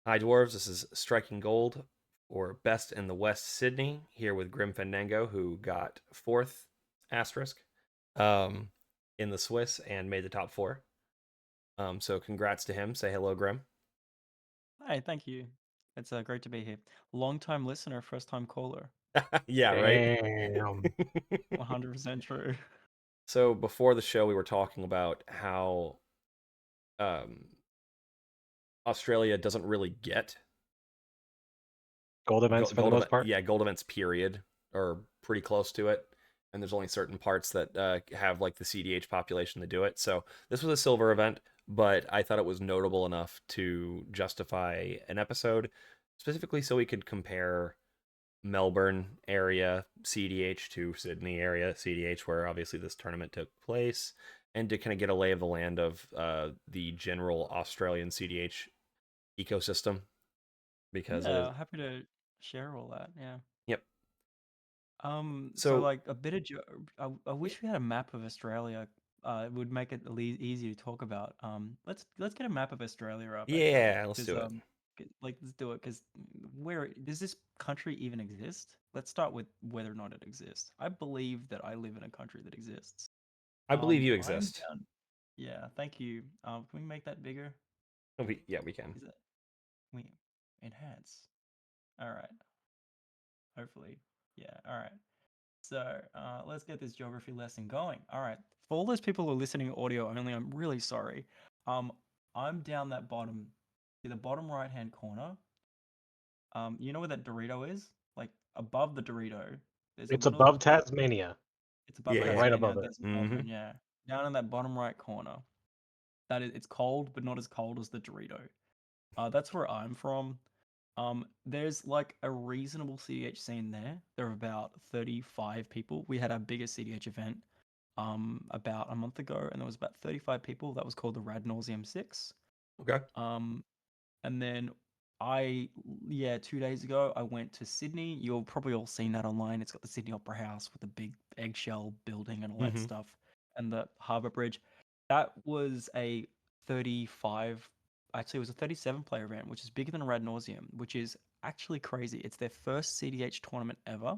Hi, Dwarves. This is Striking Gold for Best in the West Sydney, here with Grim Fandango, who got fourth asterisk um, in the Swiss and made the top four. So congrats to him. Say hello, Grim. Hi, thank you. It's great to be here. Long time listener, first time caller. Yeah, right. Damn. 100% true. So before the show, we were talking about how um, Australia doesn't really get Gold events for the gold most event. part. Yeah, gold events. Period, or pretty close to it. And there's only certain parts that have like the cEDH population to do it. So this was a silver event, but I thought it was notable enough to justify an episode, specifically so we could compare Melbourne area cEDH to Sydney area cEDH, where obviously this tournament took place, and to kind of get a lay of the land of the general Australian cEDH ecosystem because it is. Yeah, happy to share all that. Yeah. Yep. So So like a bit of I wish we had a map of Australia. It would make it easy to talk about. Let's get a map of Australia up actually, yeah, let's because do it. like let's do it because where does this country even exist? Let's start with whether or not it exists. I believe that I live in a country that exists. I believe you I'm exist. down. Yeah, thank you. Can we make that bigger? Yeah, we can. Is it we enhance? All right. Hopefully. Yeah. All right. So let's get this geography lesson going. All right. For all those people who are listening audio only, I'm really sorry. Um, I'm down that bottom, see the bottom right hand corner. You know where that Dorito is? Like above the Dorito, there's a It's above little. Tasmania, It's above like Yeah. right Tasmania. above it. There's Mm-hmm. Melbourne. Yeah. Down in that bottom right corner. That is, it's cold, but not as cold as the Dorito. That's where I'm from. There's like a reasonable cEDH scene there. There are about 35 people. We had our biggest cEDH event about a month ago, and there was about 35 people. That was called the Rad Nauseam 6. Okay. Um, and then yeah, 2 days ago, I went to Sydney. You'll probably all seen that online. It's got the Sydney Opera House with the big eggshell building and all that Mm-hmm. stuff, and the Harbour Bridge. That was a 35, actually, it was a 37 player event, which is bigger than Rad Nauseam, which is actually crazy. It's their first cEDH tournament ever,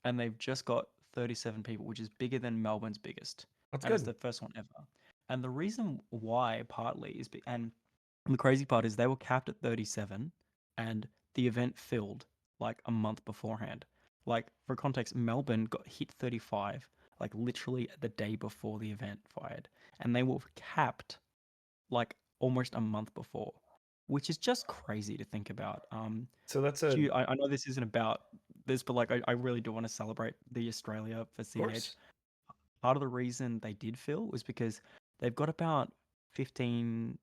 and they've just got 37 people, which is bigger than Melbourne's biggest, That's and it's good. the first one ever. And the reason why, partly, and the crazy part is they were capped at 37, and the event filled like a month beforehand. Like for context, Melbourne got hit 35 like literally the day before the event fired, and they were capped like almost a month before, which is just crazy to think about. So that's Do a, you, of I know this isn't about this, but like I really do want to celebrate the Australia for cEDH. course. Part of the reason they did fill was because they've got about 15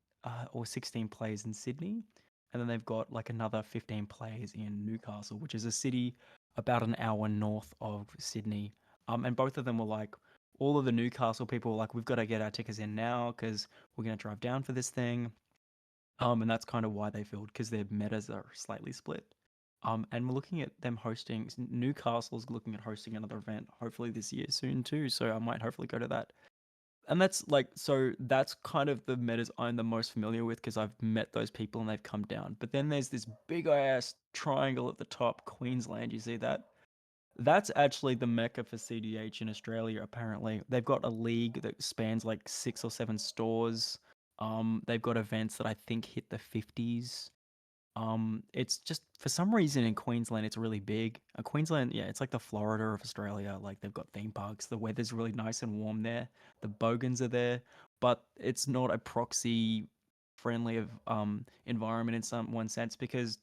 or 16 players in Sydney, and then they've got like another 15 players in Newcastle, which is a city about an hour north of Sydney. And both of them were like, all of the Newcastle people were like, we've got to get our tickets in now because we're going to drive down for this thing. And that's kind of why they filled because their metas are slightly split. And we're looking at them hosting. Newcastle's looking at hosting another event, hopefully this year soon too. So I might hopefully go to that. And that's like, so that's kind of the metas I'm the most familiar with because I've met those people and they've come down. But then there's this big ass triangle at the top, Queensland. You see that? That's actually the mecca for cEDH in Australia, apparently. They've got a league that spans like 6 or 7 stores. They've got events that I think hit the 50s. It's just for some reason in Queensland it's really big. Queensland, yeah, it's like the Florida of Australia. Like they've got theme parks. The weather's really nice and warm there. The bogans are there, but it's not a proxy friendly of environment in some one sense because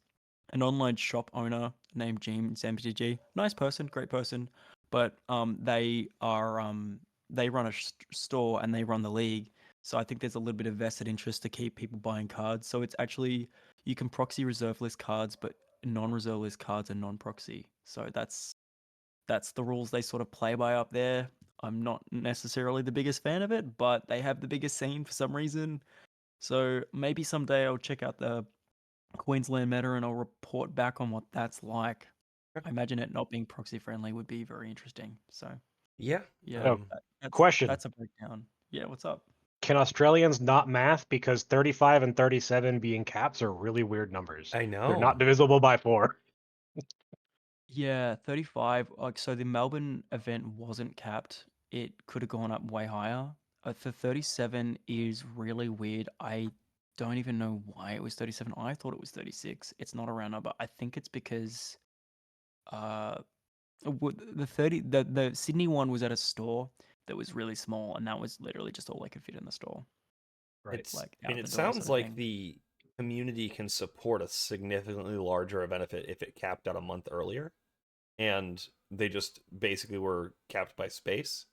an online shop owner named James MTG, nice person, great person, but they run a store and they run the league. So I think there's a little bit of vested interest to keep people buying cards. So it's actually you can proxy reserve list cards, but non-reserve list cards are non-proxy. So that's the rules they sort of play by up there. I'm not necessarily the biggest fan of it, but they have the biggest scene for some reason. So maybe someday I'll check out the Queensland meta and I'll report back on what that's like. I imagine it not being proxy friendly would be very interesting. So Yeah. yeah, Oh, Um, that's question: that's a breakdown. Yeah, what's up? can Australians not math? Because 35 and 37 being caps are really weird numbers. I They're know. not divisible by 4. Yeah, 35. Like, so the Melbourne event wasn't capped. It could have gone up way higher. The 37 is really weird. I don't even know why it was 37. I thought it was 36. It's not a round number. I think it's because uh the Sydney one was at a store that was really small, and that was literally just all they could fit in the store, Right. It's like I mean out the it door sort sounds of like thing. the community can support a significantly larger event if it capped out a month earlier and they just basically were capped by space.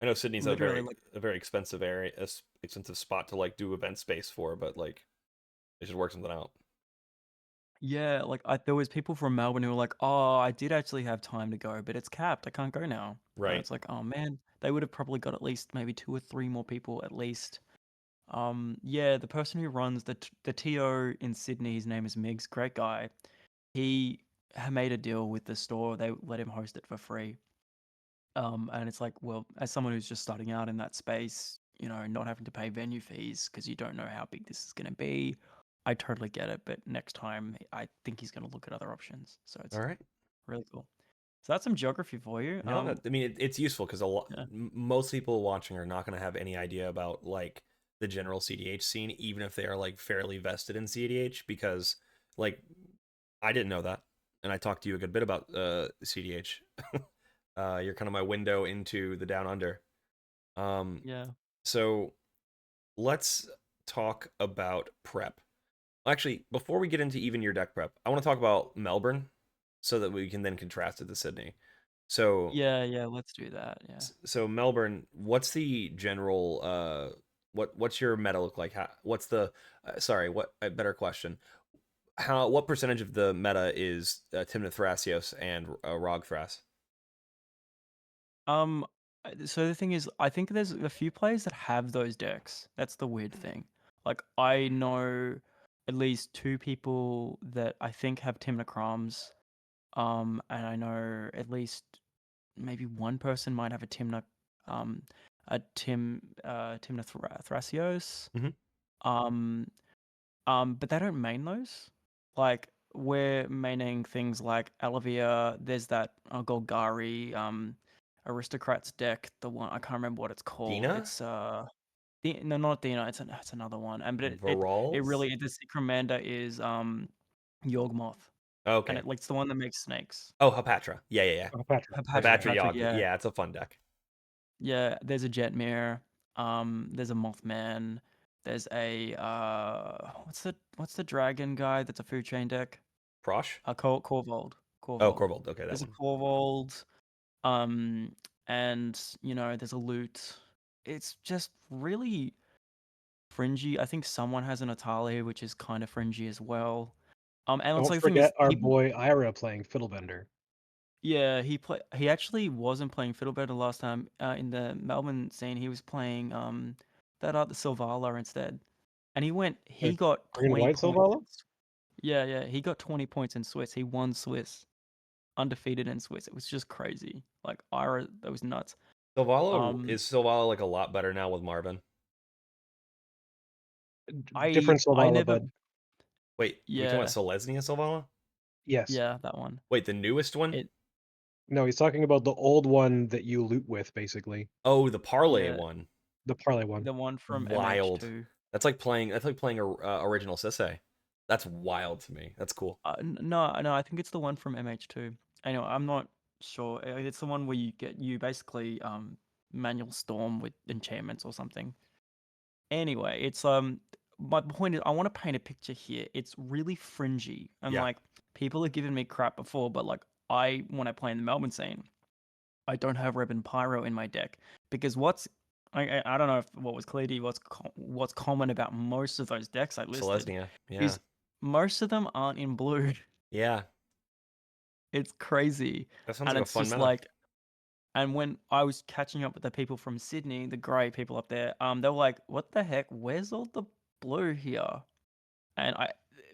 I know Sydney's Literally, like, a very expensive area, expensive spot to like do event space for, but like they should work something out. yeah, like there was people from Melbourne who were like, "Oh, I did actually have time to go, but it's capped. I can't go now." And Right. it's like, "Oh man, they would have probably got at least maybe two or three more people at least." Yeah, the person who runs the TO in Sydney, his name is Migs, great guy. He made a deal with the store. They let him host it for free. And it's like, well, as someone who's just starting out in that space, not having to pay venue fees because you don't know how big this is going to be, I totally get it. But next time, I think he's going to look at other options. So All it's right. really cool. So that's some geography for you. No, I mean it's useful because Yeah, most people watching are not going to have any idea about like the general CDH scene, even if they are like fairly vested in CDH. Because like I didn't know that, and I talked to you a good bit about CDH. You're kind of my window into the down under. Um, yeah, so let's talk about prep. Actually, before we get into even your deck prep, I want to talk about Melbourne so that we can then contrast it to Sydney. So yeah. Let's do that. Yeah. so Melbourne, what's the general what's your meta look like? What's the sorry, what a better question. What percentage of the meta is Tymna Thrasios and Rogthras? Um, so the thing is, I think there's a few players that have those decks. That's the weird thing. Like, I know at least two people that I think have Timnacrams. And I know at least maybe one person might have um, Timna Thrasios. Hmm. Um, but they don't main those. Like, we're maining things like Alavia. There's that Golgari aristocrats deck. The one I can't remember what it's called. Dina? It's no, not Dina. It's another one. And but it Varolz? really the commander is Yawgmoth, and Okay. it's the one that makes snakes. Oh, Hapatra. Yeah, yeah, yeah. Patrick. Patrick, Hapatra Yeah. Patrick, Yogg. yeah, Yeah, it's a fun deck. yeah. There's a Jetmir. There's a Mothman. There's a what's the dragon guy that's a food chain deck? Prosh? Corvold. Oh, Corvold. Corvold. Okay, that There's a one. Corvold. And there's a loot. It's just really fringy. I think someone has an Atali, which is kind of fringy as well. And it's Don't like the thing is, forget our people. boy Ira playing Fiddlebender. Yeah, he actually wasn't playing Fiddlebetter last time in the Melbourne scene. He was playing the Silvala instead. And he The got green 20 white points Silvala? yeah, he got 20 points in Swiss. He won Swiss, undefeated in Swiss. It was just crazy. Like Ira, that was nuts. Um Silvala like a lot better now with Marvin? Different I Silvala, never bud. Wait, we talking about yeah, Selesnya Silvala? Yes. yeah, that one. Wait, the newest one? It No, he's talking about the old one that you loot with, basically. Oh, the parlay yeah, one. The parlay one. the one from Wild. MH2. That's like playing a original Sisay. That's wild to me. That's cool. No, I think it's the one from MH2. Anyway, I'm not sure. It's the one where you basically manual storm with enchantments or something. Anyway, it's my point is I want to paint a picture here. It's really fringy and Yeah. like people have given me crap before, but like when I play in the Melbourne scene, I don't have Reb and Pyro in my deck because I don't know if what was clear to you, what's common about most of those decks I listed Selesnya. Yeah. is most of them aren't in blue. Yeah. It's crazy. That sounds And like a it's fun just meta. like, and when I was catching up with the people from Sydney, the grey people up there, they were like, "What the heck? Where's all the blue here?" And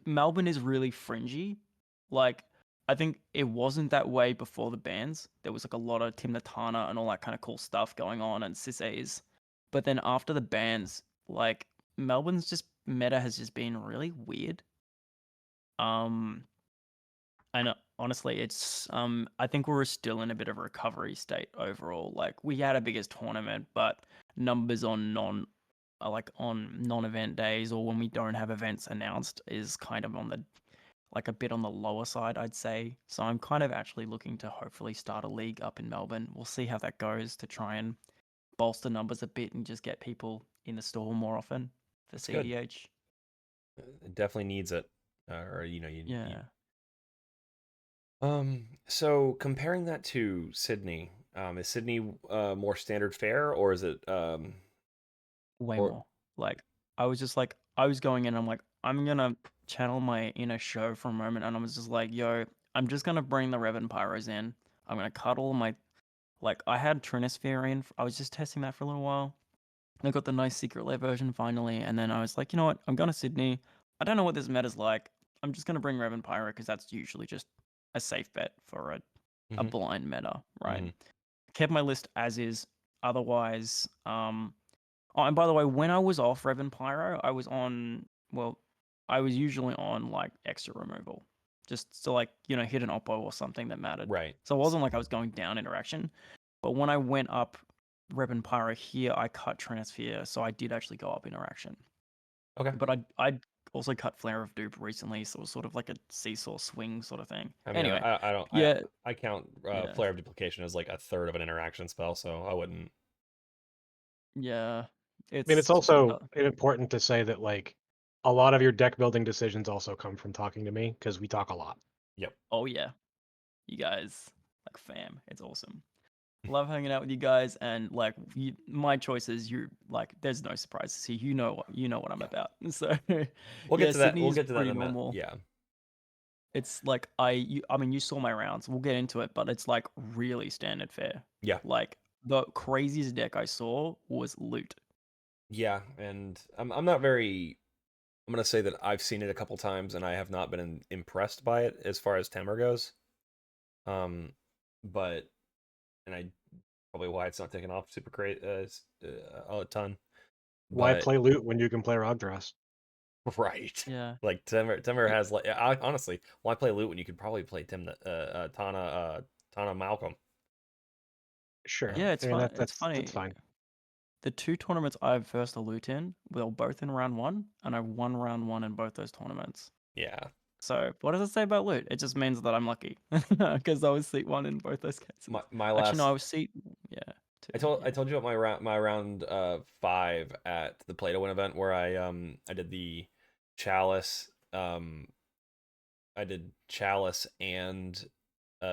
Melbourne is really fringy. Like, I think it wasn't that way before the bans. There was like a lot of Tim Natana and all that kind of cool stuff going on and cis A's. But then after the bans, like Melbourne's just meta has just been really weird. And honestly, it's I think we're still in a bit of a recovery state overall. Like we had our biggest tournament, but numbers on non-event days or when we don't have events announced is kind of on the like a bit on the lower side, I'd say. So I'm kind of actually looking to hopefully start a league up in Melbourne. We'll see how that goes to try and bolster numbers a bit and just get people in the store more often for It's good. cEDH. It definitely needs it. Or you know, you Yeah, so comparing that to Sydney, is Sydney more standard fare or is it way or more. Like I was just like I was going in. I'm like I'm gonna channel my inner show for a moment, and I was just like, yo, I'm just gonna bring the Revan Pyros in. I'm gonna cut all my like I had Trinisphere in. I was just testing that for a little while. I got the nice secret lair version finally, and then I was like, you know what? I'm going to Sydney. I don't know what this meta's like. I'm just going to bring Revan Pyro because that's usually just a safe bet for a Mhm, blind meta, right? mhm. Kept my list as is. Otherwise, oh, and by the way, when I was off Revan Pyro, I was on, well, I was usually on like extra removal, just to like, hit an oppo or something that mattered. Right. So it wasn't like I was going down interaction. But when I went up Revan Pyro here, I cut Transfer, so I did actually go up interaction. Okay. But I'd also cut Flare of Dupe recently, so it was sort of like a seesaw swing sort of thing. I mean, Anyway, I don't yeah, I count yeah, Flare of Duplication as like a third of an interaction spell, so I wouldn't. yeah. I mean, it's It's also important to say that like a lot of your deck building decisions also come from talking to me because we talk a lot. Yep. oh yeah, you guys like fam. It's awesome. Love hanging out with you guys, and like my choices. You like, there's no surprises here. You know what I'm Yeah. about. So We'll get yeah, to that. We'll Sydney's get to that in pretty a minute. normal. Yeah. It's like I mean, you saw my rounds. We'll get into it, but it's like really standard fare. Yeah. Like the craziest deck I saw was loot. Yeah, and I'm not very. I'm gonna say that I've seen it a couple times and I have not been impressed by it as far as Temur goes. Um, but and I probably why it's not taken off super great a ton. Why But play loot when you can play Rogdrass? right, Yeah. like Temur Y- has like honestly, why play loot when you could probably play Tana Malcolm. Sure. Yeah, it's I mean fun. that It's that's funny. fine. The two tournaments I've versed a loot in were both in round one, and I won round one in both those tournaments. Yeah, So what does it say about loot? It just means that I'm lucky because I was seat one in both those cases. my Actually, no, last I was seat, yeah, I two. told Yeah. I told you about my round 5 at the Play to Win event where I did the Chalice I did Chalice and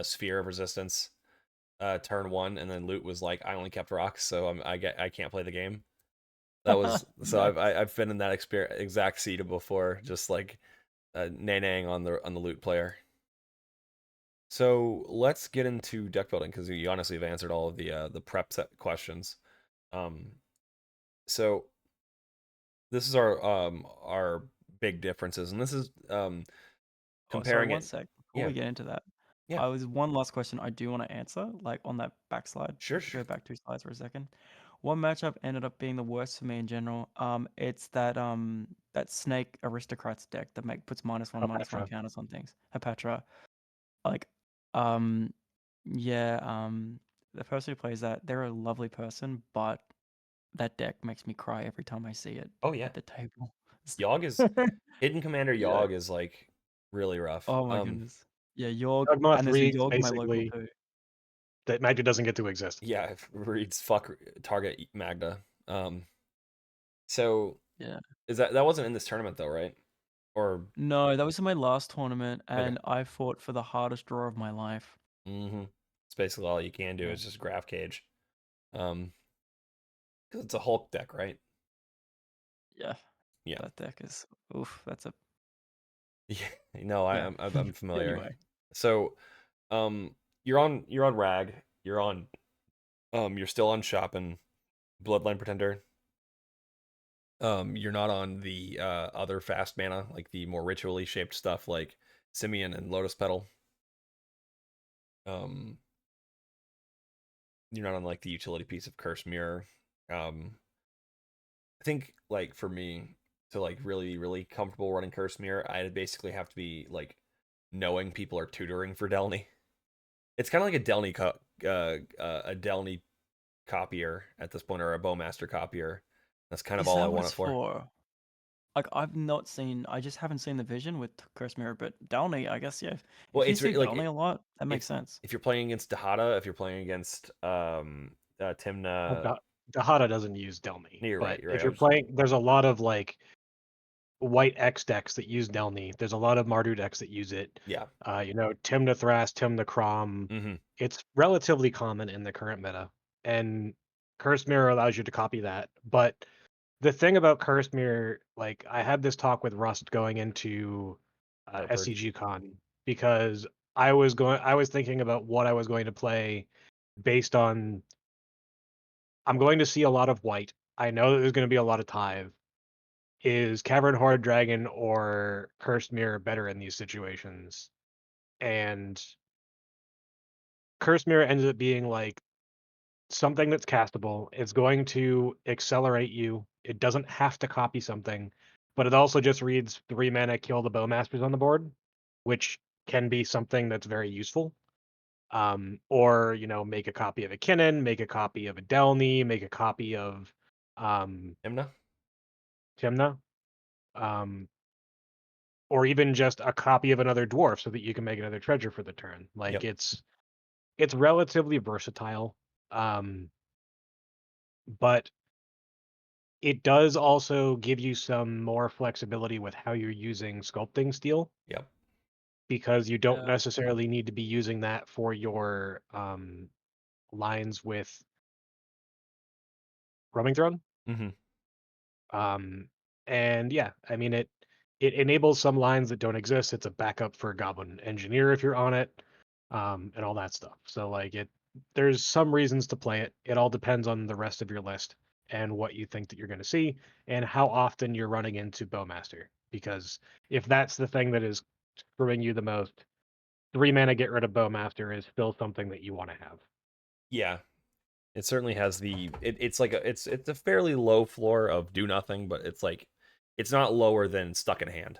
Sphere of Resistance turn 1 and then Loot was like I only kept rocks so I can't play the game. That was so Nice. I've been in that exact seat before just like nay-naying on the Loot player. So let's get into deck building because you honestly have answered all of the prep set questions. Um, so this is our big differences, and this is Oh, sorry, comparing one it. sec. Before Yeah, we get into that, yeah, I was one last question I do want to answer, like on that backslide. sure, If you sure. go back 2 slides for a second. One matchup ended up being the worst for me in general. It's that Snake Aristocrats deck that puts -1/-1 Petra. counters on things. Hepatra. Like, um, yeah, the person who plays that, they're a lovely person, but that deck makes me cry every time I see it Oh yeah, at the table. Yogg is Hidden Commander Yeah. Yogg is like really rough. Oh my goodness. Yeah, York, Yawgmoth and there's a reads York in my local basically too. that Magda doesn't get to exist. Yeah, it reads fuck target Magda. So Yeah. is that wasn't in this tournament though, right? Or No, that was in my last tournament, okay. and I fought for the hardest draw of my life. Mm-hmm. It's basically all you can do Yeah. is just graph cage. Um, 'Cause it's a Hulk deck, right? Yeah. Yeah. That deck is oof. That's a Yeah. No, yeah. I'm familiar. Anyway. So, you're on Rag. You're still on Shopping, Bloodline Pretender. You're not on the other fast mana, like the more ritually shaped stuff like Simeon and Lotus Petal. Um, you're not on like the utility piece of Curse Mirror. Um, I think like for me to like really really comfortable running Curse Mirror, I'd basically have to be like knowing people are tutoring for Delny. It's kind of like a Delny copier at this point, or a Bowmaster copier. That's kind of Is all I that what want it's it for. for? Like I've not seen, I just haven't seen the vision with Curse Mirror, but Downey, I guess, yeah. Well, If you it's see like Downey a lot, that makes if sense. if you're playing against Dahada, if you're playing against Well, Timna, Dahada doesn't use Delny, you're right. but You're right. if you're playing, there's a lot of like white X decks that use Delny. There's a lot of Mardu decks that use it. Yeah. Timna Thras, Timna Crom. Mm-hmm. It's relatively common in the current meta, and Curse Mirror allows you to copy that. But the thing about Curse Mirror, like I had this talk with Rust going into Harpered. SCG Con because I was thinking about what I was going to play based on. I'm going to see a lot of white. I know that there's going to be a lot of Tithe. Is Cavern Horde Dragon or Cursed Mirror better in these situations? And Cursed Mirror ended up being like something that's castable. It's going to accelerate you. It doesn't have to copy something, but it also just reads 3 mana, kill the Bowmasters on the board, which can be something that's very useful. Or make a copy of a Kinnan, make a copy of a Delny, make a copy of Timna. Timna. Um, or even just a copy of another dwarf so that you can make another treasure for the turn. Like Yep. it's relatively versatile, but it does also give you some more flexibility with how you're using sculpting steel Yep. because you don't Yeah. necessarily need to be using that for your lines with Roaming Throne. Mm-hmm. And yeah, I mean it enables some lines that don't exist. It's a backup for Goblin Engineer if you're on it, and all that stuff. So like there's some reasons to play it. It all depends on the rest of your list and what you think that you're going to see and how often you're running into Bowmaster. Because if that's the thing that is screwing you the most, 3 mana get rid of Bowmaster is still something that you want to have. Yeah. It certainly has it's like it's a fairly low floor of do nothing, but it's like it's not lower than stuck in hand.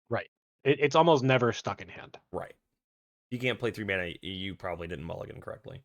Right. It's almost never stuck in hand. Right. You can't play 3 mana. You probably didn't mulligan correctly.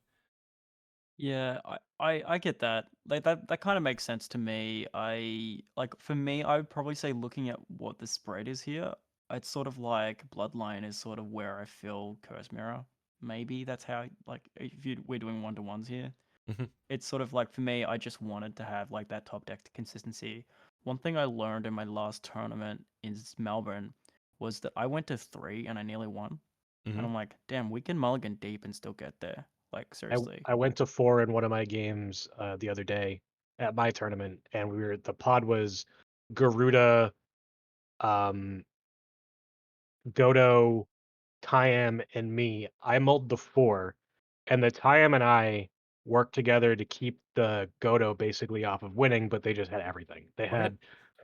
Yeah, I get that. Like that kind of makes sense to me. I like for me, I would probably say looking at what the spread is here, it's sort of like Bloodline is sort of where I feel Curse Mirror. Maybe that's how like if we're doing 1-to-1s here. Mm-hmm. It's sort of like for me, I just wanted to have like that top deck consistency. One thing I learned in my last tournament in Melbourne was that I went to 3 and I nearly won. Mm-hmm. And I'm like, damn, we can mulligan deep and still get there. Like I seriously. I went to 4 in one of my games the other day at my tournament, and the pod was Garuda, um, Godo, Tyam, and me. I mulled the 4, and the Tyam and I worked together to keep the Godo basically off of winning, but they just had everything. They Okay. had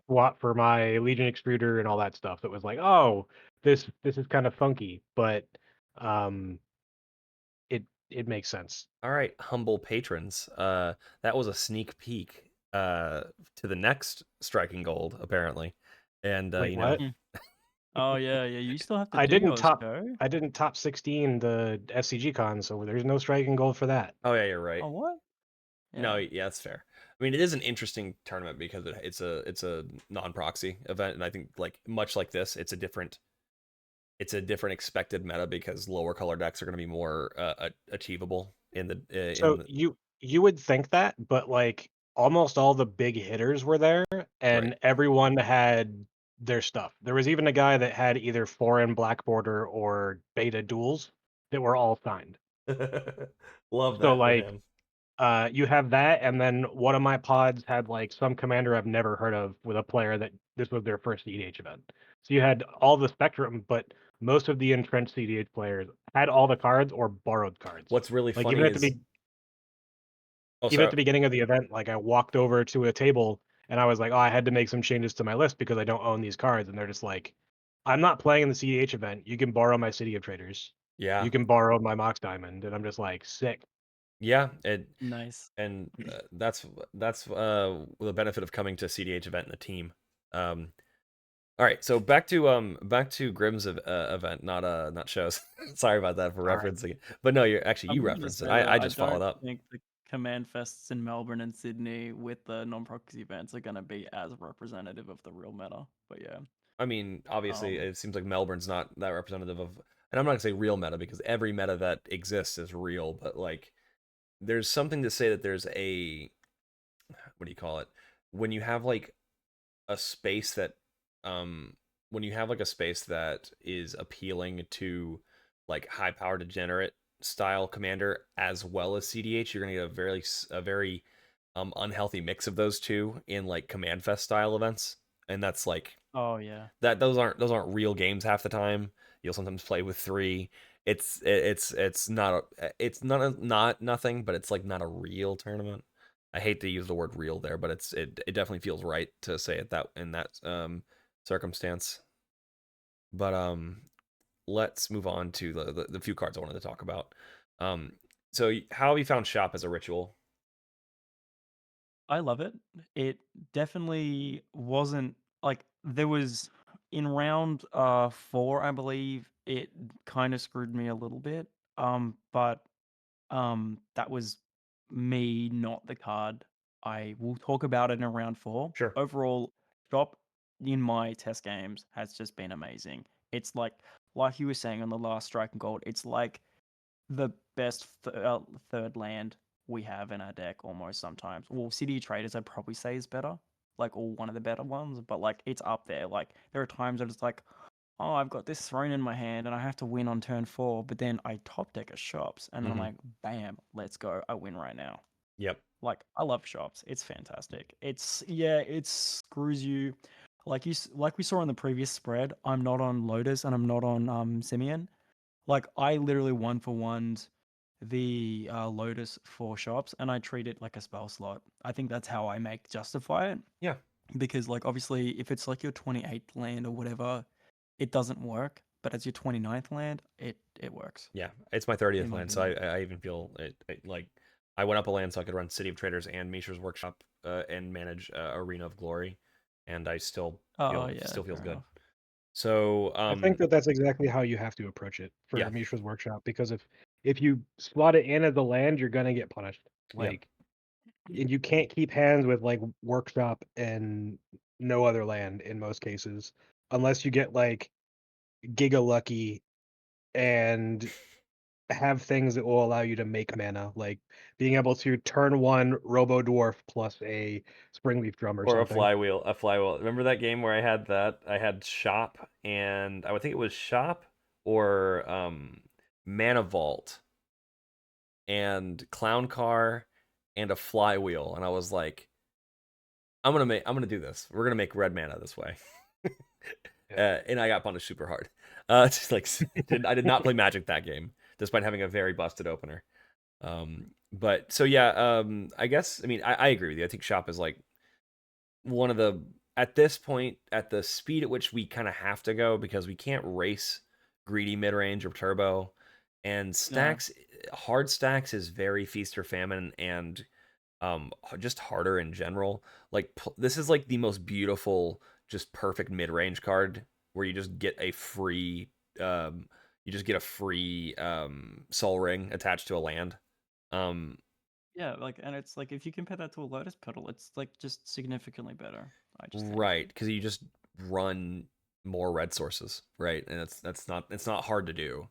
SWAT for my Legion Extruder and all that stuff. That was like, oh, this is kind of funky, but um, it makes sense. All right, humble patrons. That was a sneak peek to the next striking gold, apparently. And Wait, what? Oh yeah, yeah. You still have to I do didn't yours, top Joe. I didn't top 16 the SCG con, so there's no striking gold for that. oh yeah, you're right. Oh what? No, Yeah. yeah, that's fair. I mean, it is an interesting tournament because it's a non-proxy event, and I think like much like this, it's a different expected meta because lower color decks are going to be more achievable in the So you would think that, but like almost all the big hitters were there right. and everyone had their stuff. There was even a guy that had either foreign black border or beta duels that were all signed. Love So that for like him. you have that, and then one of my pods had like some commander I've never heard of with a player that this was their first cEDH event. So you had all the spectrum, but most of the entrenched cEDH players had all the cards or borrowed cards. What's really Like funny is, oh even at sorry, the beginning of the event, like I walked over to a table and I was like, oh, I had to make some changes to my list because I don't own these cards, and they're just like, I'm not playing in the cEDH event. You can borrow my City of Traders. yeah, You can borrow my Mox Diamond, and I'm just like, sick. Yeah, Nice. and that's the benefit of coming to cEDH event in a team. All right, so back to Grimm's event, not shows. Sorry about that for All right. referencing it, but no, I'm you gonna referenced it. say though, I I just followed don't up. think the command fests in Melbourne and Sydney with the non-proxy events are gonna be as representative of the real meta. But yeah, I mean, obviously, um, it seems like Melbourne's not that representative of, and I'm not gonna say real meta because every meta that exists is real, but like, there's something to say that there's a, what do you call it? When you have like a space that, um, when you have like a space that is appealing to like high power degenerate style commander as well as cEDH, you're gonna get a very unhealthy mix of those two in like command fest style events, and that's like oh yeah, those aren't real games half the time. You'll sometimes play with three. It's not not nothing, but it's like not a real tournament. I hate to use the word real there, but it definitely feels right to say it that in that circumstance. But let's move on to the few cards I wanted to talk about. Um, so how have you found shop as a ritual? I love it. It definitely wasn't like there was in round 4, I believe. It kind of screwed me a little bit. But that was me, not the card. I will talk about it in round 4. Sure. Overall, shop in my test games has just been amazing. It's like you were saying on the last Strike and Gold, it's like the best third land we have in our deck almost sometimes. Well, City of Traders I'd probably say is better, like, or one of the better ones, but like it's up there. Like there are times that it's like, oh, I've got this throne in my hand and I have to win on turn 4, but then I top deck a shops and then I'm Mm-hmm. like, bam, let's go. I win right now. Yep. Like I love shops. It's fantastic. It's yeah, it screws you. Like we saw in the previous spread, I'm not on Lotus and I'm not on Simeon. Like I literally one for one's the Lotus for shops, and I treat it like a spell slot. I think that's how I make justify it Yeah. because like obviously if it's like your 28th land or whatever, it doesn't work. But as your 29th land, it works Yeah, it's my in 30th my land, so opinion. I even feel it like I went up a land so I could run City of Traders and Mishra's Workshop and manage Arena of Glory, and I Oh yeah, still feels fair good. enough. So I think that that's exactly how you have to approach it yeah, for Mishra's Workshop because if you slot it in as a land, you're gonna get punished. yep, Like, and you can't keep hands with like Workshop and no other land in most cases, unless you get like Giga Lucky and have things that will allow you to make mana, like being able to turn one Robo Dwarf plus a Springleaf Drum or or a something. flywheel, a flywheel. Remember that game where I had that? I had Shop and I would think it was Shop or Mana Vault and Clown Car and a flywheel, and I was like, I'm gonna do this. We're gonna make red mana this way. Yeah. And I got punished super hard. Just like I did not play Magic that game, despite having a very busted opener. But so yeah, I guess I mean I agree with you. I think Shop is like one of the at this point at the speed at which we kind of have to go because we can't race greedy mid range or turbo, and No. stacks hard stacks is very feast or famine and just harder in general. Like this is like the most beautiful, just perfect mid range card where you just get a free um soul ring attached to a land. Um Yeah, like and it's like if you compare that to a Lotus Petal, it's like just significantly better. I just think. right, because you just run more red sources, right? And it's not hard to do.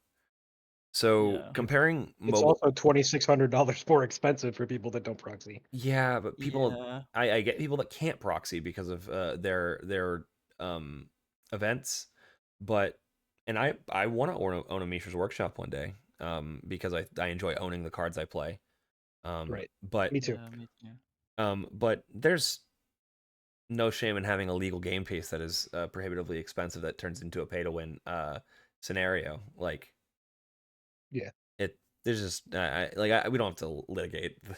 So Yeah. It's comparing it's mobile, also $2,600 more expensive for people that don't proxy. yeah, but people, Yeah. I get people that can't proxy because of their um events, but and I want to own a Mishra's Workshop one day, because I enjoy owning the cards I play, Right. but Me too. Yeah, me too. there's no shame in having a legal game piece that is prohibitively expensive that turns into a pay to win scenario. Like Yeah. it, there's just we don't have to litigate the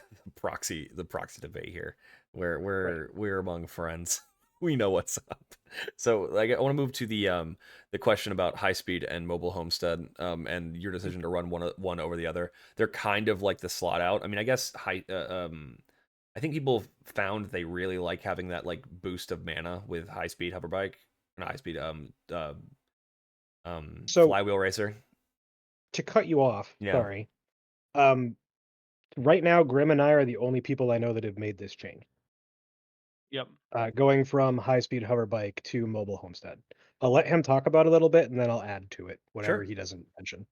proxy debate here. Right. We're among friends. we know what's up. So, like, I want to move to the question about high speed and mobile homestead, and your decision to run one over the other. They're kind of like the slot out. I mean, I guess I think people found they really like having that like boost of mana with high speed hoverbike, not high speed So flywheel racer. to cut you off, Yeah, sorry. Um, right now, Grim and I are the only people I know that have made this change. Yep. Going from high-speed hoverbike to mobile homestead. I'll let him talk about it a little bit, and then I'll add to it whatever sure. he doesn't mention.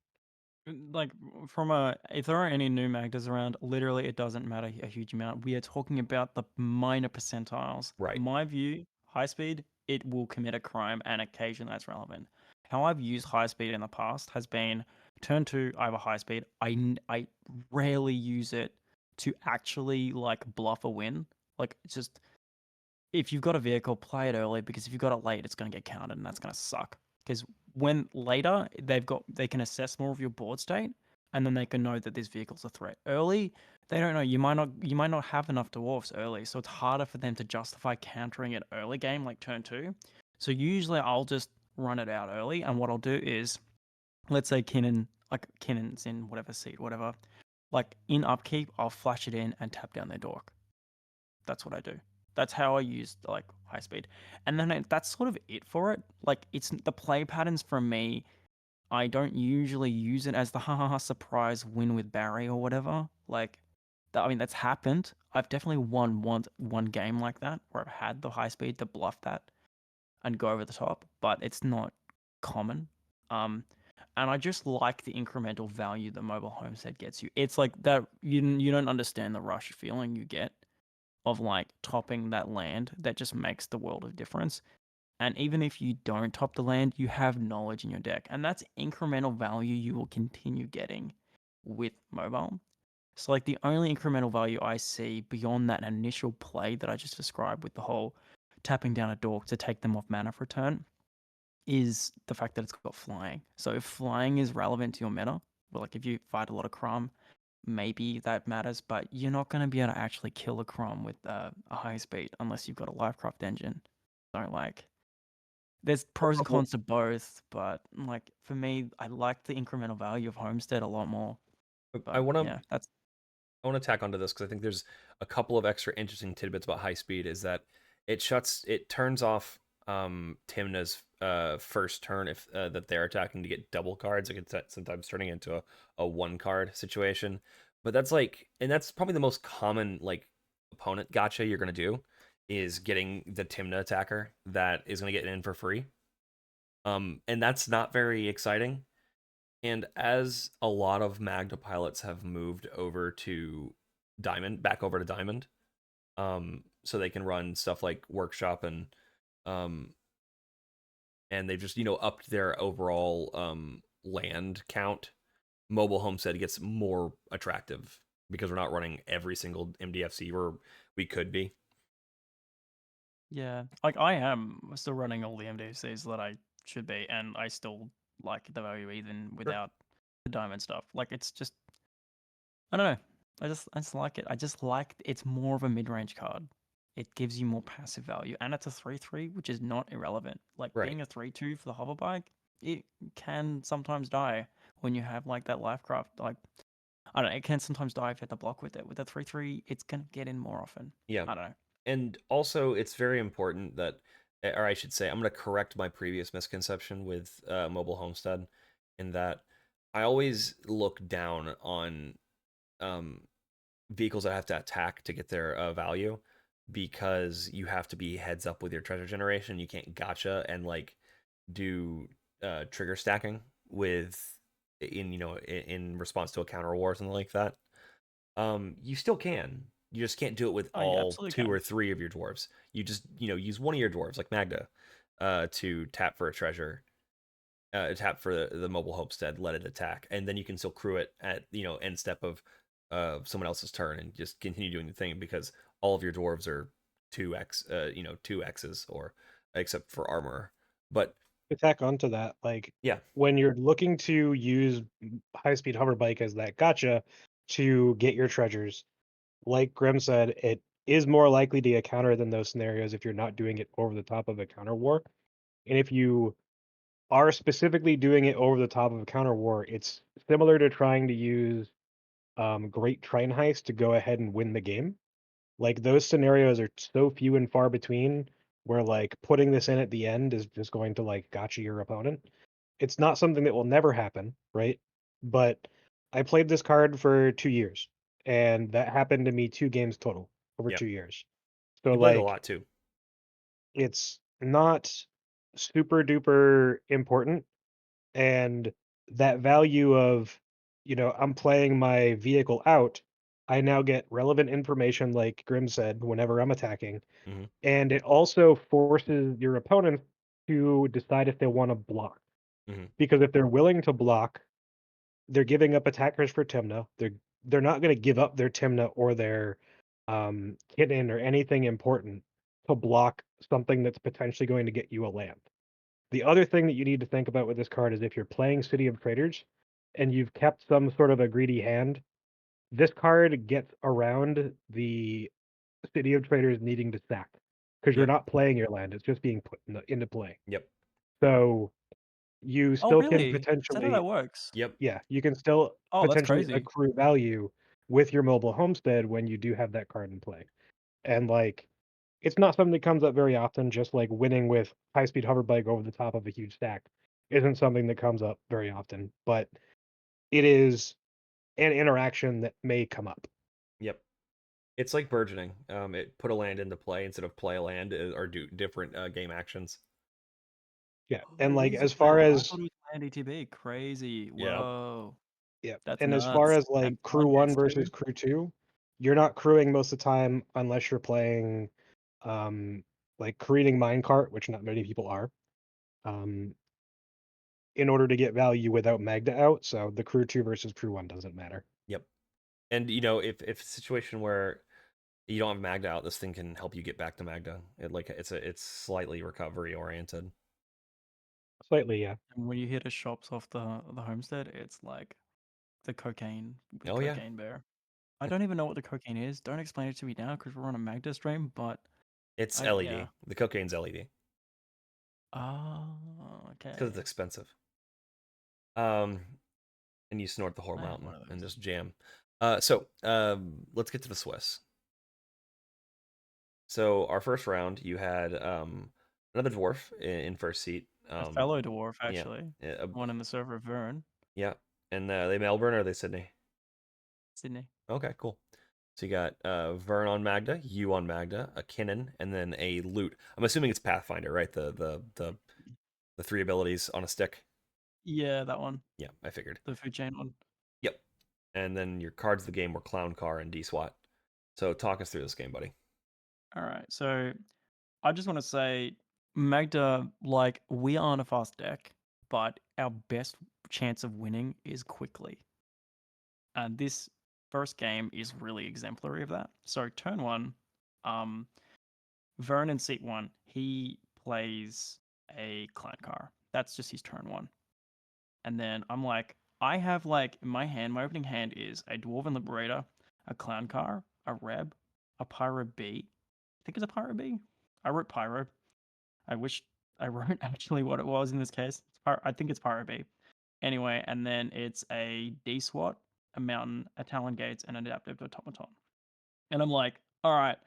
Like from a, if there are any new Magdas around, literally it doesn't matter a huge amount. We are talking about the minor percentiles. Right. My view, high speed, it will commit a crime, and occasionally that's relevant. How I've used high speed in the past has been turn two, I have a high speed. I rarely use it to actually like bluff a win. Like it's just, if you've got a vehicle, play it early, because if you've got it late, it's going to get counted and that's going to suck. Because when later they can assess more of your board state, and then they can know that this vehicle's a threat. Early, they don't know. You might not have enough dwarfs early, so it's harder for them to justify countering it early game, like turn two. So usually I'll just run it out early, and what I'll do is, let's say Kinnon's in whatever seat, whatever. Like in upkeep, I'll flash it in and tap down their dork. That's what I do. That's how I use like high speed, and then that's sort of it for it. Like it's the play patterns for me. I don't usually use it as the ha surprise win with Barry or whatever. Like, I mean that's happened. I've definitely won one game like that where I've had the high speed to bluff that and go over the top, but it's not common. Um, and I just like the incremental value that mobile homestead gets you. It's like that you don't understand the rush feeling you get of like topping that land. That just makes the world of difference. And even if you don't top the land, you have knowledge in your deck, and that's incremental value you will continue getting with mobile. So like the only incremental value I see beyond that initial play that I just described with the whole tapping down a dork to take them off mana for a turn is the fact that it's got flying. So if flying is relevant to your meta, well, like if you fight a lot of Crumb, maybe that matters, but you're not going to be able to actually kill a Crumb with a high speed unless you've got a Lifecraft engine. So like, there's pros and Well, cons to both, but like for me, I like the incremental value of Homestead a lot more. I But want to yeah, that's I want to tack onto this because I think there's a couple of extra interesting tidbits about high speed. Is that it turns off Timna's first turn if that they're attacking to get double cards. It can sometimes turning into a one card situation, but that's like, and that's probably the most common like opponent gotcha you're gonna do is getting the Timna attacker that is gonna get in for free. And that's not very exciting. And as a lot of Magda pilots have moved over to Diamond, back over to Diamond, so they can run stuff like Workshop um, and they've just upped their overall land count. Mobile Homestead gets more attractive because we're not running every single MDFC where we could be. yeah. Like I am still running all the MDCs that I should be, and I still like the value even Sure. without the diamond stuff. Like it's just, I don't know. I just like it. I just like it's more of a mid range card. It gives you more passive value, and it's a 3/3, which is not irrelevant. Like Right. being a 3/2 for the hoverbike, it can sometimes die when you have like that lifecraft. Like I don't know, it can sometimes die if you have to block with it. With a 3/3, it's gonna get in more often. Yeah. I don't know. And also, it's very important that, or I should say, I'm going to correct my previous misconception with Mobile Homestead in that I always look down on um, vehicles that have to attack to get their value because you have to be heads up with your treasure generation. You can't gotcha and like do trigger stacking with in response to a counter war or something like that. You still can. You just can't do it with Oh, you all absolutely two can. or three of your dwarves. You just use one of your dwarves like Magda to tap for a treasure, tap for the mobile homestead, let it attack, and then you can still crew it at end step of someone else's turn and just continue doing the thing because all of your dwarves are 2x 2x's or except for armor. But to tack onto that, like yeah, when you're looking to use high-speed hoverbike as that gotcha to get your treasures, like Grim said, is more likely to get countered than those scenarios if you're not doing it over the top of a counter war. And if you are specifically doing it over the top of a counter war, it's similar to trying to use Great Train Heist to go ahead and win the game. Like those scenarios are so few and far between where like putting this in at the end is just going to like gotcha your opponent. It's not something that will never happen, right? But I played this card for 2 years, and that happened to me 2 games total over Yep. 2 years. So You played a like lot too. it's not super duper important, and that value of, I'm playing my vehicle out, I now get relevant information like Grim said whenever I'm attacking, Hmm. and it also forces your opponent to decide if they want to block. Hmm. Because if they're willing to block, they're giving up attackers for Timna. They're not going to give up their Timna or their kitten or anything important to block something that's potentially going to get you a land. The other thing that you need to think about with this card is if you're playing City of Traders and you've kept some sort of a greedy hand, this card gets around the City of Traders needing to sack because you're Yep. not playing your land; it's just being put into play. Yep. So you Oh, still can really? Is that how potentially, that works? Yep. yeah, you can still Oh, that's potentially crazy. accrue value with your mobile homestead when you do have that card in play. And like, it's not something that comes up very often. Just like winning with high speed hover bike over the top of a huge stack isn't something that comes up very often, but it is an interaction that may come up. Yep. It's like burgeoning. It put a land into play instead of play a land or do different game actions. Yeah, Oh, and it like is. as Yeah, far I as thought it was land ETB. Crazy. Yeah. Whoa. yeah, That's and as far nuts. as like And crew blind one base too. versus crew two, you're not crewing most of the time unless you're playing like creating minecart, which not many people are. Um, in order to get value without Magda out, so the crew two versus crew one doesn't matter. Yep. And if it's a situation where you don't have Magda out, this thing can help you get back to Magda. It's slightly recovery oriented. Slightly, yeah. And when you hit the shops off the homestead, it's like the cocaine Oh yeah. cocaine bear. I don't even know what the cocaine is. Don't explain it to me now because we're on a Magda stream. But It's yeah. LED. The cocaine's LED. Oh, It's because it's okay. expensive. Um, and you snort the whole I have one mountain of and those. just jam. Let's get to the Swiss. So our first round, you had another dwarf in first seat. A fellow dwarf, Yeah, actually. yeah, One in the server of Vern, yeah. And they Melbourne or are they Sydney? Sydney. Okay, cool. So you got Vern on Magda, you on Magda, a Kinnan, and then a loot. I'm assuming it's Pathfinder, right? The three abilities on a stick. Yeah, that one. Yeah, I figured. The food chain one. Yep. And then your cards of the game were Clown Car and D SWAT. So talk us through this game, buddy. All right. So I just want to say, Magda, like, we aren't a fast deck, but our best chance of winning is quickly. And this first game is really exemplary of that. So turn one, um, Vern in seat one, he plays a clan car. That's just his turn one. And then I'm like, I have like in my hand, my opening hand is a Dwarven Liberator, a clan car, a Reb, a Pyro B. I think it's a Pyro B. I wrote Pyro. I wish I wrote actually what it was in this case. I think it's Pyro B. Anyway, and then it's a D SWAT, a Mountain, a Talon Gates, and an Adaptive Automaton. And I'm like, all right,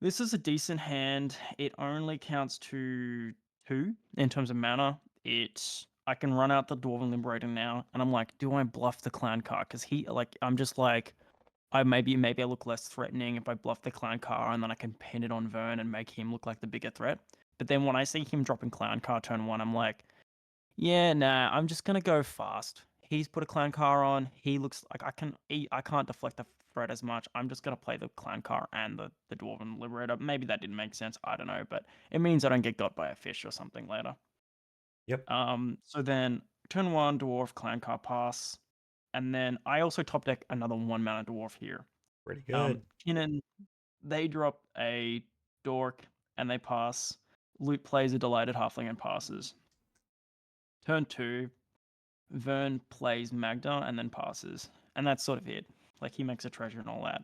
this is a decent hand. It only counts to 2 in terms of mana. I can run out the Dwarven Liberator now, and I'm like, do I bluff the Clown card? Because I'm just like, maybe I look less threatening if I bluff the Clown car, and then I can pin it on Vern and make him look like the bigger threat. But then when I see him dropping Clown car turn 1, I'm like, yeah, nah, I'm just gonna go fast. He's put a clan car on. He looks like I can't deflect the threat as much. I'm just gonna play the clan car and the Dwarven Liberator. Maybe that didn't make sense. I don't know, but it means I don't get got by a fish or something later. Yep. So then turn 1 dwarf clan car pass, and then I also top deck another 1 mana dwarf here. Pretty good. Kinnan, they drop a dork and they pass. Loot plays a delighted halfling and passes. Turn 2, Vern plays Magda and then passes. And that's sort of it. Like he makes a treasure and all that.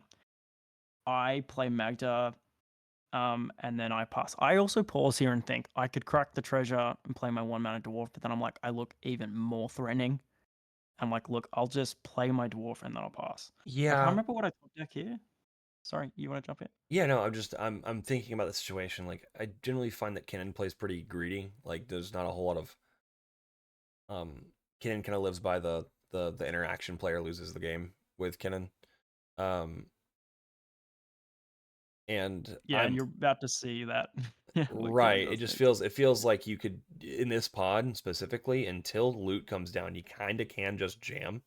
I play Magda, and then I pass. I also pause here and think I could crack the treasure and play my 1-mana dwarf, but then I'm like, I look even more threatening. I'm like, look, I'll just play my dwarf and then I'll pass. I can't Yeah. remember what I top deck here. Sorry, you want to jump in? Yeah, no, I'm thinking about the situation. Like, I generally find that Kinnan plays pretty greedy. Like, there's not a whole lot of Kinnan kind of lives by the interaction, player loses the game with Kinnan. And Yeah, and you're about to see that. what Kinnan right. does It next. feels like you could, in this pod specifically, until loot comes down, you kind of can just jam.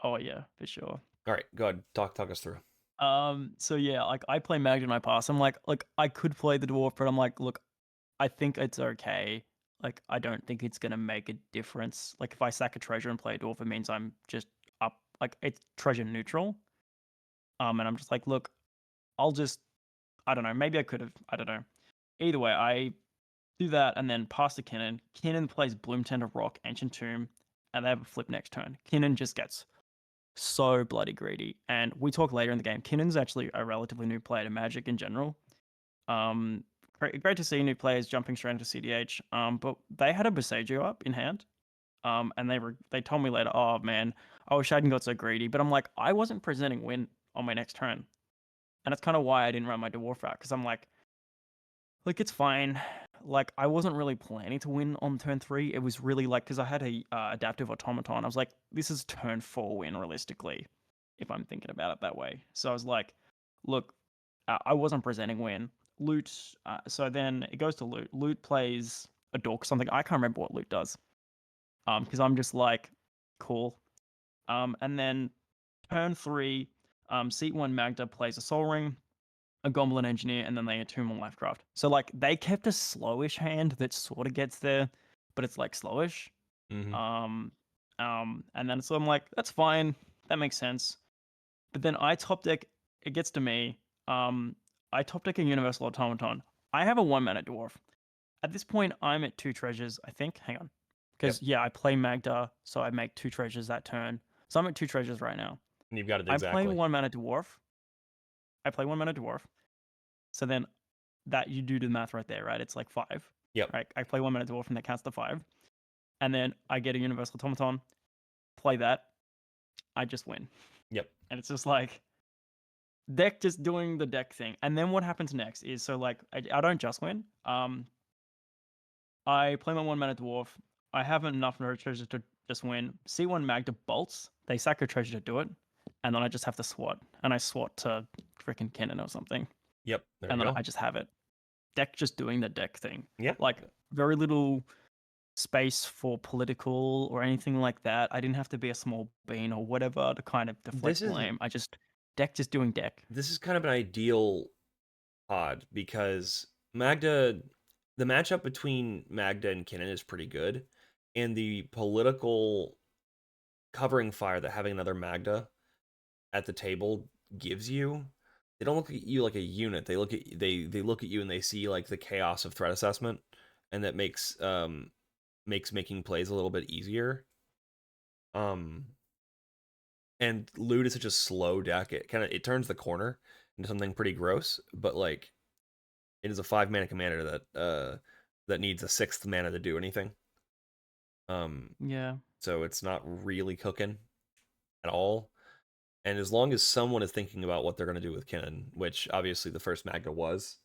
Oh yeah, for sure. All right, go ahead, talk us through. So yeah, like I play Magda and I pass. I'm like, I could play the dwarf, but I'm like, look, I think it's okay. Like, I don't think it's gonna make a difference. Like, if I sack a treasure and play a dwarf, it means I'm just up. Like, it's treasure neutral. And I'm just like, look, I'll just, I don't know. Maybe I could have. I don't know. Either way, I do that and then pass to Kinnan. Kinnan plays Bloomtender Rock, Ancient Tomb, and they have a flip next turn. Kinnan just gets so bloody greedy. And we talk later in the game. Kinnan's actually a relatively new player to Magic in general. Great to see new players jumping straight into cEDH. But they had a Besagio up in hand. And they told me later, oh man, I wish I hadn't got so greedy. But I'm like, I wasn't presenting win on my next turn. And that's kind of why I didn't run my dwarf out, because I'm like, it's fine. Like, I wasn't really planning to win on turn 3. It was really like, because I had a adaptive automaton. I was like, this is turn 4 win realistically, if I'm thinking about it that way. So I was like, look, I wasn't presenting win. Loot. So then it goes to loot. Loot plays a dork something. I can't remember what loot does. Because I'm just like, cool. And then turn 3, seat 1 Magda plays a Soul Ring, a Goblin Engineer, and then they entomb on Lifecraft. So like they kept a slowish hand that sort of gets there, but it's like slowish. Mm-hmm. And then so I'm like, that's fine, that makes sense. But then I top deck. It gets to me. I top deck a Universal Automaton. I have a 1-mana dwarf. At this point, I'm at 2 treasures. I think. Hang on, because Yep. yeah, I play Magda, so I make 2 treasures that turn. So I'm at 2 treasures right now. And you've got it I'm playing exactly. 1-mana dwarf. I play 1-mana dwarf. So then that you do the math right there, right? It's like 5. Yep. Right. I play 1-mana dwarf and that counts to 5. And then I get a Universal Automaton, play that, I just win. Yep. And it's just like deck just doing the deck thing. And then what happens next is, so like I don't just win. I play my 1-mana dwarf. I have enough treasure to just win. C1 Magda bolts. They sack a treasure to do it. And then I just have to swat. And I swat to freaking Kinnan or something. Yep. There and you then go. I just have it. Deck just doing the deck thing. Yeah. Like very little space for political or anything like that. I didn't have to be a small bean or whatever to kind of deflect blame. I just deck doing deck. This is kind of an ideal pod because the matchup between Magda and Kinnan is pretty good, and the political covering fire that having another Magda at the table gives you. They don't look at you like a unit. They look at you and they see like the chaos of threat assessment, and that makes making plays a little bit easier. And loot is such a slow deck. It turns the corner into something pretty gross, but like it is a 5-mana commander that needs a 6th mana to do anything. Yeah. So it's not really cooking at all. And as long as someone is thinking about what they're going to do with Kinnan, which obviously the first Magda was,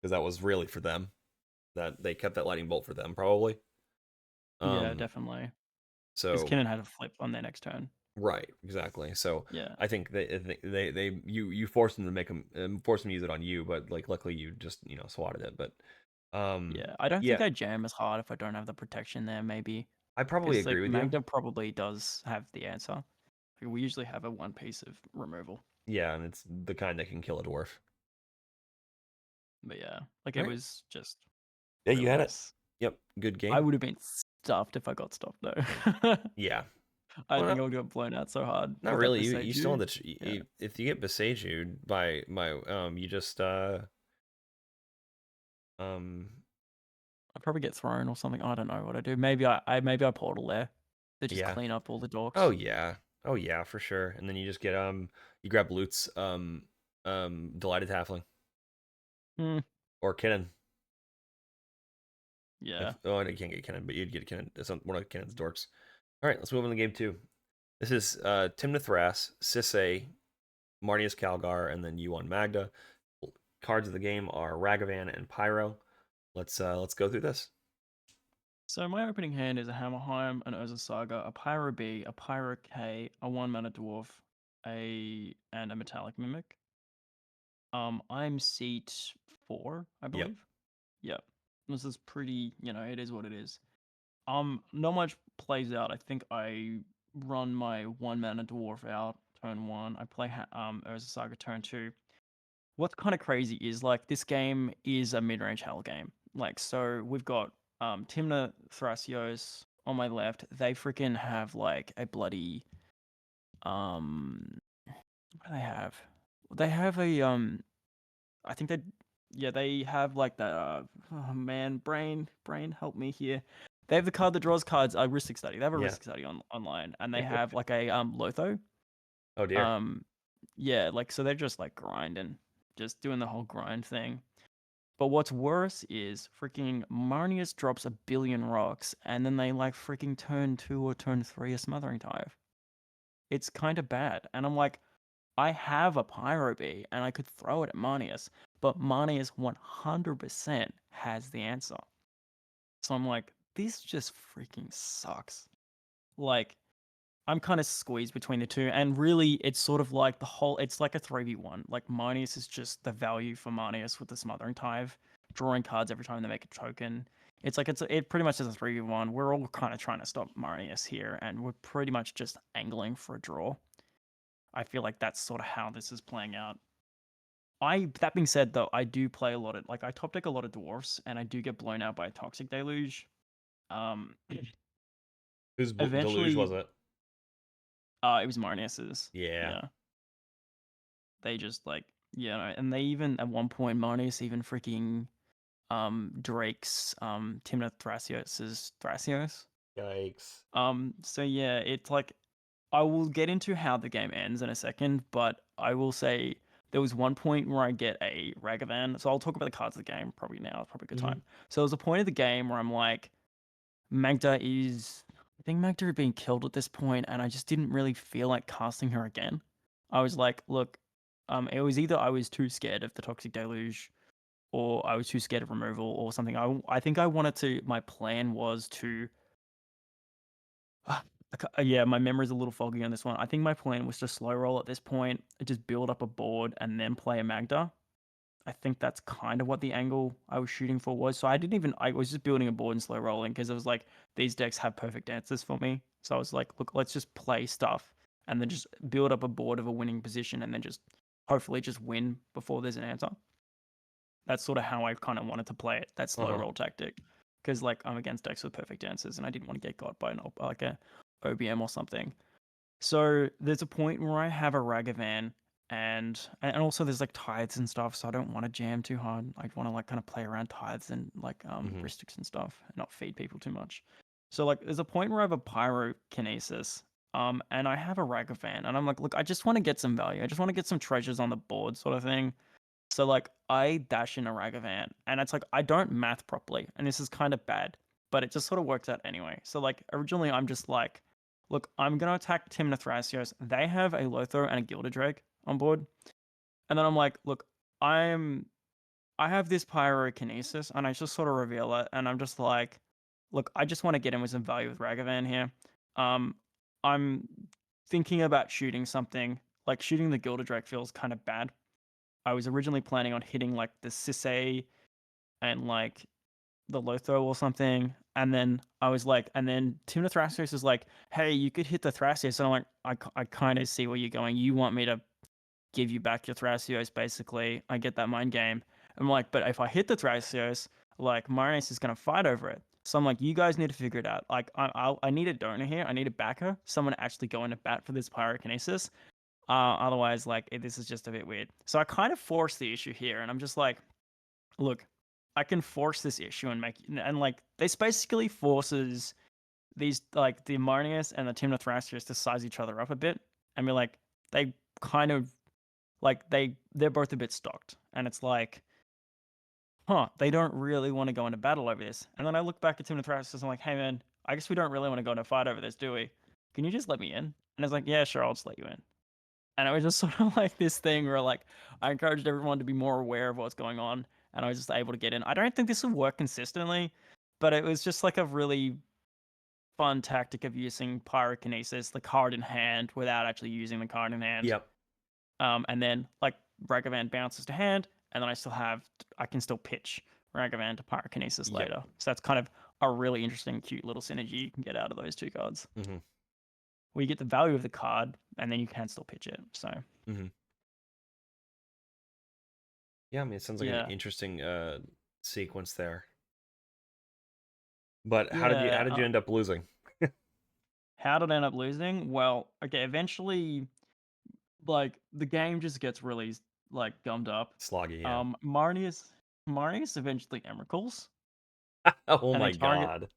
because that was really for them, that they kept that lightning bolt for them probably. Yeah, definitely. Because So Kinnan had a flip on their next turn. right, exactly. So yeah, I think you forced them to make them forced them to use it on you, but like luckily you just swatted it. But yeah, I don't think I jam as hard if I don't have the protection there. Maybe I probably because agree like with you. Magda probably does have the answer. Like, we usually have a 1 piece of removal. Yeah, and it's the kind that can kill a dwarf. But yeah, like Right. it was just Yeah, real you had nice. it. Yep, good game. I would have been stuffed if I got stopped though. Yeah. I think I would have blown out so hard. Not with really. That You still have Besagio. Yeah. if you get Besagio by you just I'd probably get thrown or something. I don't know what I do. Maybe I portal there to just yeah. clean up all the dorks. Oh yeah, for sure. And then you just get you grab Loot's Delighted Halfling. Hmm. Or Kinnan. Yeah. Oh, you can't get Kinnan, but you'd get Kinnan. It's one of Kinnan's dorks. All right, let's move on to game 2. This is Timna Thras, Sisay, Marnius Calgar, and then Yuan Magda. Cards of the game are Ragavan and Pyro. Let's go through this. So my opening hand is a Hammerheim, an Urza Saga, a Pyro B, a Pyro K, a 1-mana Dwarf, and a Metallic Mimic. I'm seat 4, I Yep. believe. Yep. This is pretty, it is what it is. Not much plays out. I think I run my 1-mana Dwarf out turn 1. I play Urza Saga turn 2. What's kind of crazy is like this game is a mid-range hell game. Like, so we've got Timna Thrasios on my left. They freaking have like a bloody what do they have? They have a I think they have like the oh man, brain help me here. They have the card that draws cards, Ristic Study. They have a Yeah. Ristic Study online, and they have like a Lotho. Oh dear. Yeah, like so they're just like grinding, just doing the whole grind thing. But what's worse is freaking Marnius drops 1 billion rocks, and then they like freaking turn 2 or turn 3 a Smothering Tithe. It's kind of bad, and I'm like, I have a Pyro Bee, and I could throw it at Marnius, but Marnius 100% has the answer. So I'm like, this just freaking sucks. Like, I'm kind of squeezed between the two, and really, it's sort of like it's like a 3v1. Like, Marnius is just the value for Marnius with the Smothering Tithe, drawing cards every time they make a token. It's like, it pretty much is a 3v1. We're all kind of trying to stop Marnius here, and we're pretty much just angling for a draw. I feel like that's sort of how this is playing out. That being said, though, I do play a lot of, like, I top deck a lot of Dwarfs, and I do get blown out by a Toxic Deluge. Whose Deluge Eventually, was it? it was Marnius's. Yeah. Yeah. They just like, and they even at one point Marnius even freaking Drake's Timna Thrasios's Thrasios. Yikes. So yeah, it's like I will get into how the game ends in a second, but I will say there was one point where I get a Ragavan. So I'll talk about the cards of the game probably now. It's probably a good time. So there was a point of the game where I'm like, I think Magda had been killed at this point, and I just didn't really feel like casting her again. I was like, look, it was either I was too scared of the Toxic Deluge, or I was too scared of removal, or something. I think I wanted to. My plan was to. Yeah, my memory's a little foggy on this one. I think my plan was to slow roll at this point, just build up a board, and then play a Magda. I think that's kind of what the angle I was shooting for was. So I was just building a board and slow rolling because it was like, these decks have perfect answers for me. So I was like, look, let's just play stuff and then just build up a board of a winning position and then just hopefully just win before there's an answer. That's sort of how I kind of wanted to play it, that slow roll tactic. Because like I'm against decks with perfect answers and I didn't want to get got by like a OBM or something. So there's a point where I have a Ragavan and also there's like tithes and stuff, so I don't want to jam too hard. I want to like kind of play around tithes and like heuristics and stuff and not feed people too much. So like there's a point where I have a Pyrokinesis and I have a Ragavan and I'm like, look, I just want to get some value. I just want to get some treasures on the board sort of thing. So like I dash in a Ragavan and it's like I don't math properly and this is kind of bad, but it just sort of works out anyway. So like originally I'm just like, look, I'm going to attack Timna Thrasios. They have a Lothar and a Gilded Drake on board. And then I'm like, look, I have this Pyrokinesis, and I just sort of reveal it, and I'm just like, look, I just want to get in with some value with Ragavan here. I'm thinking about shooting something. Like, shooting the Gilded Drake feels kind of bad. I was originally planning on hitting, like, the Sisay and, like, the Lotho or something. And then I was like, and then Timna Thrasios is like, hey, you could hit the Thrasios. And I'm like, I kind of see where you're going. You want me to give you back your Thrasios, basically. I get that mind game. I'm like, but if I hit the Thrasios, like, Marnius is going to fight over it. So I'm like, you guys need to figure it out. Like, I need a donor here. I need a backer. Someone actually going to bat for this Pyrokinesis. Otherwise, like, this is just a bit weird. So I kind of forced the issue here. And I'm just like, look, I can force this issue and like this basically forces these like the Marnius and the Timna Thrasios to size each other up a bit. I mean, like they kind of like they're both a bit stocked, and it's like, they don't really want to go into battle over this. And then I look back at Timothy Thrasis and I'm like, hey man, I guess we don't really want to go into a fight over this, do we? Can you just let me in? And it's like, yeah, sure, I'll just let you in. And it was just sort of like this thing where like I encouraged everyone to be more aware of what's going on, and I was just able to get in. I don't think this will work consistently, but it was just like a really fun tactic of using Pyrokinesis, the card in hand, without actually using the card in hand. Yep. And then like Ragavan bounces to hand, and then I can still pitch Ragavan to Pyrokinesis Yep. later. So that's kind of a really interesting, cute little synergy you can get out of those two cards. Mm-hmm. Where you get the value of the card, and then you can still pitch it. So. Mm-hmm. Yeah, I mean, it sounds like an interesting sequence there. But how did you end up losing? How did I end up losing? Well, okay, eventually, like the game just gets really like gummed up. Sloggy, yeah. Marnius eventually Emeralds. Oh my god.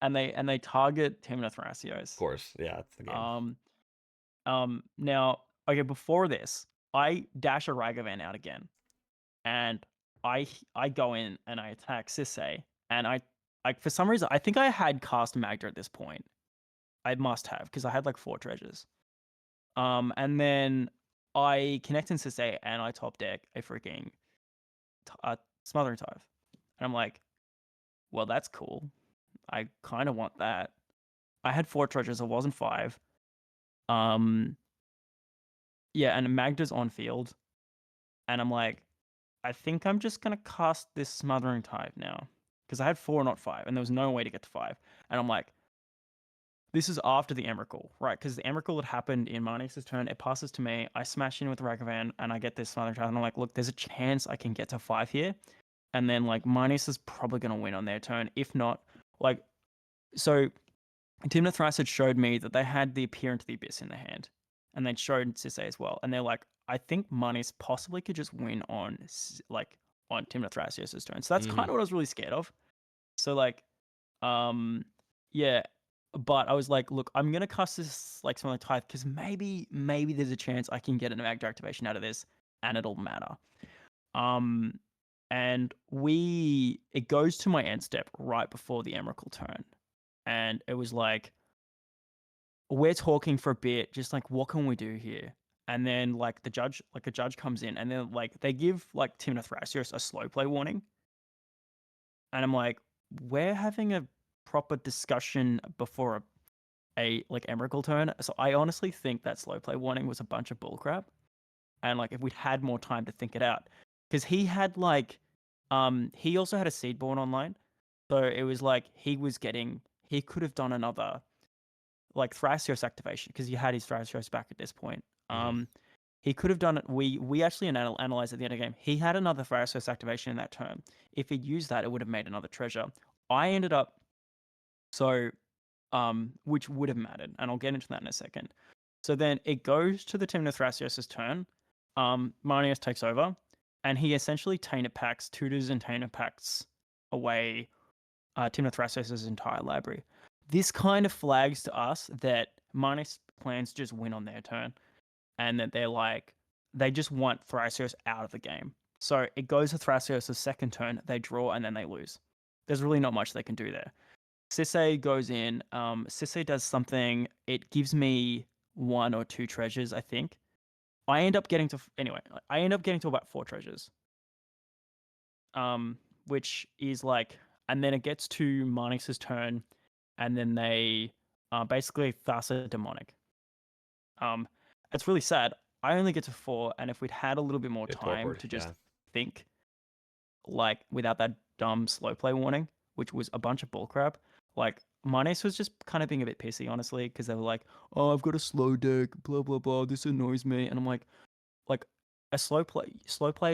And they target Timna Thrasios. Of course, yeah, that's the game. Now, okay, before this, I dash a Ragavan out again, and I go in and I attack Sisay, and I for some reason I think I had cast Magda at this point. I must have, because I had like 4 treasures. And then I connect in Sisay and I top deck a freaking Smothering Tithe. And I'm like, well, that's cool. I kind of want that. I had 4 treasures, it wasn't 5. Yeah, and Magda's on field. And I'm like, I think I'm just going to cast this Smothering Tithe now. Because I had 4, not 5, and there was no way to get to 5. And I'm like, this is after the Emrakul, right? Because the Emrakul had happened in Marnix's turn. It passes to me. I smash in with Ragavan, and I get this Smothering Tithe. And I'm like, look, there's a chance I can get to 5 here. And then, like, Marnix is probably going to win on their turn. If not, like, so Timna Thrice had showed me that they had the Appearance of the Abyss in their hand. And they'd showed Sisay as well. And they're like, I think Marnix possibly could just win on, like, on Timna Thrasios' turn. So that's kind of what I was really scared of. So, like, yeah. But I was like, look, I'm gonna cast this like Smothering Tithe because maybe there's a chance I can get an Magda activation out of this, and it'll matter. And it goes to my end step right before the Emrakul turn, and it was like, we're talking for a bit, just like, what can we do here? And then like a judge comes in, and then like they give like Timna Thrasios a slow play warning, and I'm like, we're having a proper discussion before a like Emrakul turn. So I honestly think that slow play warning was a bunch of bullcrap. And like if we'd had more time to think it out, because he had like, he also had a Seedborn online, so it was like he could have done another like Thrasios activation because he had his Thrasios back at this point. He could have done it. We actually analyzed at the end of the game. He had another Thrasios activation in that turn. If he'd used that, it would have made another treasure. I ended up which would have mattered, and I'll get into that in a second. So then it goes to the Timna Thrasios' turn. Marnius takes over, and he essentially Tainted Packs, tutors and Tainted Packs away Timna Thrasios' entire library. This kind of flags to us that Marnius plans to just win on their turn, and that they're like, they just want Thrasios out of the game. So it goes to Thrasios' second turn, they draw, and then they lose. There's really not much they can do there. Sisay goes in. Sisay does something. It gives me 1 or 2 treasures, I think. I end up getting to about 4 treasures. Which is like, and then it gets to Marnix's turn, and then they basically Thassa Demonic. It's really sad. I only get to 4, and if we'd had a little bit more time to just think, like without that dumb slow play warning, which was a bunch of bullcrap. Like, Marnix was just kind of being a bit pissy, honestly, because they were like, oh, I've got a slow deck, blah, blah, blah, this annoys me. And I'm like, a slow play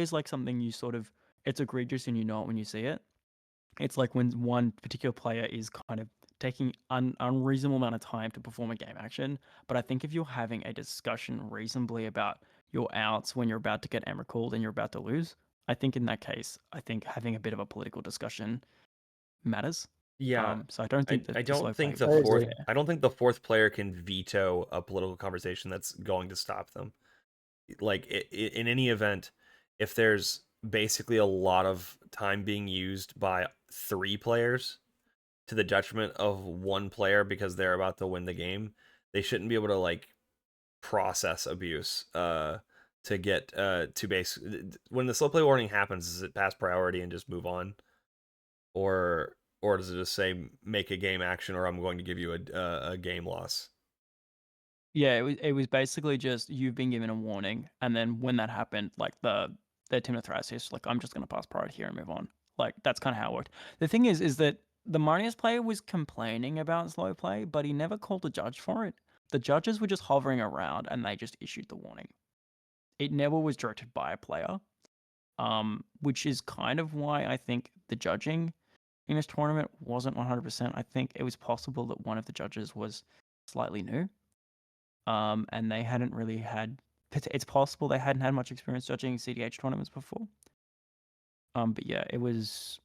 is like something you sort of, it's egregious and you know it when you see it. It's like when one particular player is kind of taking an unreasonable amount of time to perform a game action. But I think if you're having a discussion reasonably about your outs when you're about to get Emrakul and you're about to lose, I think in that case, I think having a bit of a political discussion matters. Yeah. So I don't think I don't think the fourth player can veto a political conversation that's going to stop them. like in any event, if there's basically a lot of time being used by 3 players to the detriment of 1 player because they're about to win the game, they shouldn't be able to like process abuse to get to base when the slow play warning happens. Does it pass priority and just move on, or does it just say make a game action or I'm going to give you a game loss? Yeah, it was basically just you've been given a warning, and then when that happened, like the Team of Thrasius, like I'm just gonna pass priority here and move on. Like that's kind of how it worked. The thing is that the Marnius player was complaining about slow play, but he never called a judge for it. The judges were just hovering around, and they just issued the warning. It never was directed by a player, which is kind of why I think the judging in this tournament wasn't 100%. I think it was possible that one of the judges was slightly new. And they hadn't really had. It's possible they hadn't had much experience judging cEDH tournaments before. But yeah, it was.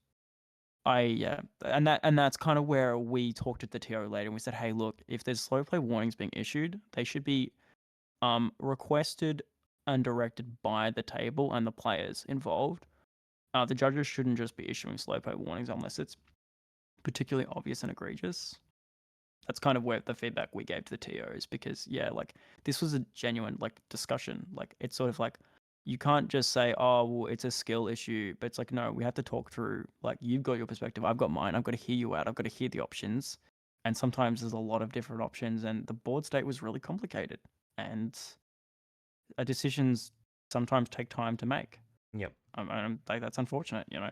And that's kind of where we talked to the TO later, and we said, hey, look, if there's slow play warnings being issued, they should be requested and directed by the table and the players involved. The judges shouldn't just be issuing slow play warnings unless it's particularly obvious and egregious. That's kind of where the feedback we gave to the TOs, because yeah, like this was a genuine like discussion. Like it's sort of like you can't just say, oh well, it's a skill issue, but it's like no, we have to talk through. Like you've got your perspective, I've got mine. I've got to hear you out. I've got to hear the options, and sometimes there's a lot of different options, and the board state was really complicated, and decisions sometimes take time to make. Yep. Like that's unfortunate, you know.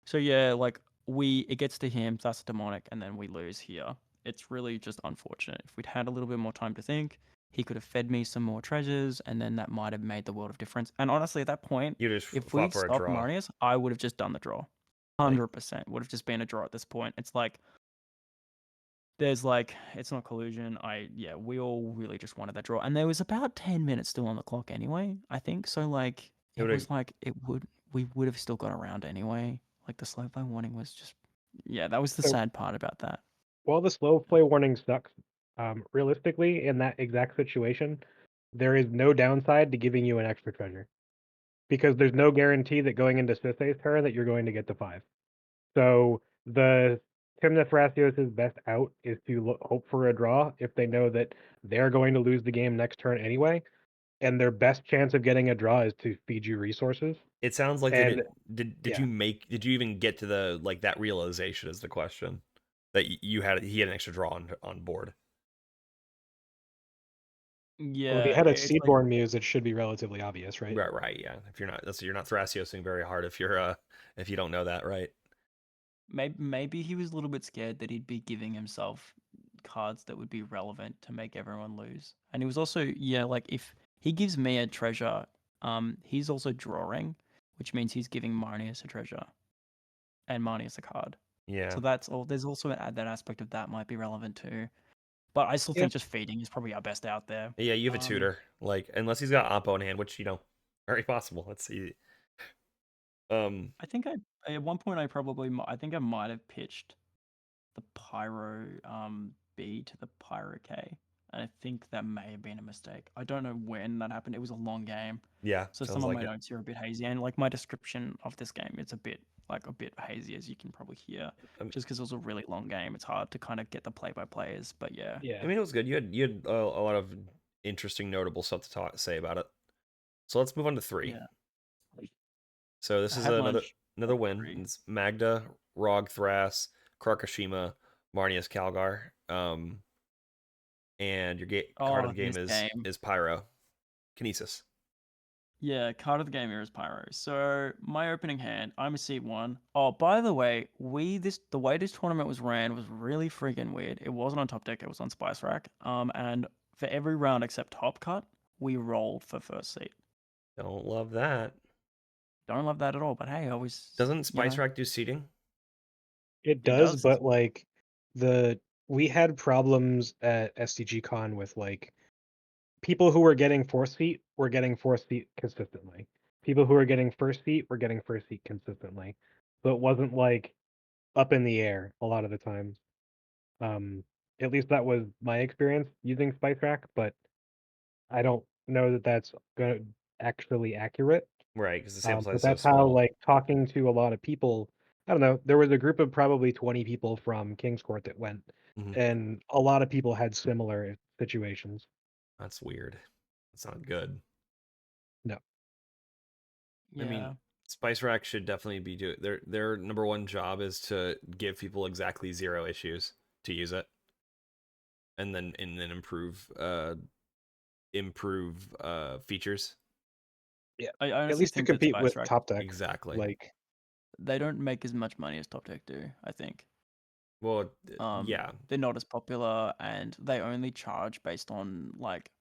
So yeah, like it gets to him, that's demonic, and then we lose here. It's really just unfortunate. If we'd had a little bit more time to think, he could have fed me some more treasures, and then that might have made the world of difference. And honestly, at that point, You just if fought we'd for a stopped draw. Marius, I would have just done the draw. Like 100% would have just been a draw at this point. It's like there's like it's not collusion. We all really just wanted that draw, and there was about 10 minutes still on the clock anyway. I think so. Like it it would was like we would have still got around anyway. Like the slow play warning was just that was the So sad part about that. while the slow play warning sucks, realistically, in that exact situation, there is no downside to giving you an extra treasure because there's no guarantee that going into Sisei's turn that you're going to get to 5. So the Timna Thrasios' best out is to hope for a draw if they know that they're going to lose the game next turn anyway, and their best chance of getting a draw is to feed you resources. it sounds like they And didn't. Did yeah, you even get to the like that realization is the question that he had an extra draw on board. well, if you Yeah, had a it's like Seedborn Muse, it should be relatively obvious, right? Right, yeah. If you're not Thrasiosing very hard if you don't know that, right? maybe he was a little bit scared that he'd be giving himself cards that would be relevant to make everyone lose. And he was also like if he gives me a treasure, he's also drawing, which means he's giving Marnius a treasure and Marnius a card. Yeah. So that's all. There's also that aspect of that might be relevant too. But I still Yeah. think just feeding is probably our best out there. Yeah, you have a tutor. Like unless he's got Oppo in hand, which very possible. Let's see. I think at one point I think I might have pitched the Pyro B to the Pyro K, and I think that may have been a mistake. I don't know when that happened. It was a long game, Yeah, so some sounds of like my it. notes here are a bit hazy, and like my description of this game, it's a bit hazy as you can probably hear, Um, just because it was a really long game. It's hard to kind of get the play by players, but yeah. Yeah. I mean, it was good. You had a lot of interesting, notable stuff to say about it. So let's move on to 3. Yeah. So this I is had lunch another at win. 3. It's Magda, Rog Thras, Krakashima, Marnius Calgar. And your card of Oh, the game this game. is Pyro Kinesis. Yeah, card of the game here is Pyro. So my opening hand, I'm a seat 1. Oh, by the way, the way this tournament was ran was really freaking weird. It wasn't on top deck, it was on Spice Rack. And for every round except top cut, we rolled for first seat. Don't love that. Don't love that at all, but hey, I was Doesn't Spice Rack do seating? It it does, does. but like we had problems at SDG Con with like people who were getting fourth seat were getting fourth seat consistently. People who were getting first seat were getting first seat consistently. So it wasn't like up in the air a lot of the times. At least that was my experience using Spice Rack, but I don't know that that's gonna actually accurate. Right, because the sample size But is so that's how, small. like, talking to a lot of people, I don't know, there was a group of probably 20 people from King's Court that went, Mhm. and a lot of people had similar situations. That's weird. That's not good. No. I mean, Yeah. Spice Rack should definitely be doing their number one job is to give people exactly 0 issues to use it, and then improve features. Yeah. I At honestly least to think that compete Spice with Rack, Top Deck, Exactly. like, they don't make as much money as Top Deck do, I think. Well, yeah. They're not as popular, and they only charge based on like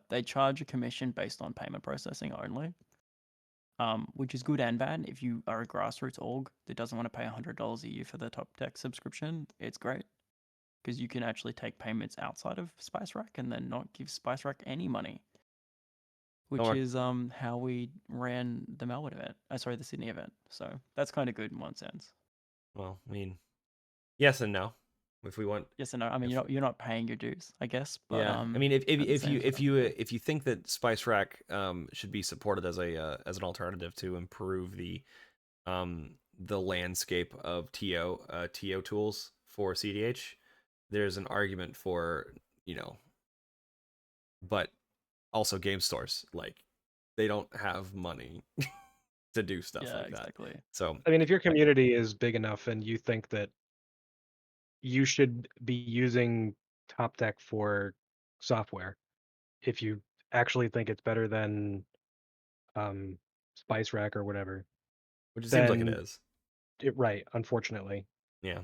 they charge a commission based on payment processing only. Which is good and bad. If you are a grassroots org that doesn't want to pay $100 a year for the Top Deck subscription, it's great because you can actually take payments outside of Spice Rack and then not give Spice Rack any money, which Or, is how we ran the Melbourne event. Sorry, the Sydney event. So that's kind of good in one sense. well, I mean, yes and no. If we want, Yes and no. I mean, if you're not paying your dues, I guess. But yeah, I mean, if at the if same you if time, you if you think that Spice Rack should be supported as an alternative to improve the landscape of TO tools for cEDH, there's an argument for, you know, but also game stores, like, they don't have money to do stuff yeah, like that. exactly. So I mean, if your community is big enough and you think that you should be using Top Deck for software, if you actually think it's better than Spice Rack or whatever, which it seems like it then is. right, unfortunately. Yeah.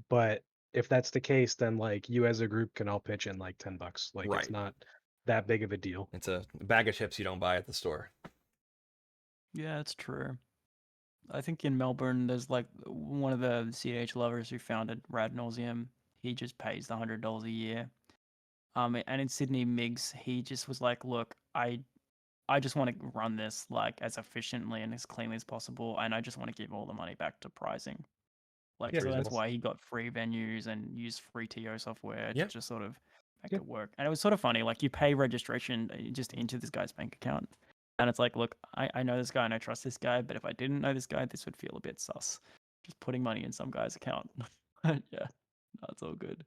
But if that's the case, then like you as a group can all pitch in like $10. Like it's Right. not that big of a deal. It's a bag of chips you don't buy at the store. Yeah, it's true. I think in Melbourne, there's like one of the cEDH lovers who founded Rad Nauseum. He just pays the $100 a year. And in Sydney, Miggs, he just was like, "Look, I just want to run this like as efficiently and as cleanly as possible, and I just want to give all the money back to pricing." Like, Yeah, so that's reasonable. why he got free venues and used free TO software to Yeah. just sort of make Yeah. it work. And it was sort of funny. Like, you pay registration just into this guy's bank account. And it's like, look, I know this guy and I trust this guy, but if I didn't know this guy, this would feel a bit sus. Just putting money in some guy's account. Yeah, that's all good.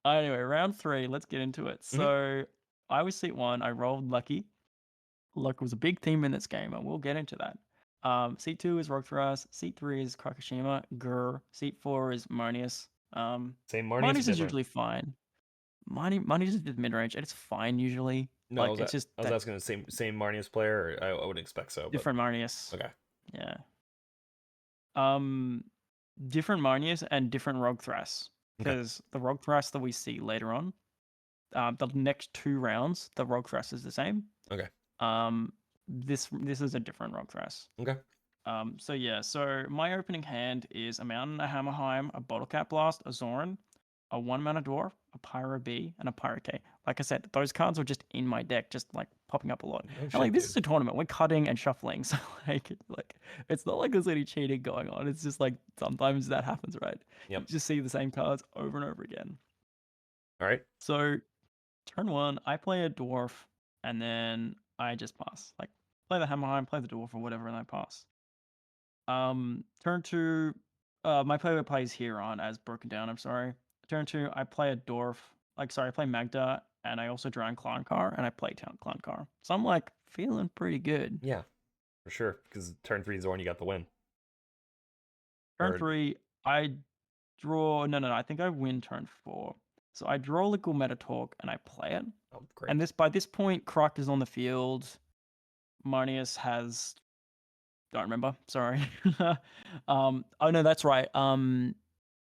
Anyway, round 3, let's get into it. Mhm. So I was seat 1. I rolled lucky. Luck was a big theme in this game, and we'll get into that. Seat 2 is Rogtharas. Seat 3 is Krakashima. Grr. Seat 4 is Marnius. Same Marnies or Marnius is different? usually fine. Marnius is mid range, and it's fine usually. No, Like, it's just I was that asking the same Marnies player. Or I wouldn't expect so, but different Marnius. okay. Yeah. Different Marnius and different Rogthras. Okay. Because the Rogthras that we see later on, the next 2 rounds, the Rogthras is the same. Okay. This is a different Rogthras. Okay. So yeah, so my opening hand is a Mountain, a Hammerheim, a Bottle Cap Blast, a Zoran, a 1-mana Dwarf, a Pyro B, and a Pyro K. Like I said, those cards were just in my deck, just like popping up a lot. Oh And shit, like this dude. is a tournament, we're cutting and shuffling, so like it's not like there's any cheating going on. It's just like sometimes that happens, right? Yep. You just see the same cards over and over again. All right. So turn 1, I play a Dwarf, and then I just pass. Like play the Hammerheim, play the Dwarf or whatever, and I pass. Turn 2, my player plays Huron as broken down. I'm sorry. Turn 2, I play a Dwarf. I play Magda, and I also draw in Clown Car, and I play Clown Car. So I'm like feeling pretty good. Yeah, for sure. Because turn 3 Zorn, you got the win. Turn Or 3, I draw. No. I think I win turn 4. So I draw Liquid Meta Talk, and I play it. oh, great. And by this point, Kruk is on the field. Marnius has. Don't remember. Sorry. Oh no, that's right.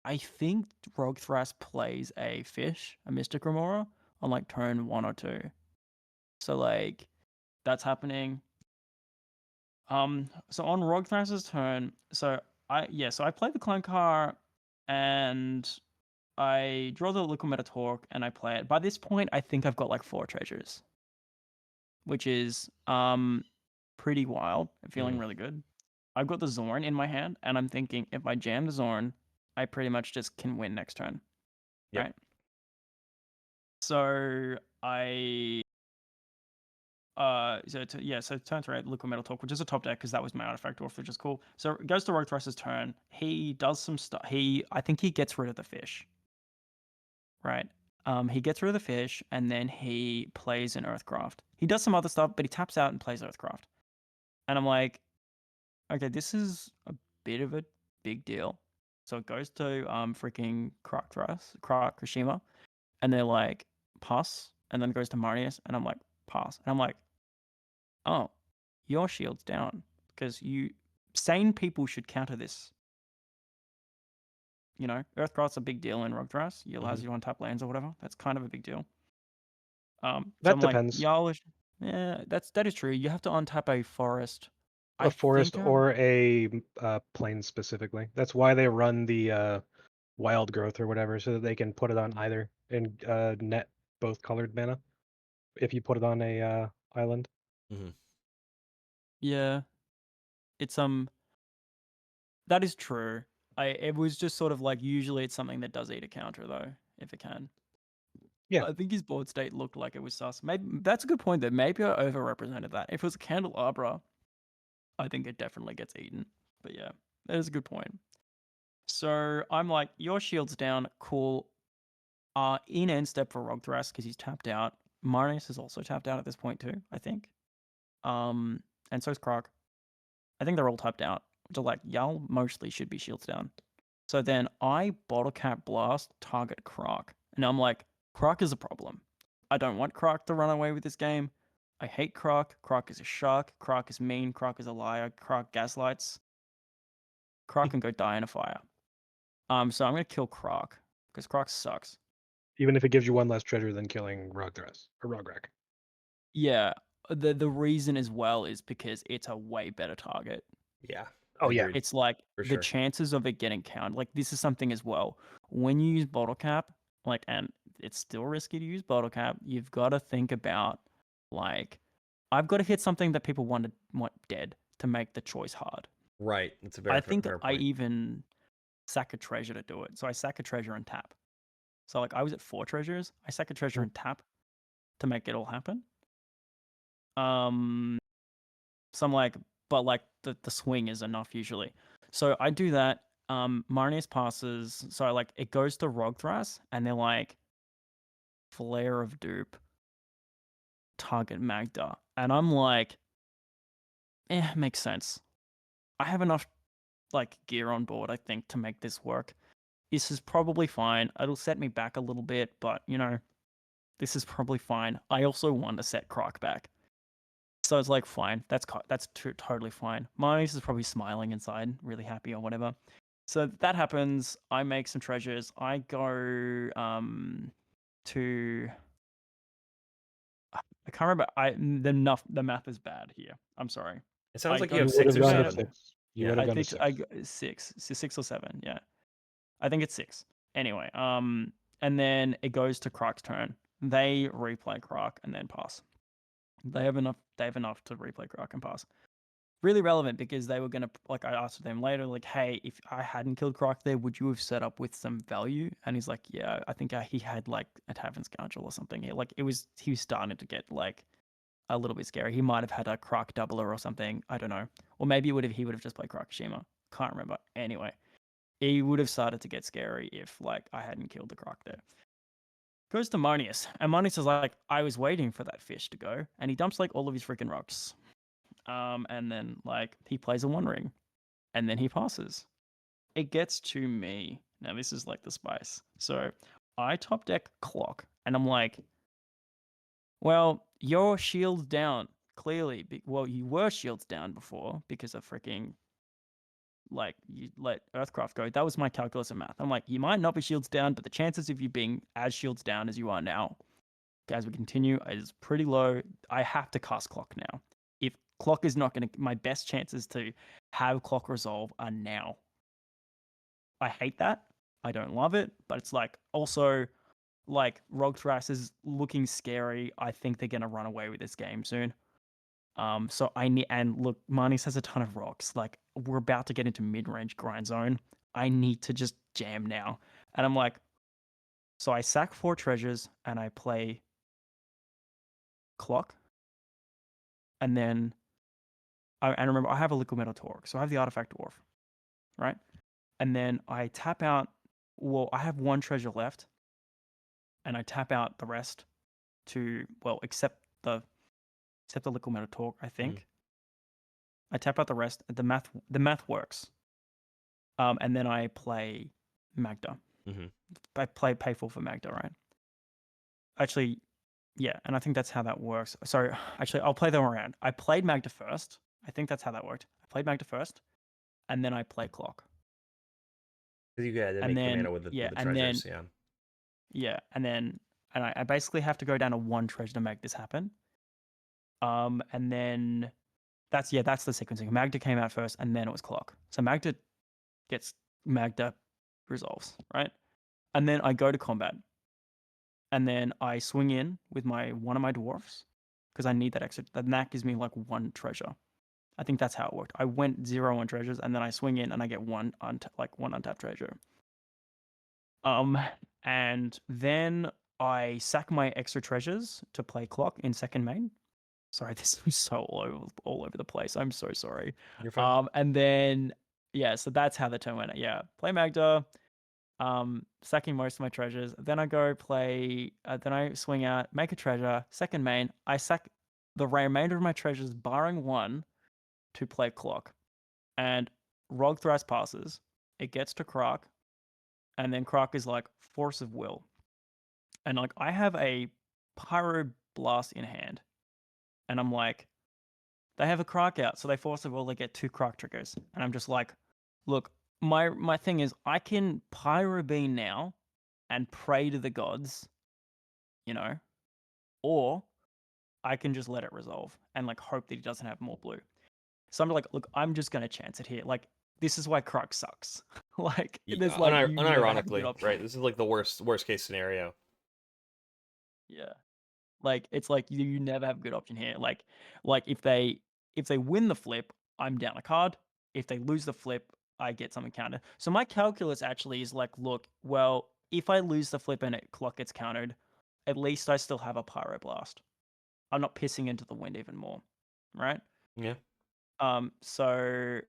I think Rogue Thras plays a fish, a Mystic Remora, on like turn 1 or 2. So like that's happening. So on Rogue Thras's turn, so I play the Clone Car and I draw the Liquid Meta Talk and I play it. By this point, I think I've got like 4 treasures, which is pretty wild. I'm feeling really good. I've got the Zorn in my hand, and I'm thinking if I jam the Zorn, I pretty much just can win next turn. Yep. Right? So I So turn 3, Liquid Metal Talk, which is a top deck because that was my artifact dwarf, which is cool. So it goes to Rogue Thruster's turn. He does some stuff. I think he gets rid of the fish. Right. He gets rid of the fish and then he plays an Earthcraft. He does some other stuff, but he taps out and plays Earthcraft. And I'm like, okay, this is a bit of a big deal. So it goes to freaking Kashima, and they're like, pass, and then it goes to Marius, and I'm like, pass. And I'm like, oh, your shield's down. Because sane people should counter this. You know, Earthcraft's a big deal in Rogue Thras. It allows you to untap lands or whatever. That's kind of a big deal. So That I'm depends. like, yeah, that is true. You have to untap a forest. A forest or a plain specifically. That's why they run the wild growth or whatever, so that they can put it on either and net both colored mana. If you put it on a island. Yeah, it's that is true. It was just sort of like usually it's something that does eat a counter though, if it can. Yeah. I think his board state looked like it was sus. Maybe that's a good point. That maybe I overrepresented that. If it was a Candelabra, I think it definitely gets eaten. But yeah, that is a good point. So I'm like, your shield's down, cool. In end step for Rogthras because he's tapped out. Marius is also tapped out at this point too, I think. And so's Croc. I think they're all tapped out. Which are like, y'all mostly should be shields down. So then I bottle cap blast target Croc. And I'm like, Croc is a problem. I don't want Croc to run away with this game. I hate Croc. Croc is a shark. Croc is mean. Croc is a liar. Croc gaslights. Croc can go die in a fire. So I'm gonna kill Croc because Croc sucks. Even if it gives you one less treasure than killing Rogthras or Rograk. Yeah, the reason as well is because it's a way better target. Yeah. Oh yeah. Agreed. It's like For the sure. chances of it getting counted. Like this is something as well. When you use bottle cap, like, and it's still risky to use bottle cap. You've got to think about like, I've got to hit something that people want dead to make the choice hard. Right. That's a I very think fair I point. even sack a treasure to do it. So I sack a treasure and tap. So like I was at 4 treasures. I sack a treasure and tap to make it all happen. So I'm like, but like the swing is enough usually. So I do that. Marnius passes. So like it goes to Rogthras and they're like, Flare of Dupe, target Magda. And I'm like, makes sense. I have enough like gear on board, I think, to make this work. This is probably fine. It'll set me back a little bit, but you know, this is probably fine. I also want to set Croc back. So it's like, fine, that's totally fine. Marnius is probably smiling inside, really happy or whatever. So that happens. I make some treasures. I go to. I can't remember. The math is bad here. I'm sorry. It sounds like you go have You would 6 have or gone to 7. 6. You Yeah. would have I gone to think 6. I go 6 or 7. Yeah, I think it's 6. Anyway, and then it goes to Croc's turn. They replay Croc and then pass. They have enough to replay Croc and pass. Really relevant because they were gonna, like, I asked them later, like, hey, if I hadn't killed Croc there, would you have set up with some value? And he's like, yeah, I think he had like a Tavern Scoundrel or something. He was starting to get like a little bit scary. He might have had a Croc doubler or something. I don't know. Or maybe he would have just played Croc Shima. Can't remember. Anyway, he would have started to get scary if like I hadn't killed the Croc there. Goes to Marnius, and Marnius is like, I was waiting for that fish to go, and he dumps like all of his freaking rocks. And then like he plays a One Ring, and then he passes. It gets to me. Now this is like the spice. So I top deck Clock, and I'm like, well, your shield's down clearly. Well, you were shields down before because of freaking like you let Earthcraft go. That was my calculus of math. I'm like, you might not be shields down, but the chances of you being as shields down as you are now, as we continue, is pretty low. I have to cast Clock now. If Clock is not going to, my best chances to have Clock resolve are now. I hate that. I don't love it, but it's like also like Rogthras is looking scary. I think they're going to run away with this game soon. So I need, and look, Marnius has a ton of rocks. Like we're about to get into mid-range grind zone. I need to just jam now. And I'm like, so I sack 4 treasures and I play Clock. and then and remember I have a liquid metal torque, so I have the artifact dwarf, right? And then I tap out. Well, I have one treasure left, and I tap out the rest to except the liquid metal torque. I think I tap out the rest. The math works. And then I play Magda. Mm-hmm. I pay full for Magda, right? Actually, yeah, and I think that's how that works. Sorry, actually, I'll play them around. I played Magda first. I think that's how that worked. I played Magda first, and then I play Clock. Because you had to And make the then mana with the and then treasures, yeah. and then I basically have to go down to one treasure to make this happen. And then that's the sequencing. Magda came out first, and then it was Clock. So Magda resolves, right? And then I go to combat. And then I swing in with one of my dwarfs because I need that extra. That gives me like one treasure. I think that's how it worked. I went 0 on treasures, and then I swing in and I get one untapped treasure. And then I sack my extra treasures to play Clock in second main. Sorry, this is so all over the place. I'm so sorry. You're fine. And then so that's how the turn went. Yeah, play Magda. Sacking most of my treasures. Then I go play. Then I swing out, make a treasure. Second main, I sack the remainder of my treasures, barring one, to play Clock. And Rog Thrice passes. It gets to Croc, and then Croc is like Force of Will, and like I have a Pyro Blast in hand, and I'm like, they have a Croc out, so they Force of Will. They get 2 Croc triggers, and I'm just like, look, my thing is I can Pyro Beam now and pray to the gods, or I can just let it resolve and like hope that he doesn't have more blue. So I'm like, look, I'm just gonna chance it here. Like, this is why Croc sucks. Like, there's like you never have a good Unironically, option. right? This is like the worst case scenario. Yeah, like it's like you never have a good option here. Like if they win the flip, I'm down a card. If they lose the flip, I get something countered. So my calculus actually is like, look, well, if I lose the flip and Clock gets countered, at least I still have a Pyroblast. I'm not pissing into the wind even more, right? Yeah. So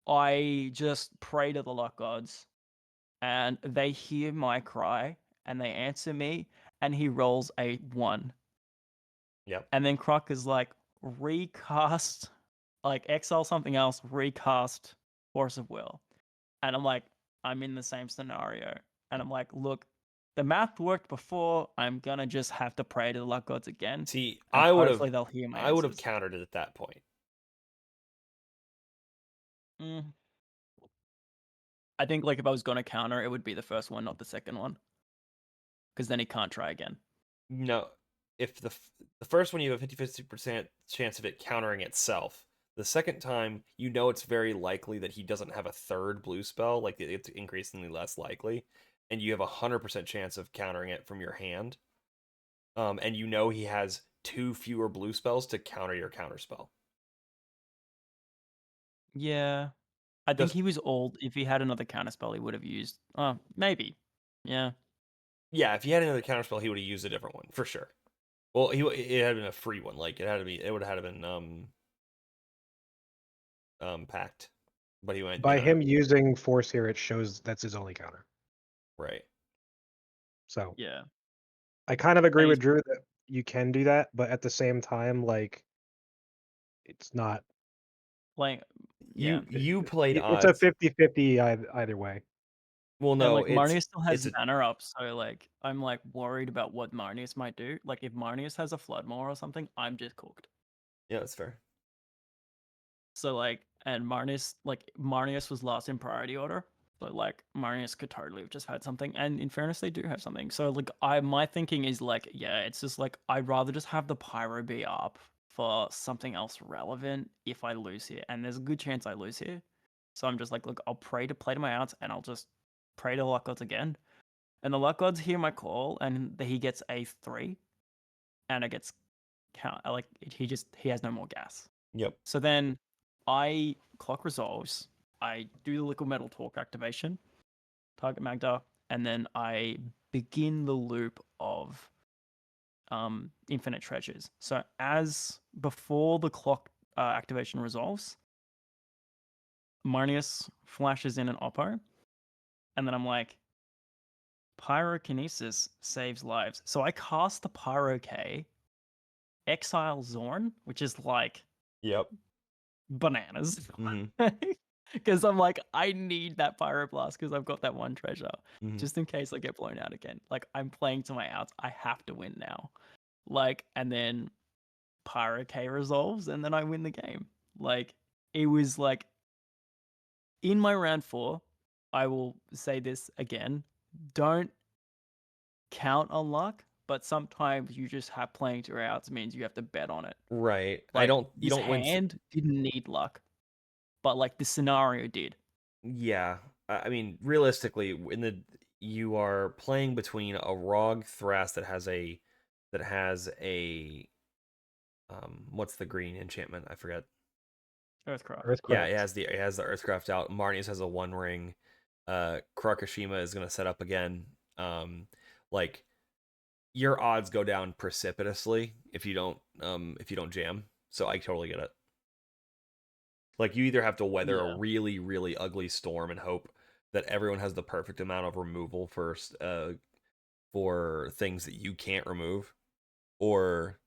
I just pray to the luck gods, and they hear my cry, and they answer me, and he rolls a 1. Yep. And then Croc is like, recast, like exile something else, recast Force of Will. And I'm like, I'm in the same scenario. And I'm like, look, the math worked before. I'm gonna just have to pray to the luck gods again. See, And I would hopefully they'll hear my have answers. countered it at that point. I think like if I was gonna counter, it would be the first one, not the second one, because then he can't try again. No, if the first one you have a 50% chance of it countering itself. The second time, it's very likely that he doesn't have a third blue spell, like it's increasingly less likely, and you have a 100% chance of countering it from your hand. And he has 2 fewer blue spells to counter your counter spell. Yeah, I think he was old. If he had another counter spell, he would have used. Maybe. Yeah. Yeah, if he had another counter spell, he would have used a different one for sure. Well, it had been a free one. Like it would have been packed. But he went by him using Force here. It shows that's his only counter. Right. So yeah, I kind of agree with Drew that you can do that, but at the same time, like, it's not. Like, you played It's odds. a 50-50 either way. Well, no, and like it's Marnius still has it's mana up, so like I'm like worried about what Marnius might do. Like if Marnius has a Floodmore or something, I'm just cooked. yeah, that's fair. So like, and Marnius was last in priority order, but like Marnius could totally have just had something. And in fairness, they do have something. So like, my thinking is like, yeah, it's just like I'd rather just have the Pyro be up for something else relevant if I lose here, and there's a good chance I lose here. So I'm just like, look, I'll pray to play to my outs, and I'll just pray to the luck gods again. And the luck gods hear my call, and he gets a 3, and it gets count. Like he has no more gas. Yep. So then I Clock resolves. I do the liquid metal torque activation, target Magda, and then I begin the loop of infinite treasures. So as before the clock activation resolves, Marnius flashes in an Oppo, and then I'm like, Pyrokinesis saves lives. So I cast the Pyro K, exile Zorn, which is like Yep. bananas. Mm-hmm. Because I'm like, I need that Pyroblast because I've got that one treasure. Mm-hmm. Just in case I get blown out again. Like, I'm playing to my outs. I have to win now. Like, and then Pyro K resolves, and then I win the game. Like, it was like, in my round 4, I will say this again. Don't count on luck, but sometimes you just have playing to your outs means you have to bet on it. Right. Like, You this don't win. hand didn't need luck, but like the scenario did. Yeah. I mean, realistically, you are playing between a Rog Thras that has a what's the green enchantment? I forget. Earthcraft. Yeah, Earthcraft. it has the Earthcraft out. Marnius has a One Ring. Karakashima is gonna set up again. Like your odds go down precipitously if you don't jam. So I totally get it. Like you either have to weather a Yeah. really really ugly storm and hope that everyone has the perfect amount of removal for things that you can't remove, or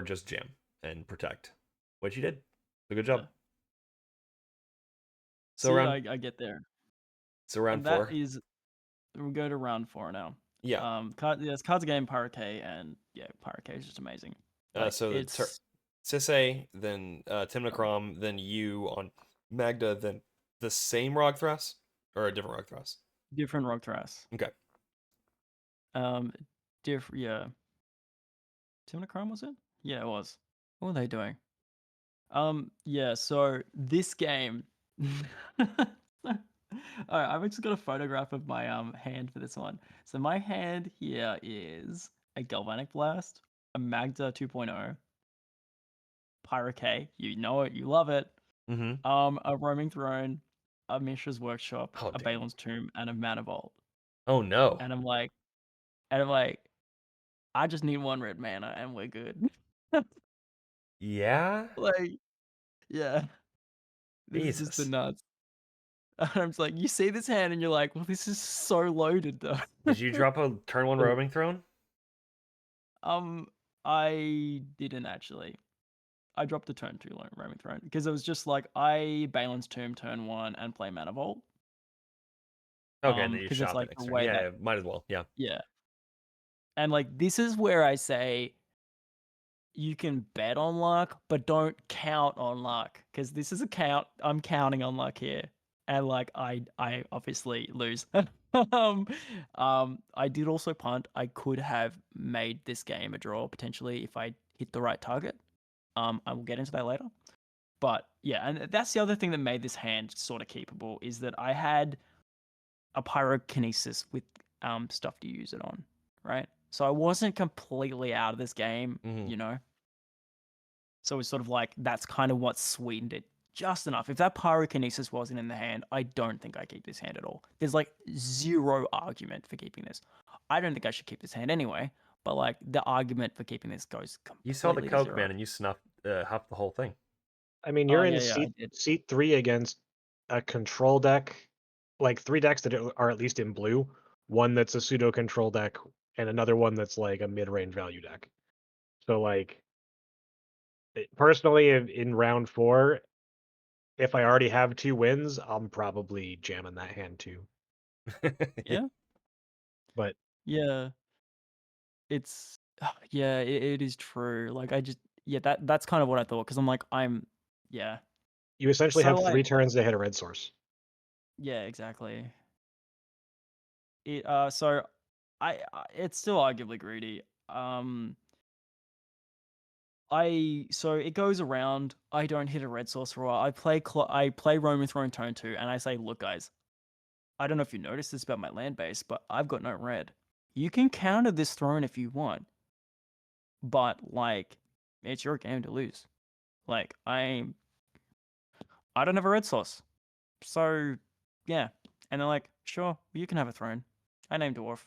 just jam and protect, which you did. So good job. Yeah. So See, round I get there. round And that 4. is, we go to round 4 now. Yeah. Cards again, Pyro K, and yeah, Pyro K is just amazing. Like, So it's Sisay, then Timnacrom, then you on Magda, then the same Rog Thrust or a different Rog Thrust. different Rock Thras. Okay. Yeah. Timnacron, was it? Yeah, it was. What were they doing? Yeah, so this game. Alright, I've just got a photograph of my hand for this one. So my hand here is a Galvanic Blast, a Magda 2.0, Pyro K, you know it, you love it, Mm-hmm. a Roaming Throne, a Mishra's Workshop, Oh a damn. Balin's Tomb, and a Mana Vault. Oh no. And I'm like, I just need one red mana and we're good. Yeah. Like, yeah, this is just the Jesus. nuts. And I'm just like, you see this hand and you're like, well, this is so loaded though. Did you drop a turn 1 So- Roaming Throne? I didn't actually. I dropped a turn 2 Roaming Throne because it was just like I Balin's Tomb turn 1 and play Mana Vault. Okay, and then you Because it's shop it like the next turn. way Yeah, that, yeah, might as well. Yeah. yeah. And like this is where I say you can bet on luck, but don't count on luck because this is a count. I'm counting on luck here, and like I obviously lose. I did also punt. I could have made this game a draw potentially if I hit the right target. I will get into that later. But yeah, and that's the other thing that made this hand sort of keepable is that I had a pyrokinesis with stuff to use it on, right? So I wasn't completely out of this game, Mhm. you know. So it's sort of like that's kind of what sweetened it just enough. If that pyrokinesis wasn't in the hand, I don't think I keep this hand at all. There's like zero argument for keeping this. I don't think I should keep this hand anyway, but like the argument for keeping this goes You saw the completely to Coke zero. man and you huffed the whole thing. I mean, Oh, you're in yeah, I did. seat 3 against a control deck, like 3 decks that are at least in blue. One that's a pseudo control deck, and another one that's like a mid-range value deck. So like, personally, in round 4, if I already have 2 wins, I'm probably jamming that hand too. Yeah. But Yeah. It's yeah, it is true. Like I just that's kind of what I thought because I'm like yeah. you essentially So have like 3 turns to hit a red source. yeah, exactly. It so it's still arguably greedy. So it goes around. I don't hit a red source for a while. I play Roman Throne turn 2 and I say, "Look guys, I don't know if you noticed this about my land base, but I've got no red. You can counter this throne if you want, but like it's your game to lose. Like I don't have a red source. So yeah." And they're like, "Sure, you can have a throne. I named Dwarf."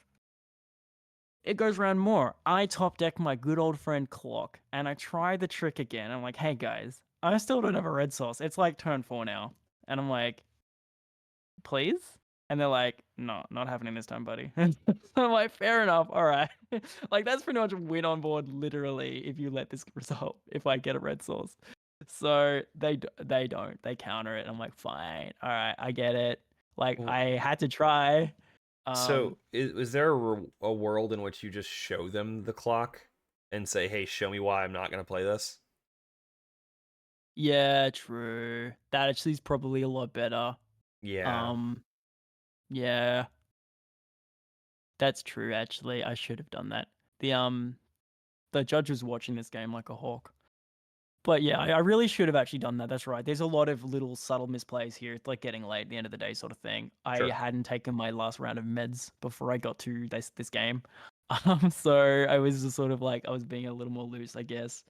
it goes around more. I top deck my good old friend Clock, and I try the trick again. I'm like, hey guys, I still don't have a red source. It's like turn 4 now. And I'm like, please? And they're like, no, not happening this time, buddy. I'm like, fair enough. All right. Like, that's pretty much a win on board, literally, if you let this result, if I get a red source. So they don't. They counter it. I'm like, fine. All right. I get it. Like, Well, I had to try. So, is there a world in which you just show them the clock and say, "Hey, show me why I'm not going to play this"? Yeah, true. That actually is probably a lot better. Yeah. Um, yeah, that's true. Actually, I should have done that. The judge was watching this game like a hawk. But yeah, I really should have actually done that. That's right. There's a lot of little subtle misplays here. It's like getting late at the end of the day sort of thing. I Sure. hadn't taken my last round of meds before I got to this game. So I was just sort of like I was being a little more loose, I guess.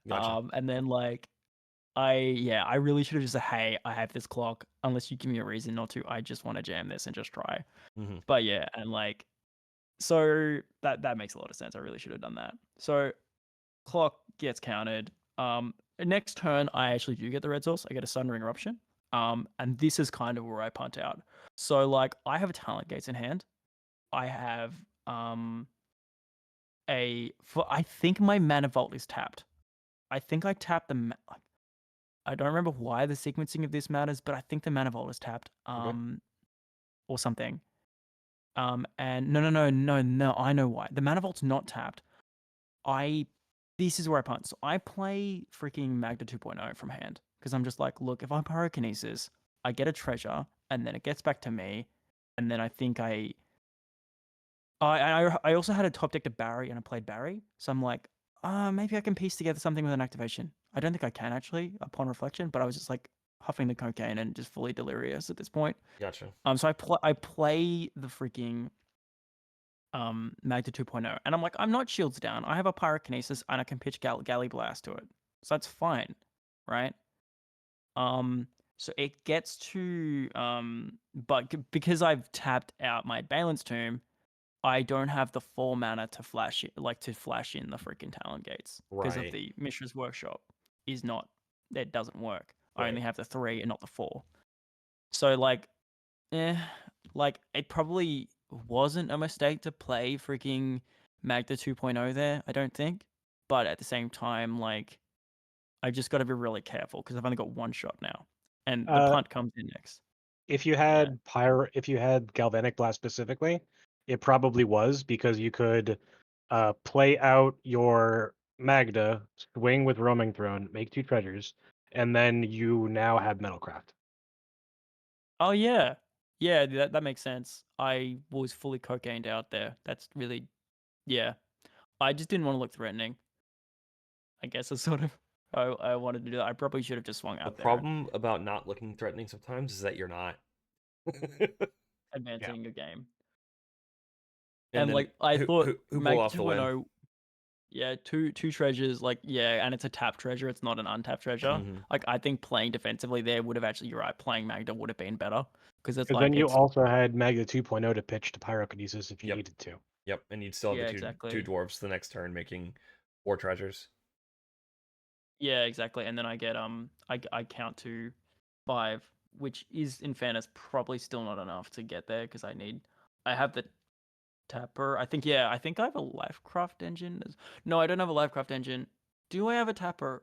Gotcha. And then like I really should have just said, hey, I have this clock. Unless you give me a reason not to, I just want to jam this and just try. Hmm. But yeah, and like so that makes a lot of sense. I really should have done that. So clock gets counted. Next turn, I actually do get the red source. I get a Sundering Eruption. And this is kind of where I punt out. So like, I have a Talent Gates in hand. I have I think my Mana Vault is tapped. I think I tapped the. I don't remember why the sequencing of this matters, but I think the Mana Vault is tapped. Okay. Or something. And no. I know why. The Mana Vault's not tapped. This is where I punt. So I play freaking Magda 2.0 from hand because I'm just like, look, if I Pyrokinesis, I get a treasure and then it gets back to me, and then I think I also had a top deck to Barry and I played Barry, so I'm like, maybe I can piece together something with an activation. I don't think I can actually upon reflection, but I was just like huffing the cocaine and just fully delirious at this point. Gotcha. So I play the freaking Magda 2.0. And I'm like, I'm not shields down. I have a Pyrokinesis and I can pitch Galley Blast to it. So that's fine, right? So it gets to but because I've tapped out my Balance Tomb, I don't have the 4 mana to flash it, like to flash in the freaking Talon Gates because of Right. the Mishra's Workshop is not it doesn't work. I Right. only have the 3 and not the 4. So like like it probably wasn't a mistake to play freaking Magda 2.0 there, I don't think. But at the same time, like I just got to be really careful because I've only got one shot now, and the punt comes in next. If you Yeah. had Galvanic Blast specifically, it probably was because you could play out your Magda, swing with Roaming Throne, make 2 treasures, and then you now have Metalcraft. Oh yeah, yeah. That makes sense. I was fully cocained out there. That's really, yeah. I just didn't want to look threatening. I guess it's sort of. I wanted to do that. I probably should have just swung The out there, problem about not looking threatening sometimes is that you're not. Yeah. advancing the game. And And then like I thought who pulled Magda off the win? 2.0, yeah, two treasures, like yeah, and it's a tap treasure, it's not an untapped treasure. Mhm. Like I think playing defensively there would have actually, you're right, playing Magda would have been better because it's Because then like you it's also had Magda 2.0 to pitch to Pyrokinesis if you Yep. needed to. Yep. And you'd still have yeah, the two exactly. dwarves the next turn making 4 treasures. Yeah, exactly. And then I get I count to 5, which is in fairness probably still not enough to get there because I have the tapper. I think I have a Lifecraft engine. No, I don't have a Lifecraft engine. Do I have a tapper?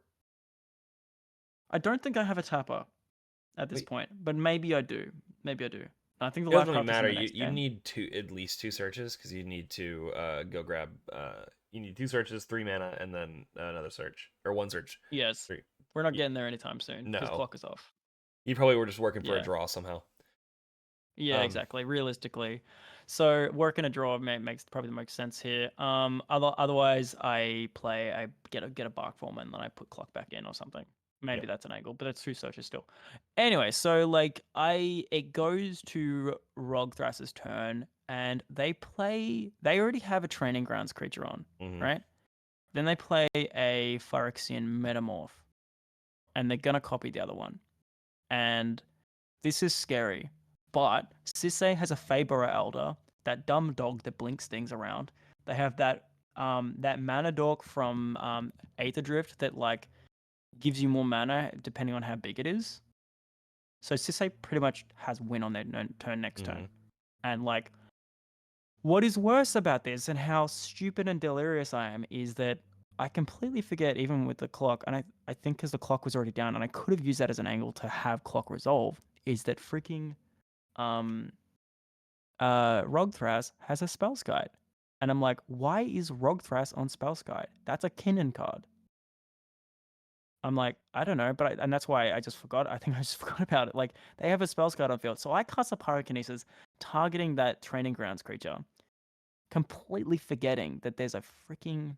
I don't think I have a tapper at this Wait, point, but maybe I do. Maybe I do. I think the it doesn't really Lifecraft is in matter. the You next you game. need at least 2 searches because you need to go grab you need 2 searches, 3 mana, and then another search or 1 search. Yes, 3. we're not getting there anytime soon because No, clock is off. you probably were just working for a Yeah, draw somehow. yeah, exactly. Realistically, so working a draw makes probably the most sense here. Otherwise, I get a bark form and then I put clock back in or something. Maybe Yep. that's an angle, but that's 2 searches still. Anyway, so like it goes to Rogthras's turn, and they already have a Training Grounds creature on, Hmm. right? Then they play a Phyrexian Metamorph, and they're gonna copy the other one. And this is scary. But Sisse has a Fabora Elder, that dumb dog that blinks things around, They have that mana dork from Aether Drift that like gives you more mana depending on how big it is. So Sisay pretty much has win on their turn next turn. And like, what is worse about this and how stupid and delirious I am is that I completely forget, even with the clock, and I think because the clock was already down and I could have used that as an angle to have clock resolve, is that freaking Rogthras has a Spell's Guide. And I'm like, why is Rogthras on Spell's Guide? That's a Kinnan card. I'm like, I don't know, but and that's why I just forgot. I think I just forgot about it. Like, they have a Spell's Guide on field. So I cast a Pyrokinesis targeting that Training Grounds creature, completely forgetting that there's a freaking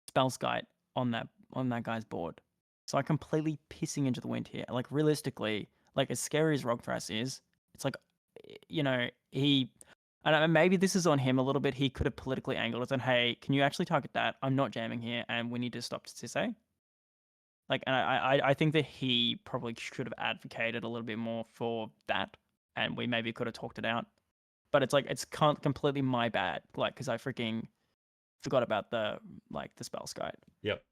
Spell's Guide on that guy's board. So I'm completely pissing into the wind here. Like, realistically, like as scary as Rogthras is, it's like, you know, and maybe this is on him a little bit. He could have politically angled it and, hey, can you actually target that? I'm not jamming here, and we need to stop Sisay. Like, and I think that he probably should have advocated a little bit more for that, and we maybe could have talked it out. But it's like, it's completely my bad, like, because I freaking forgot about the Spell's Guide. Yep.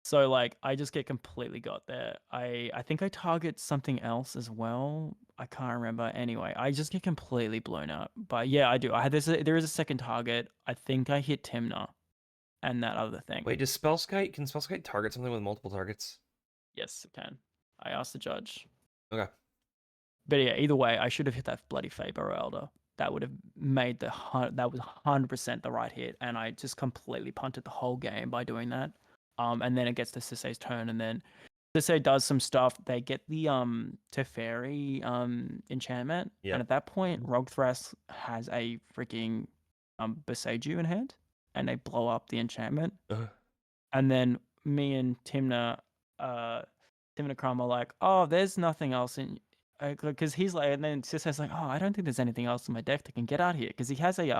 So like, I just get completely got there. I think I target something else as well. I can't remember. Anyway, I just get completely blown up. But yeah, I do. There is a second target. I think I hit Timna and that other thing. Wait, can Spellskite target something with multiple targets? Yes, it can. I asked the judge. Okay. But yeah, either way, I should have hit that bloody Faber Elder. That would have made that was 100% the right hit, and I just completely punted the whole game by doing that. And then it gets to Sisay's turn, and then Sisay does some stuff. They get the Teferi enchantment, Yep. and at that point, Rogthras has a freaking Beseiju in hand, and they blow up the enchantment. And then me and Timna Crum are like, oh, there's nothing else in, because he's like, and then Sisay's like, oh, I don't think there's anything else in my deck that can get out here, because he has a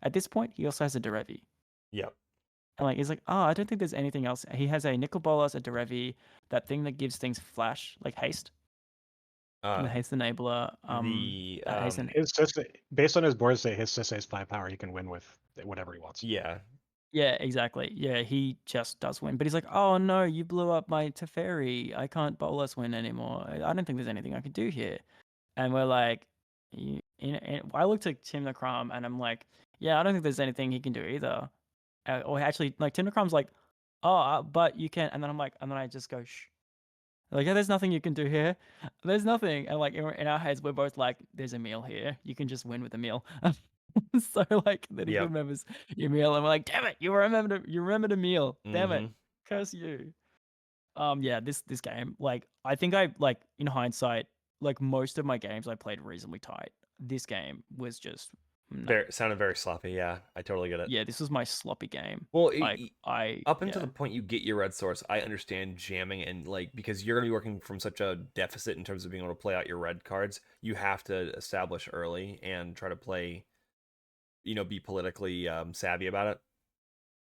at this point he also has a Derevi. Yep. And like, he's like, oh, I don't think there's anything else. He has a Nicol Bolas, a Derevi, that thing that gives things flash, like haste. The haste enabler. His Sisay, based on his board state, his Sisay's 5 power. He can win with whatever he wants. Yeah. Yeah, exactly. Yeah, he just does win. But he's like, oh no, you blew up my Teferi. I can't Bolas win anymore. I don't think there's anything I can do here. And we're like, I looked at Tim the Crum and I'm like, yeah, I don't think there's anything he can do either. Or actually, like, Tim the Crum's like, oh, but you can. And then I'm like, and then I just go, shh. Like, yeah, there's nothing you can do here. There's nothing. And like, in our heads, we're both like, there's a meal here. You can just win with a meal. So like, then he remembers your meal, and we're like, damn it, you remembered a meal. Damn it, curse you. Yeah, this game, like, I think I, like, in hindsight, like, most of my games I played reasonably tight. This game was just sounded very sloppy. Yeah, I totally get it. Yeah, this was my sloppy game. Well, up until the point you get your red source, I understand jamming, and like, because you're gonna be working from such a deficit in terms of being able to play out your red cards, you have to establish early and try to play, be politically savvy about it.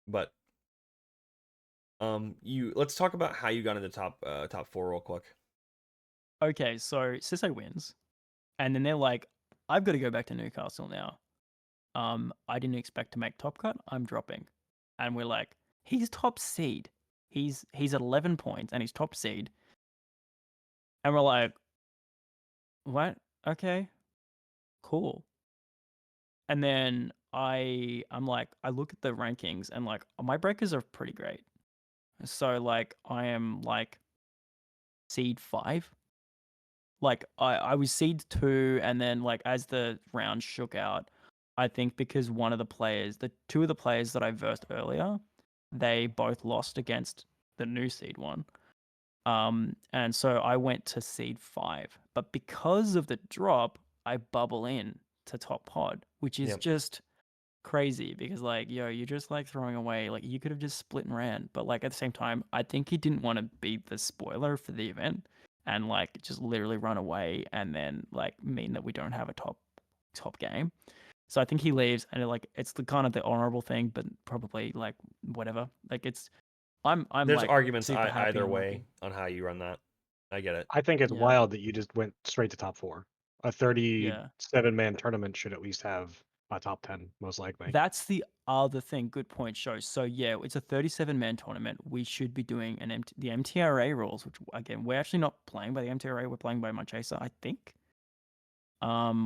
But let's talk about how you got into top 4 real quick. Okay, so Sisay wins, and then they're like, I've got to go back to Newcastle now. I didn't expect to make top cut. I'm dropping. And we're like, he's top seed. He's at 11 points and he's top seed. And we're like, what? Okay, cool. And then I'm like, I look at the rankings and like, my breakers are pretty great. So like, I am like seed 5. Like, I was seed 2, and then like, as the round shook out, I think because the two of the players that I versed earlier, they both lost against the new seed one. And so I went to seed 5. But because of the drop, I bubble in to top pod, which is just crazy, because like, yo, you're just like throwing away, like, you could have just split and ran. But like, at the same time, I think he didn't want to be the spoiler for the event and like just literally run away and then like mean that we don't have a top game. So I think he leaves, and it's the kind of the honorable thing, but probably like whatever. Like, I'm There's like, arguments super happy either and way lucky on how you run that. I get it. I think it's wild that you just went straight to top 4. A 37-man tournament should at least have a top 10, most likely. That's the other thing. Good point, Show. So yeah, it's a 37-man tournament. We should be doing the MTRA rules, which again we're actually not playing by the MTRA. We're playing by Chaser, I think.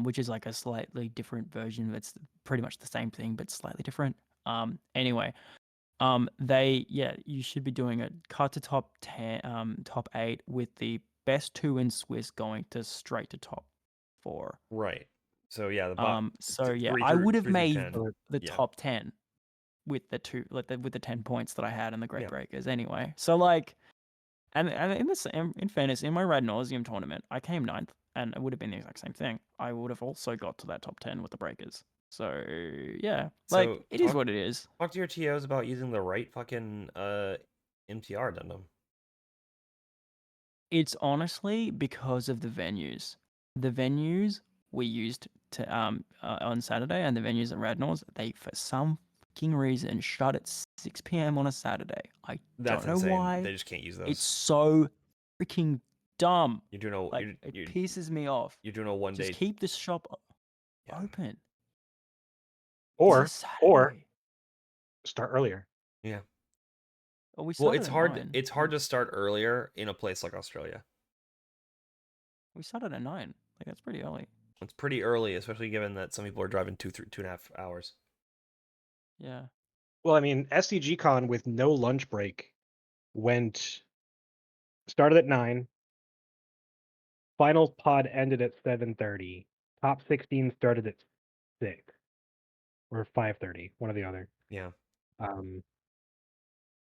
Which is like a slightly different version. It's pretty much the same thing, but slightly different. Anyway, you should be doing a cut to top 10, top 8 with the best 2 in Swiss going to straight to top 4. Right. So yeah, the bot So yeah, three I through would have three through made 10. the Yeah. top 10 with the with the 10 points that I had in the Great Yeah. Breakers anyway. So like, and in fairness, in my Rad Nauseam tournament, I came 9th, and it would have been the exact same thing. I would have also got to that top 10 with the Breakers. So yeah, like So it is what it is. talk to your TOs about using the right fucking MTR addendum. It's honestly because of the venues. The venues we used to on Saturday and the venues at Radnors, they for some fucking reason shut at 6 p.m. on a Saturday. I That's don't know insane. why. They just can't use those. It's so freaking dumb. You're doing a Like it pisses me off. You're doing a one Just day. keep the shop Yeah. open. Or It's a Saturday. start earlier. Yeah. Oh, we Well, started it's at hard. 9. It's hard to start earlier in a place like Australia. We started at 9. Like that's pretty early. It's pretty early, especially given that some people are driving 2.5 hours. Yeah. Well, I mean, SCG Con with no lunch break started at 9. Final pod ended at 7:30. Top 16 started at 6 or 5:30, one or the other. Yeah.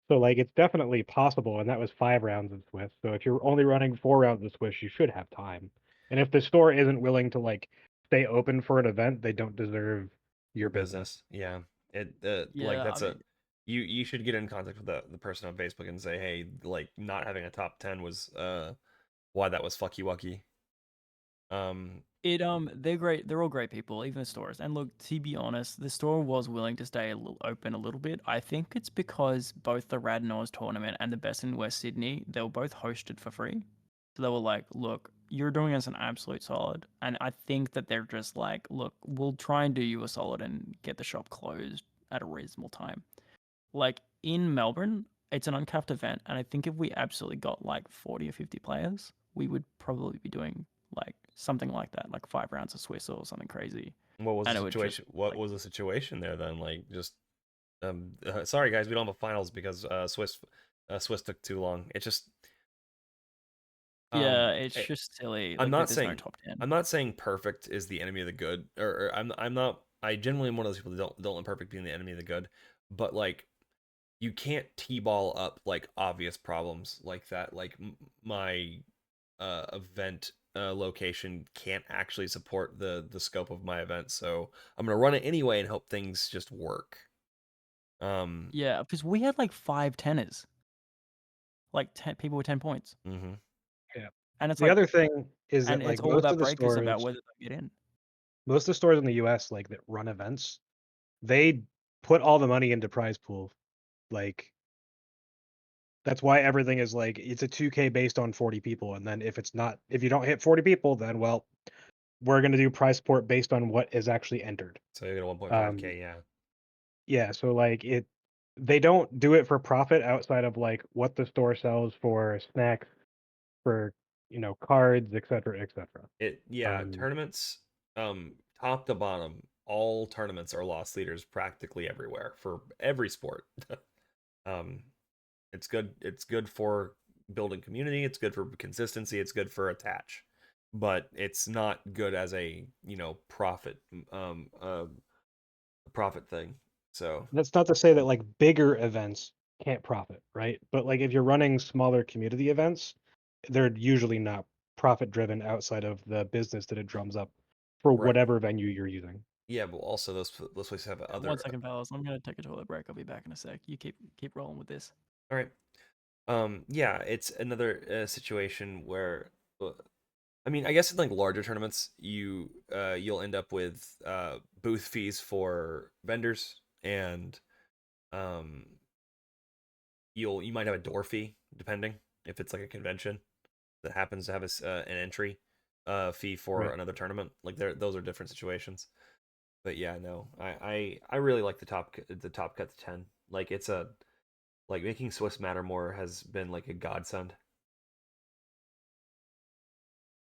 So like it's definitely possible, and that was 5 rounds of Swiss. So if you're only running 4 rounds of Swiss, you should have time. And if the store isn't willing to like stay open for an event, they don't deserve your business. Yeah. It like Yeah, that's I mean, you should get in contact with the person on Facebook and say, hey, like not having a top 10 was why that was fucky wucky. they're great. They're all great people, even the stores. And look, to be honest, the store was willing to stay open a little bit. I think it's because both the Radnors tournament and the Best in West Sydney, they were both hosted for free. So they were like, look, you're doing us an absolute solid. And I think that they're just like, look, we'll try and do you a solid and get the shop closed at a reasonable time. Like in Melbourne, it's an uncapped event. And I think if we absolutely got like 40 or 50 players, we would probably be doing like something like that, like 5 rounds of Swiss or something crazy. What was And the it would just situation? What like, was the situation there then? Like just sorry guys, we don't have a finals because Swiss took too long. It just yeah, it's it, just silly. I'm Like not there's no saying top 10. I'm not saying perfect is the enemy of the good, or I'm not. I generally am one of those people that don't let perfect being the enemy of the good, but like you can't t-ball up like obvious problems like that. Like my event location can't actually support the scope of my event, so I'm gonna run it anyway and hope things just work. Yeah, because we had like 5 tenors, like 10 people with 10 points. Mm-hmm. Yeah. And it's The like, other thing is and that it's like all about breakers about whether they get in. most of the stores in the US like that run events, they put all the money into prize pool. Like that's why everything is like it's a 2K based on 40 people, and then if you don't hit 40 people, then well, we're gonna do prize support based on what is actually entered. So you get a 1.5K, yeah. Yeah, so like they don't do it for profit outside of like what the store sells for snacks, for cards, etc., etc. Tournaments, top to bottom, all tournaments are loss leaders practically everywhere for every sport. um, it's good for building community, it's good for consistency, it's good for attach, but it's not good as a profit profit thing. So That's not to say that like bigger events can't profit, right? But like if you're running smaller community events, they're usually not profit driven outside of the business that it drums up for right, whatever venue you're using. yeah, but also those places have One other. second, fellas. I'm gonna take a toilet break. I'll be back in a sec. You keep rolling with this. All right. Yeah, it's another situation where I mean, I guess in like larger tournaments, you'll end up with booth fees for vendors, and um, you might have a door fee depending if it's like a convention that happens to have an entry fee for Right. another tournament. Like those are different situations. But yeah, no, I really like the top cut to 10. Like it's a like making Swiss matter more has been like a godsend.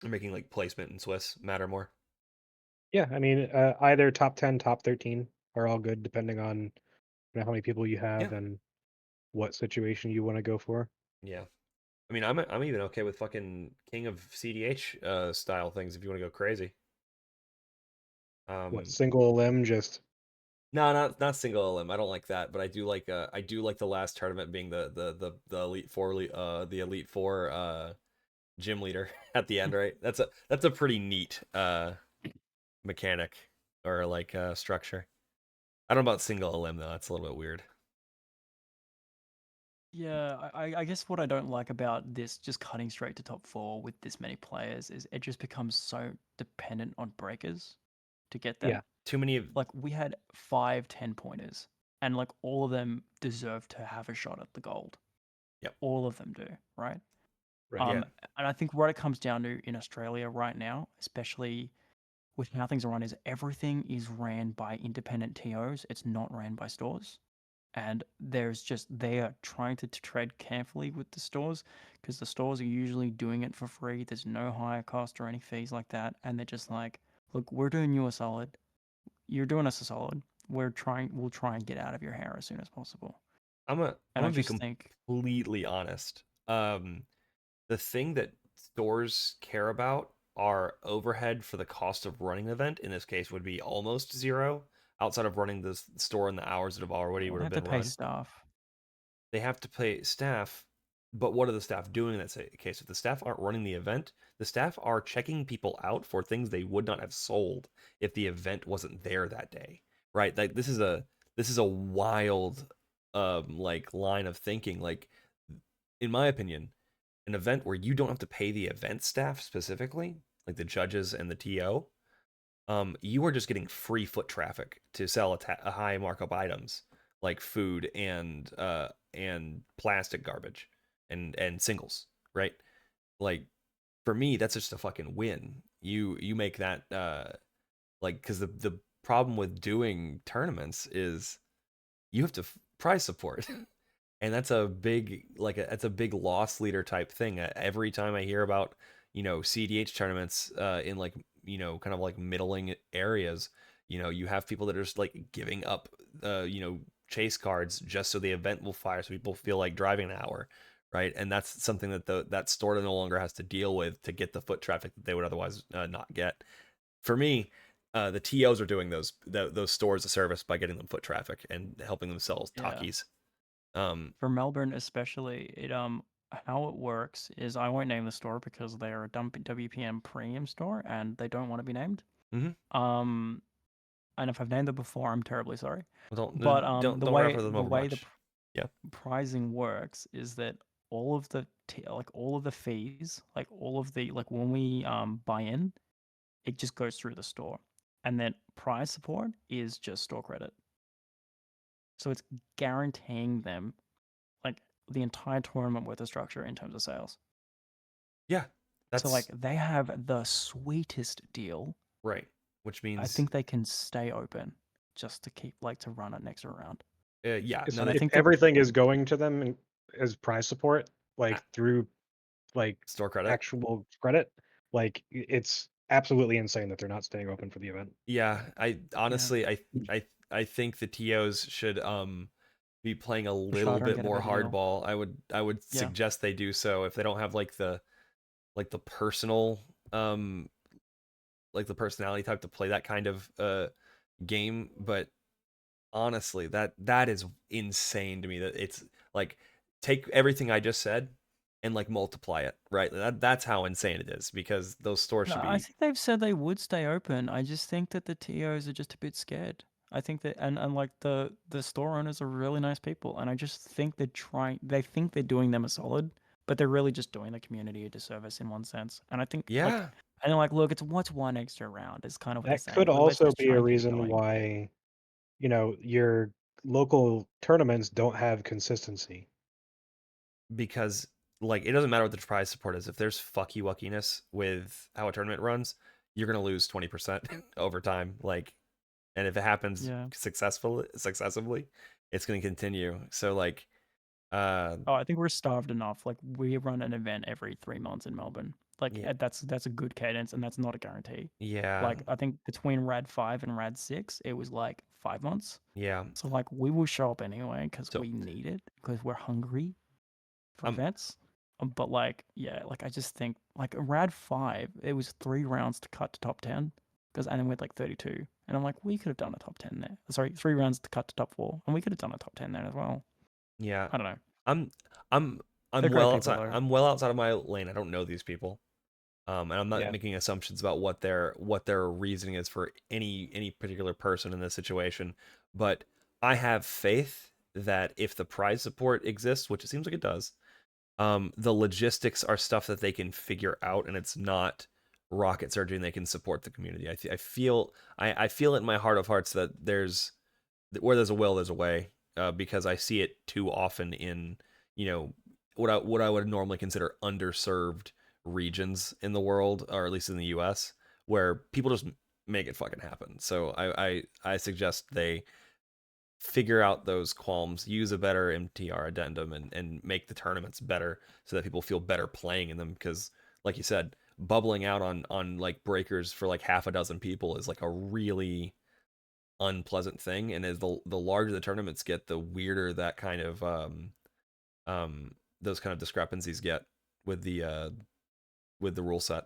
And making like placement in Swiss matter more. Yeah, I mean, either top 10, top 13 are all good depending on how many people you Yeah, have and what situation you want to go for. yeah. I mean, I'm even okay with fucking King of cEDH style things if you want to go crazy. What Um, single limb just no, not single limb. I don't like that, but I do like the last tournament being the elite four the elite four gym leader at the end, right? That's a pretty neat mechanic or like structure. I don't know about single limb though. That's a little bit weird. Yeah, I guess what I don't like about this just cutting straight to top four with this many players is it just becomes so dependent on breakers to get there. yeah, Too many of Like we had 5 10 pointers, and like all of them deserve to have a shot at the gold. yep. All of them do, right? right. Yeah. And I think what it comes down to in Australia right now, especially with how things are run, is everything is ran by independent TOs. It's not ran by stores. And they are trying to tread carefully with the stores because the stores are usually doing it for free. There's no higher cost or any fees like that. And they're just like, look, we're doing you a solid. You're doing us a solid. We'll try and get out of your hair as soon as possible. I'm And I gonna be just think, completely honest. The thing that stores care about are overhead for the cost of running the event. In this case, would be almost zero outside of running the store in the hours that have already yeah, would they have have to been pay run. staff. They have to pay staff, but what are the staff doing in that case? If the staff aren't running the event, the staff are checking people out for things they would not have sold if the event wasn't there that day, right? Like this is a wild like line of thinking. Like in my opinion, an event where you don't have to pay the event staff specifically, like the judges and the TO, you are just getting free foot traffic to sell a high markup items like food and plastic garbage and singles, right? Like for me, that's just a fucking win. You make that like because the problem with doing tournaments is you have to prize support. And that's a big that's a big loss leader type thing. Every time I hear about cEDH tournaments in like kind of like middling areas, you have people that are just like giving up chase cards just so the event will fire, so people feel like driving an hour, right? And that's something that that store no longer has to deal with to get the foot traffic that they would otherwise not get. For me, the TOs are doing those stores a service by getting them foot traffic and helping them sell Yeah. talkies. Um, For Melbourne especially, it how it works is I won't name the store because they are a WPM premium store and they don't want to be named. mhm. Um, and if I've named them before, I'm terribly sorry. Well, But don't refer them the over way the much. Yeah. pricing works is that all of like all of the fees, like all of the like when we buy in, it just goes through the store, and then prize support is just store credit. So it's guaranteeing them like the entire tournament worth of structure in terms of sales. Yeah. So like That's they have the sweetest deal. right. Which I means think they can stay open just to keep like to run an extra round. yeah, If no And I that if think that everything is going to them as prize support, uh, like through like store credit. actual credit, like it's absolutely insane that they're not staying open for the event. Yeah, I yeah, honestly I think the TOs should be playing a push little harder and bit get a more better deal. hardball. I would Yeah, suggest they do so if they don't have like the personal um like the personality type to play that kind of game, but honestly, that is insane to me that it's like take everything I just said and like multiply it, right? That's how insane it is because those stores no, should I be think they've said they would stay open. I just think that the TOs are just a bit scared. I think that and like the store owners are really nice people, and I just think they're trying. They think they're doing them a solid, but they're really just doing the community a disservice in one sense. And I think like yeah. and they're like, look, it's what's one extra round is kind of what they're That saying. could Let's also just be try a and get it reason going. why, your local tournaments don't have consistency. Because like it doesn't matter what the prize support is. If there's fucky wuckiness with how a tournament runs, you're gonna lose 20% over time. Like and if it happens Yeah. successively, it's going to continue. So like, uh, Oh, I think we're starved enough. Like we run an event every 3 months in Melbourne. Like yeah, that's a good cadence, and that's not a guarantee. yeah, Like I think between Rad 5 and Rad 6, it was like 5 months. yeah. So like we will show up anyway because So we need it because we're hungry for I'm events. But like yeah, like I just think like Rad 5, it was 3 rounds to cut to top 10 because and then we're like 32, and I'm like we could have done a top 10 there. Sorry, 3 rounds to cut to top 4, and we could have done a top 10 there as well. yeah. I don't know. I'm I'm They're I'm great well people outside. though. I'm well outside of my lane. I don't know these people. And I'm not Yeah. making assumptions about what their reasoning is for any particular person in this situation. But I have faith that if the prize support exists, which it seems like it does, the logistics are stuff that they can figure out, and it's not rocket surgery, and they can support the community. I feel it in my heart of hearts that where there's a will, there's a way, because I see it too often in, you know, what I would normally consider underserved regions in the world, or at least in the U.S., where people just make it fucking happen. So I suggest they figure out those qualms, use a better MTR addendum, and make the tournaments better so that people feel better playing in them. Because, like you said, bubbling out on like breakers for like half a dozen people is like a really unpleasant thing. And as the larger the tournaments get, the weirder that kind of those kind of discrepancies get with the rule set.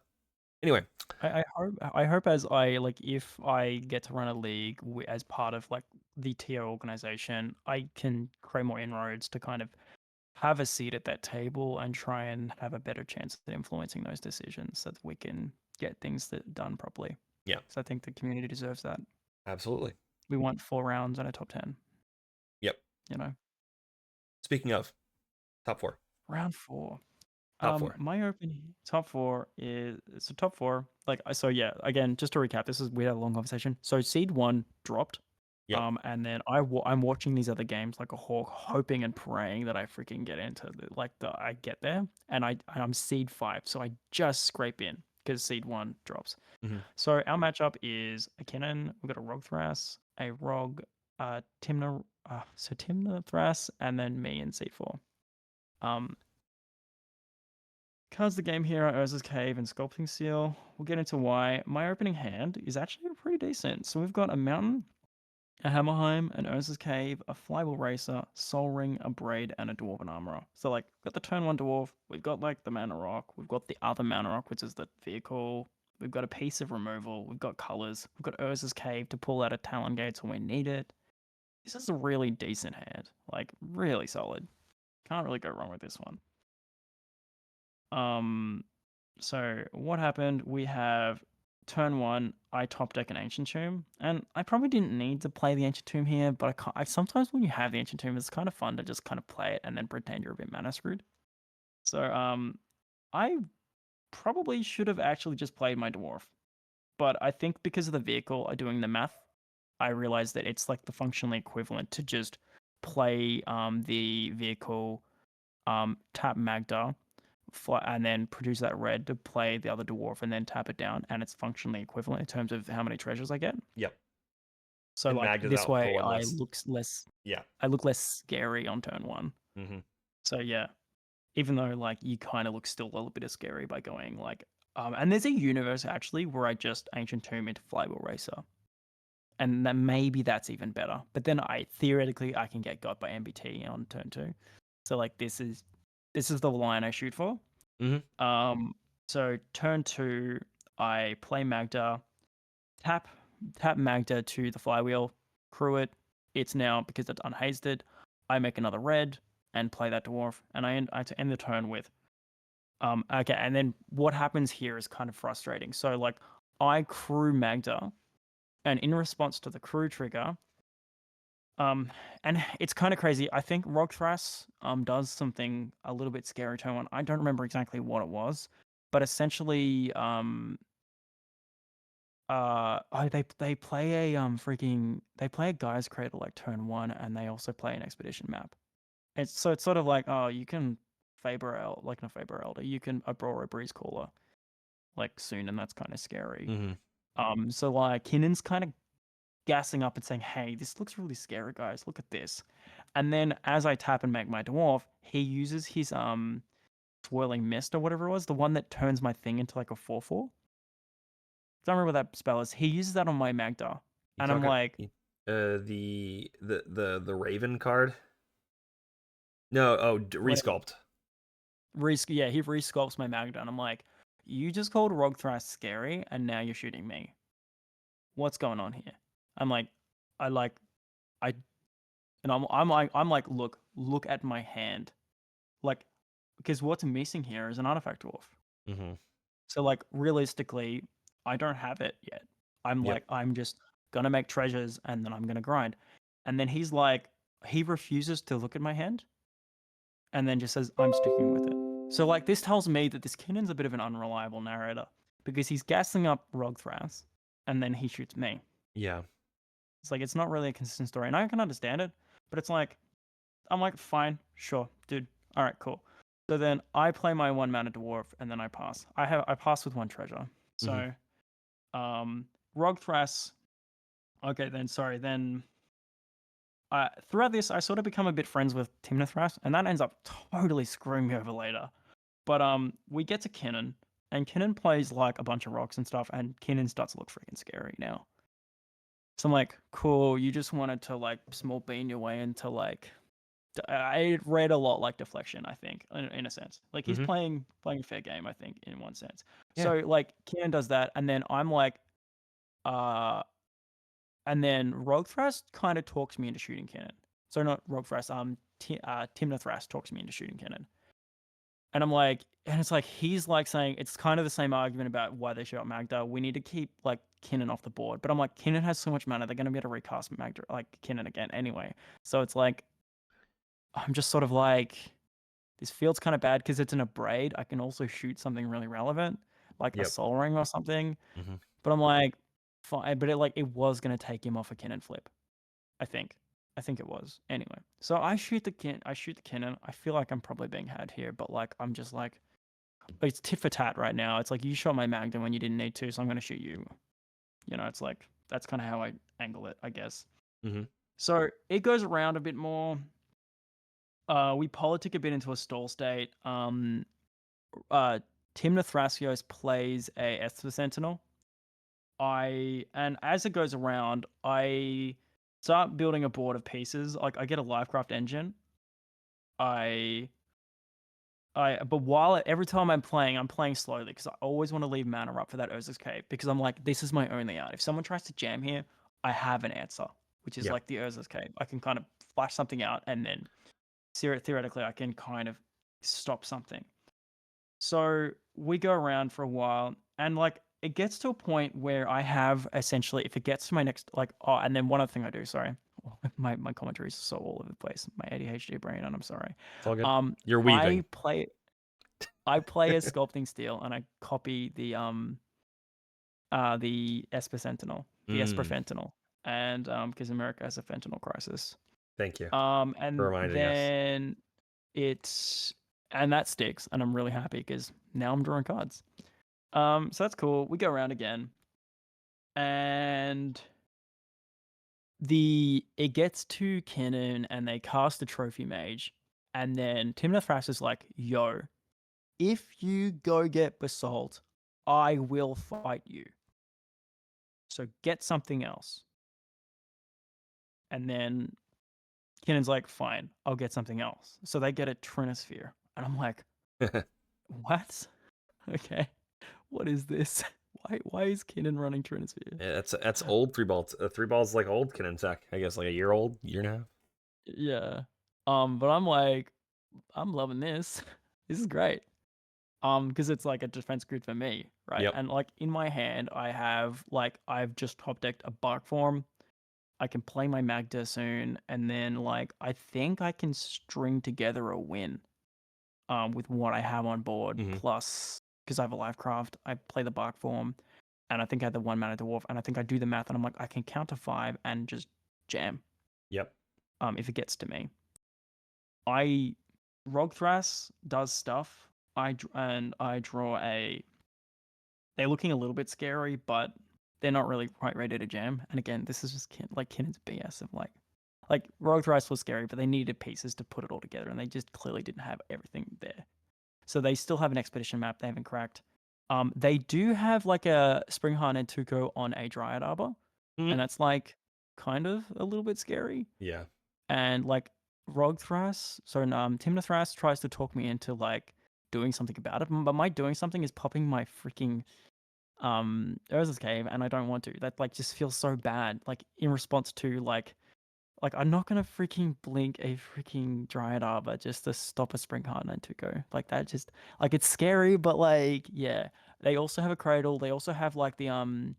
Anyway, I hope as I like if I get to run a league as part of like the TO organization, I can create more inroads to kind of have a seat at that table and try and have a better chance at influencing those decisions so that we can get things done properly. yeah, So I think the community deserves that. absolutely. We want 4 rounds and a top 10. Yep. You know, Speaking of top four, round 4. top four. My opening top 4 is so top 4. Like so, yeah. Again, just to recap, we had a long conversation. So Seed 1 dropped. Yep. And then I'm watching these other games like a hawk, hoping and praying that I freaking get into I get there, and I'm Seed 5, so I just scrape in because Seed 1 drops. Mm-hmm. So our matchup is a Kinnan. We've got a Rog Thras, a Rog, Timna, Timna Thras, and then me in Seed 4. Cards the game here are Urza's Cave and Sculpting Seal. We'll get into why. My opening hand is actually pretty decent. So we've got a Mountain, a Hammerheim, an Urza's Cave, a Flywheel Racer, Soul Ring, a Braid, and a Dwarven Armorer. So, like, we've got the turn 1 Dwarf, we've got, like, the Mana Rock, we've got the other Mana Rock, which is the vehicle, we've got a piece of removal, we've got colors, we've got Urza's Cave to pull out a Talon Gate when we need it. This is a really decent hand. Like, really solid. Can't really go wrong with this one. So what happened? We have turn 1. I top deck an Ancient Tomb, and I probably didn't need to play the Ancient Tomb here, but I sometimes when you have the Ancient Tomb, it's kind of fun to just kind of play it and then pretend you're a bit mana screwed. So I probably should have actually just played my Dwarf, but I think because of the vehicle doing the math, I realized that it's like the functionally equivalent to just play the vehicle, tap Magda, and then produce that red to play the other dwarf and then tap it down, and it's functionally equivalent in terms of how many treasures I get. Yep. So And like Magda's this out for way one less. Yeah. I look less scary on turn 1. Mm-hmm. So yeah, even though like you kind of look still a little bit of scary by going like and there's a universe actually where I just Ancient Tomb into Flywheel Racer, and then maybe that's even better. But then I can get got by MBT on turn 2. So like this is the line I shoot for. Mm-hmm. So turn 2, I play Magda, tap Magda to the flywheel, crew it. It's now because it's unhasted. I make another red and play that dwarf, and I end the turn with okay. And then what happens here is kind of frustrating. So like I crew Magda, and in response to the crew trigger, and it's kind of crazy. I think Rog Thras does something a little bit scary to one. I don't remember exactly what it was, but essentially they play a Guy's Cradle like turn 1, and they also play an expedition map. It's sort of like, oh, you can like not Faber Elder, you can Oboro Breezecaller like soon, and that's kind of scary. Mm-hmm. So like Kinnan's kind of gassing up and saying, "Hey, this looks really scary, guys. Look at this." And then as I tap and make my dwarf, he uses his swirling mist or whatever it was, the one that turns my thing into like a 4/4. Don't remember what that spell is. He uses that on my Magda, You and I'm talking like, the Raven card? No, whatever. resculpt. Yeah, he resculpts my Magda, and I'm like, you just called Rogthras scary, and now you're shooting me. What's going on here? I'm like, I like, I, and I'm like, look at my hand, like, because what's missing here is an artifact dwarf. Mm-hmm. So like realistically, I don't have it yet. I'm Yep. like, I'm just gonna make treasures and then I'm gonna grind. And then he's like, he refuses to look at my hand and then just says, I'm sticking with it. So like this tells me that this Kinnon's a bit of an unreliable narrator because he's gassing up Rogthras and then he shoots me. Yeah. It's like it's not really a consistent story. And I can understand it, but it's like I'm like, fine, sure, dude. All right, cool. So then I play my 1-mana dwarf and then I pass. I pass with 1 treasure. So Rogthras. Okay, then sorry. Then throughout this, I sort of become a bit friends with Timnathras, and that ends up totally screwing me over later. But we get to Kinnon, and Kinnon plays like a bunch of rocks and stuff, and Kinnon starts to look freaking scary now. So I'm like, cool. You just wanted to like small bean your way into like. I read a lot like deflection, I think, in a sense. Like he's playing a fair game, I think, in one sense. Yeah. So like Kinnon does that, and then I'm like, and then Rogthras kind of talks me into shooting Kinnon. So not Rogthras, Timnathras talks me into shooting Kinnon. And I'm like, and it's like he's like saying it's kind of the same argument about why they shot Magda. We need to keep like Kinnon off the board. But I'm like, Kinnon has so much mana, they're gonna be able to recast Magda like Kinnon again anyway. So it's like I'm just sort of like this feels kind of bad because it's an abrade. I can also shoot something really relevant, like a soul ring or something. But I'm like, fine. But it was gonna take him off a Kinnon flip. I think it was. Anyway, so I shoot the Kinnon. I feel like I'm probably being had here, but like I'm just like it's tit for tat right now. It's like you shot my Magda when you didn't need to, so I'm gonna shoot you. You know, it's like that's kind of how I angle it, I guess. So it goes around a bit more. We politic a bit into a stall state. Timna Thrasios plays a Esper Sentinel. And as it goes around, I start building a board of pieces. Like I get a Livecraft engine. But every time I'm playing slowly because I always want to leave mana up for that Urza's Cave because I'm like, this is my only out. If someone tries to jam here, I have an answer, which is like the Urza's Cave. I can kind of flash something out and then theoretically I can kind of stop something. So we go around for a while and like it gets to a point where I have essentially, if it gets to my next, and then one other thing I do, sorry. My commentary is so all over the place. My ADHD brain, and I'm sorry. It's all good. You're weaving. I play as Sculpting Steel, and I copy the Esper Sentinel, the Esper Fentanyl, and because America has a fentanyl crisis. Thank you. And for reminding then and that sticks, and I'm really happy because now I'm drawing cards. So that's cool. We go around again, and it gets to Kinnon, and they cast a Trophy Mage, and then Timnathras is like, "Yo, if you go get Basalt, I will fight you. So get something else." And then Kinnon's like, "Fine, I'll get something else." So they get a Trinosphere, and I'm like, "What? Okay, what is this? Why is Kinnon running Trinosphere?" Yeah, that's old 3-ball. 3-ball's like old Kinnon tech. I guess like a year old, year and a half. Yeah. But I'm like, I'm loving this. This is great. Because it's like a defense grid for me, right? Yep. And like in my hand, I've just top decked a Bark Form. I can play my Magda soon, and then like I think I can string together a win. With what I have on board, plus because I have a Lifecraft, I play the Bark Form, and I think I have the 1-mana Dwarf, and I think I do the math, and I'm like, I can counter 5 and just jam. Yep. If it gets to me, Rogthras does stuff. I draw a. They're looking a little bit scary, but they're not really quite ready to jam. And again, this is just Kinnon's BS of like Rogue Thrice was scary, but they needed pieces to put it all together, and they just clearly didn't have everything there. So they still have an expedition map they haven't cracked. They do have like a Springheart and Tuco on a Dryad Arbor, and that's like kind of a little bit scary. Yeah. And like Rogue Thras, Timna Thras tries to talk me into like doing something about it, but my doing something is popping my freaking Urza's Cave, and I don't want to. That like just feels so bad. Like in response to like I'm not gonna freaking blink a freaking Dryad Arbor just to stop a Springheart and Tuco. Like that just like it's scary, but like yeah. They also have a cradle. They also have like the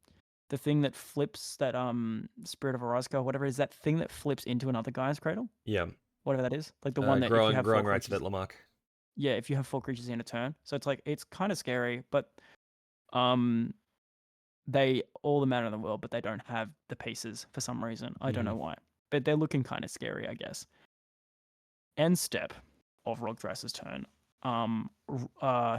thing that flips that Spirit of Orazka, whatever it is, that thing that flips into another guy's cradle. Yeah. Whatever that is. Like the one that if you have growing four rights of creatures, Itlamok. yeah, if you have 4 creatures in a turn. So it's like it's kind of scary, but they all the mana in the world, but they don't have the pieces for some reason. I don't know why. But they're looking kind of scary, I guess. End step of Rogue Thras's turn. Timna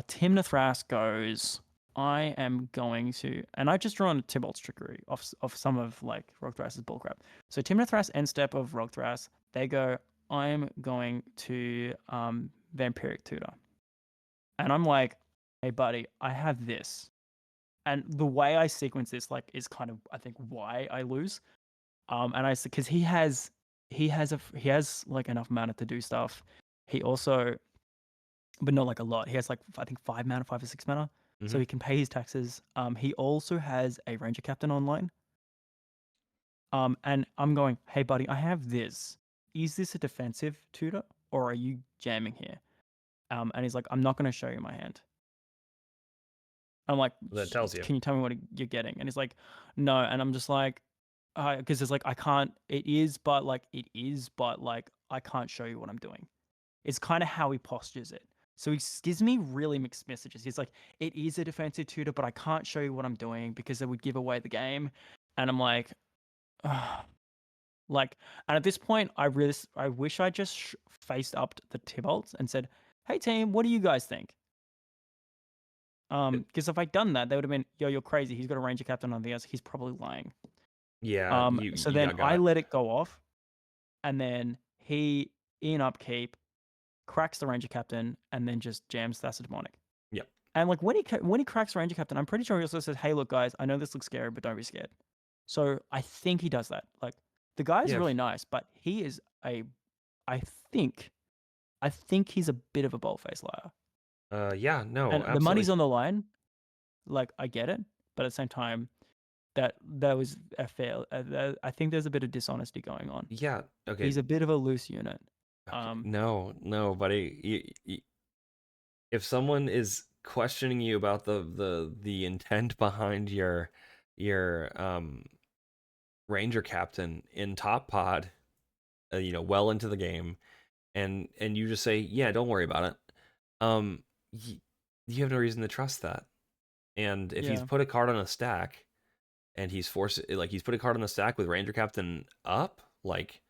Thras goes, I am going to, and I just drawn Tybalt's Trickery of some of like Rogue Thras's bullcrap. So Timna Thras end step of Rogue Thras, they go, I'm going to Vampiric Tutor. And I'm like, hey buddy, I have this. And the way I sequence this like is kind of I think why I lose. And I because he has like enough mana to do stuff. He also, but not like a lot. He has like I think 5 mana, 5 or 6 mana, so he can pay his taxes. He also has a Ranger Captain online. And I'm going, hey buddy, I have this. Is this a defensive tutor or are you jamming here? And he's like, I'm not going to show you my hand. I'm like, That tells you. Can you tell me what you're getting? And he's like, no. And I'm just like, because it's like I can't. It is, but like I can't show you what I'm doing. It's kind of how he postures it. So he gives me really mixed messages. He's like, it is a defensive tutor, but I can't show you what I'm doing because it would give away the game. And I'm like, like, and at this point, I wish I just faced up to the Tybalts and said, hey team, what do you guys think? Because if I'd done that, they would have been, yo, you're crazy. He's got a Ranger Captain on the S. He's probably lying. Yeah. So then I let it go off, and then he in upkeep cracks the Ranger Captain, and then just jams Thassademonic. Yep. And like when he cracks Ranger Captain, I'm pretty sure he also says, "Hey, look, guys, I know this looks scary, but don't be scared." So I think he does that. Like the guy is really nice, but he is I think he's a bit of a bold-faced liar. Yeah. No. And absolutely. the money's on the line. Like I get it, but at the same time, that was a fail. I think there's a bit of dishonesty going on. Yeah. Okay. He's a bit of a loose unit. Okay. No, buddy. If someone is questioning you about the intent behind your Ranger Captain in top pod, well into the game, and you just say, yeah, don't worry about it. You have no reason to trust that. And if he's put a card on a stack, and he's put a card on the stack with Ranger Captain up, like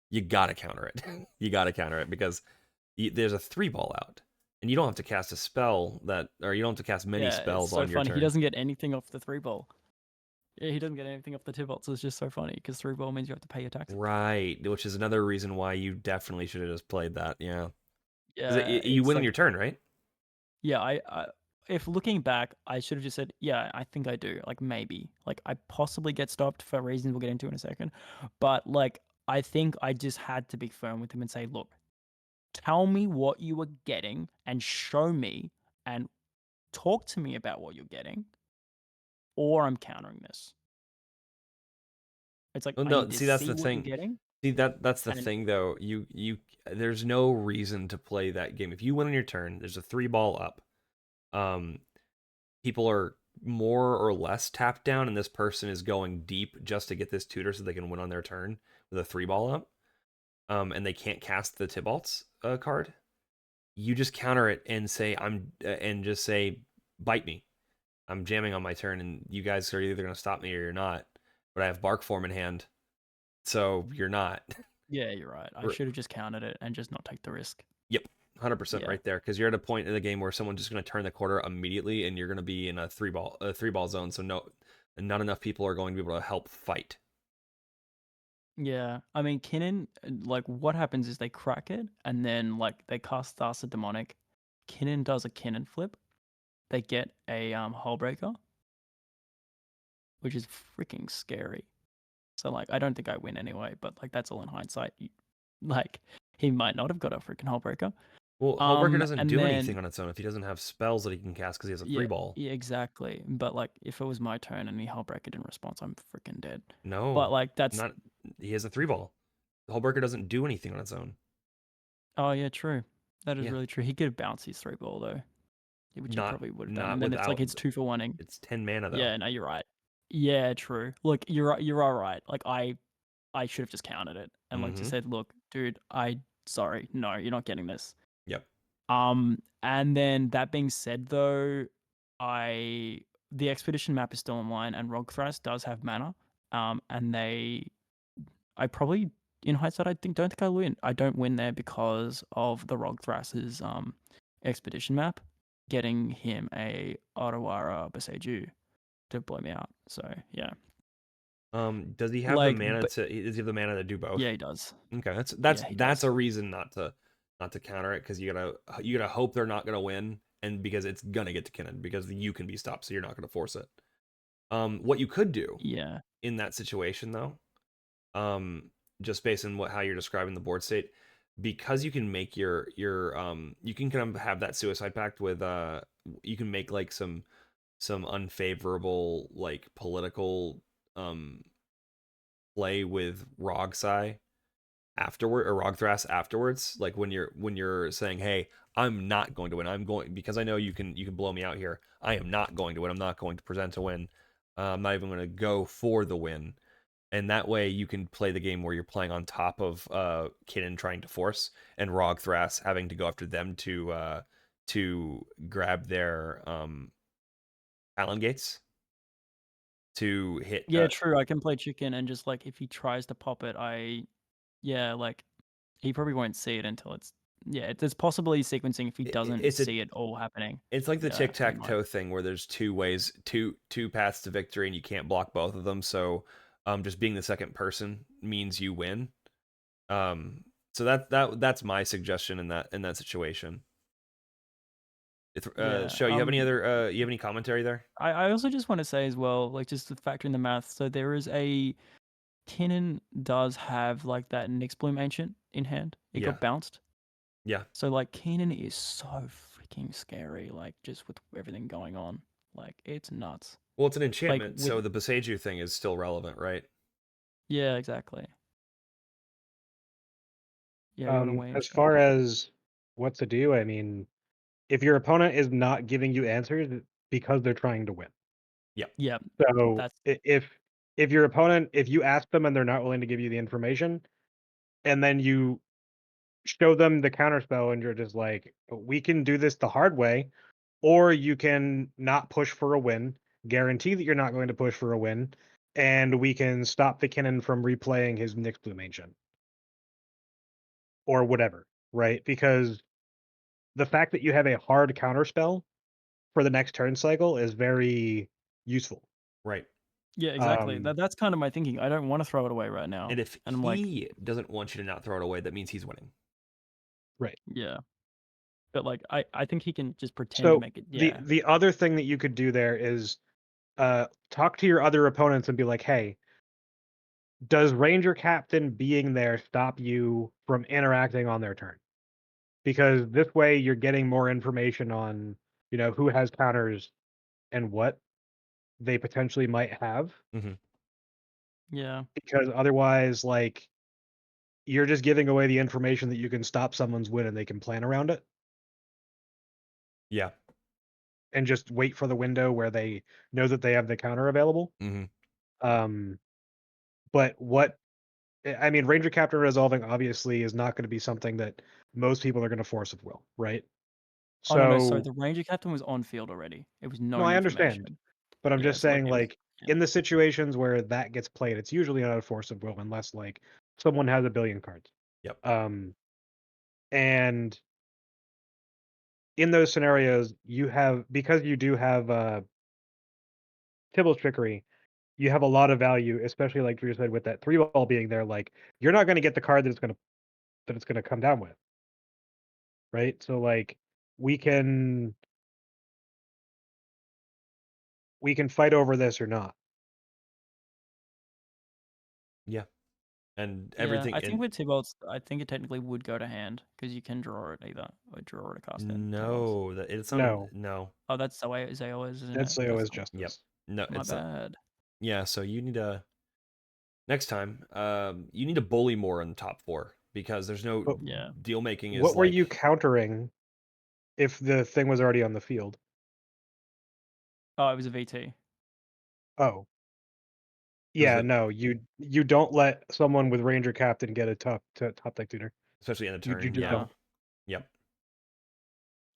you gotta counter it. You gotta counter it because there's a 3-ball out, and you don't have to cast a spell or you don't have to cast many spells on your turn. He doesn't get anything off the 3-ball. Yeah, he doesn't get anything off the Tybalts, so it's just so funny because 3-ball means you have to pay your taxes. Right, which is another reason why you definitely should have just played that. Yeah. Yeah. You win on your turn, right? Yeah, I if looking back, I should have just said, yeah, I think I do. Like maybe. Like I possibly get stopped for reasons we'll get into in a second. But like I think I just had to be firm with him and say, look, tell me what you were getting and show me and talk to me about what you're getting, or I'm countering this. It's like I need to that's see the what thing. you're getting. See that's the thing though. You there's no reason to play that game. If you win on your turn, there's a 3-ball up. People are more or less tapped down, and this person is going deep just to get this tutor so they can win on their turn with a 3-ball up. And they can't cast the Tybalt's card. You just counter it and say and just say bite me. I'm jamming on my turn, and you guys are either gonna stop me or you're not. But I have Bark Form in hand, so you're not. Yeah, you're right. I should have just countered it and just not take the risk. Yep, 100% right there, because you're at a point in the game where someone's just gonna turn the quarter immediately, and you're gonna be in a 3-ball zone. So no, and not enough people are going to be able to help fight. Yeah, I mean, Kinnan, like, what happens is they crack it, and then, like, they cast Thassa Demonic. Kinnan does a Kinnan flip. They get a Hullbreaker, which is freaking scary. So, like, I don't think I win anyway, but, like, that's all in hindsight. Like, he might not have got a freaking Hullbreaker. Well, Hullbreaker doesn't And do then, anything on its own if he doesn't have spells that he can cast because he has a yeah, 3-ball. yeah, exactly. But, like, if it was my turn and he Hullbreaker in response, I'm freaking dead. No, But, like, that's... not. He has a 3-ball. The Hullbreaker doesn't do anything on its own. Oh, yeah, true. That is Yeah. really true. He could bounce his 3-ball, though. Which he probably would have done. Not And then it's like without. it's 2 for 1-ing. It's 10 mana though. Yeah, no, you're right. Yeah, true. Look, you're all right. Like, I should have just counted it and, like, just said, look, dude, sorry, no, you're not getting this. Yep. And then that being said, though, the expedition map is still online, and Rogthras does have mana. And I probably, in hindsight, don't think I win. I don't win there because of the Rogthras's expedition map getting him a Otawara Beseju to blow me out. So yeah. Does he have the Like, mana to? Does he have the mana to do both? yeah, he does. Okay, Yeah, he that's does. a reason not to counter it, because you gotta hope they're not gonna win, and because it's gonna get to Kinnan because you can be stopped, so you're not gonna force it. What you could do Yeah. in that situation though, just based on how you're describing the board state, because you can make your you can kind of have that suicide pact with you can make like some unfavorable like political play with Rogsai afterward, or Rogthras afterwards, like when you're saying, hey, I'm not going to win, I'm going, because I know you can blow me out here, I am not going to win, I'm not going to present a win, I'm not even going to go for the win. And that way you can play the game where you're playing on top of Kinnan trying to force, and Rogthras having to go after them to grab their Talon Gates to hit. Yeah, true. I can play chicken, and just, like, if he tries to pop it, like, he probably won't see it until it's... Yeah, there's possibly sequencing if he doesn't see it all happening. It's like the Yeah, pretty tic-tac-toe much. thing where there's two ways, two paths to victory, and you can't block both of them. So, just being the second person means you win. So that's my suggestion in that situation. Yeah. Show, you have any other you have any commentary there? I also just want to say as well, like, just to factor in the math. So there is Kinnan does have, like, that Nyxbloom Ancient in hand. It Yeah. got bounced. Yeah. So, like, Kinnan is so freaking scary, like, just with everything going on. Like, it's nuts. Well, it's an enchantment, with... so the Beseju thing is still relevant, right? Yeah, exactly. Yeah, you want to weigh in? As far as what to do, I mean, if your opponent is not giving you answers, it's because they're trying to win. Yeah, So that's... if your opponent, if you ask them and they're not willing to give you the information, and then you show them the counterspell and you're just like, we can do this the hard way, or you can not push for a win, guarantee that you're not going to push for a win, and we can stop the Kinnan from replaying his Nyxbloom Ancient. Or whatever, right? Because the fact that you have a hard counterspell for the next turn cycle is very useful. Right. Yeah, exactly. That's kind of my thinking. I don't want to throw it away right now. And if I'm he like, doesn't want you to not throw it away, that means he's winning. Right. yeah. But, like, I think he can just pretend to So make it. the Yeah. the other thing that you could do there is talk to your other opponents and be like, hey, does Ranger Captain being there stop you from interacting on their turn? Because this way you're getting more information on, who has counters and what they potentially might have. Mm-hmm. Yeah. Because otherwise, like, you're just giving away the information that you can stop someone's win and they can plan around it. Yeah. And just wait for the window where they know that they have the counter available. Mm-hmm. But Ranger Captain resolving obviously is not going to be something that most people are going to force of will, right? Oh, no, sorry. So The Ranger Captain was on field already. It was no, known I understand, information. but I'm Yeah, just so, like, saying, it was... like, in the situations where that gets played, it's usually not a force of will unless, like, someone has a billion cards. Yep. And in those scenarios, because you do have Tybalt's Trickery, you have a lot of value, especially like you said with that 3-ball being there. Like you're not going to get the card that it's gonna come down with, right? So like we can we can fight over this or not. Yeah, and Yeah, everything. I think And with 2 bolts, I think it technically would go to hand because you can draw it either or draw it or cast it. 2 bolts. no, that it's not. No, No. Oh, that's the way Zayo is, isn't that's it? AO's Yep. justice. No, My it's not. bad. Yeah, so you need to next time. You need to bully more in the top 4 because there's no But Yeah. deal making is what were you like countering if the thing was already on the field? Oh, it was a VT. Oh, it was yeah, no, you don't let someone with Ranger Captain get a top deck tutor. especially in a You turn. just Yeah. Yeah. don't. Yep.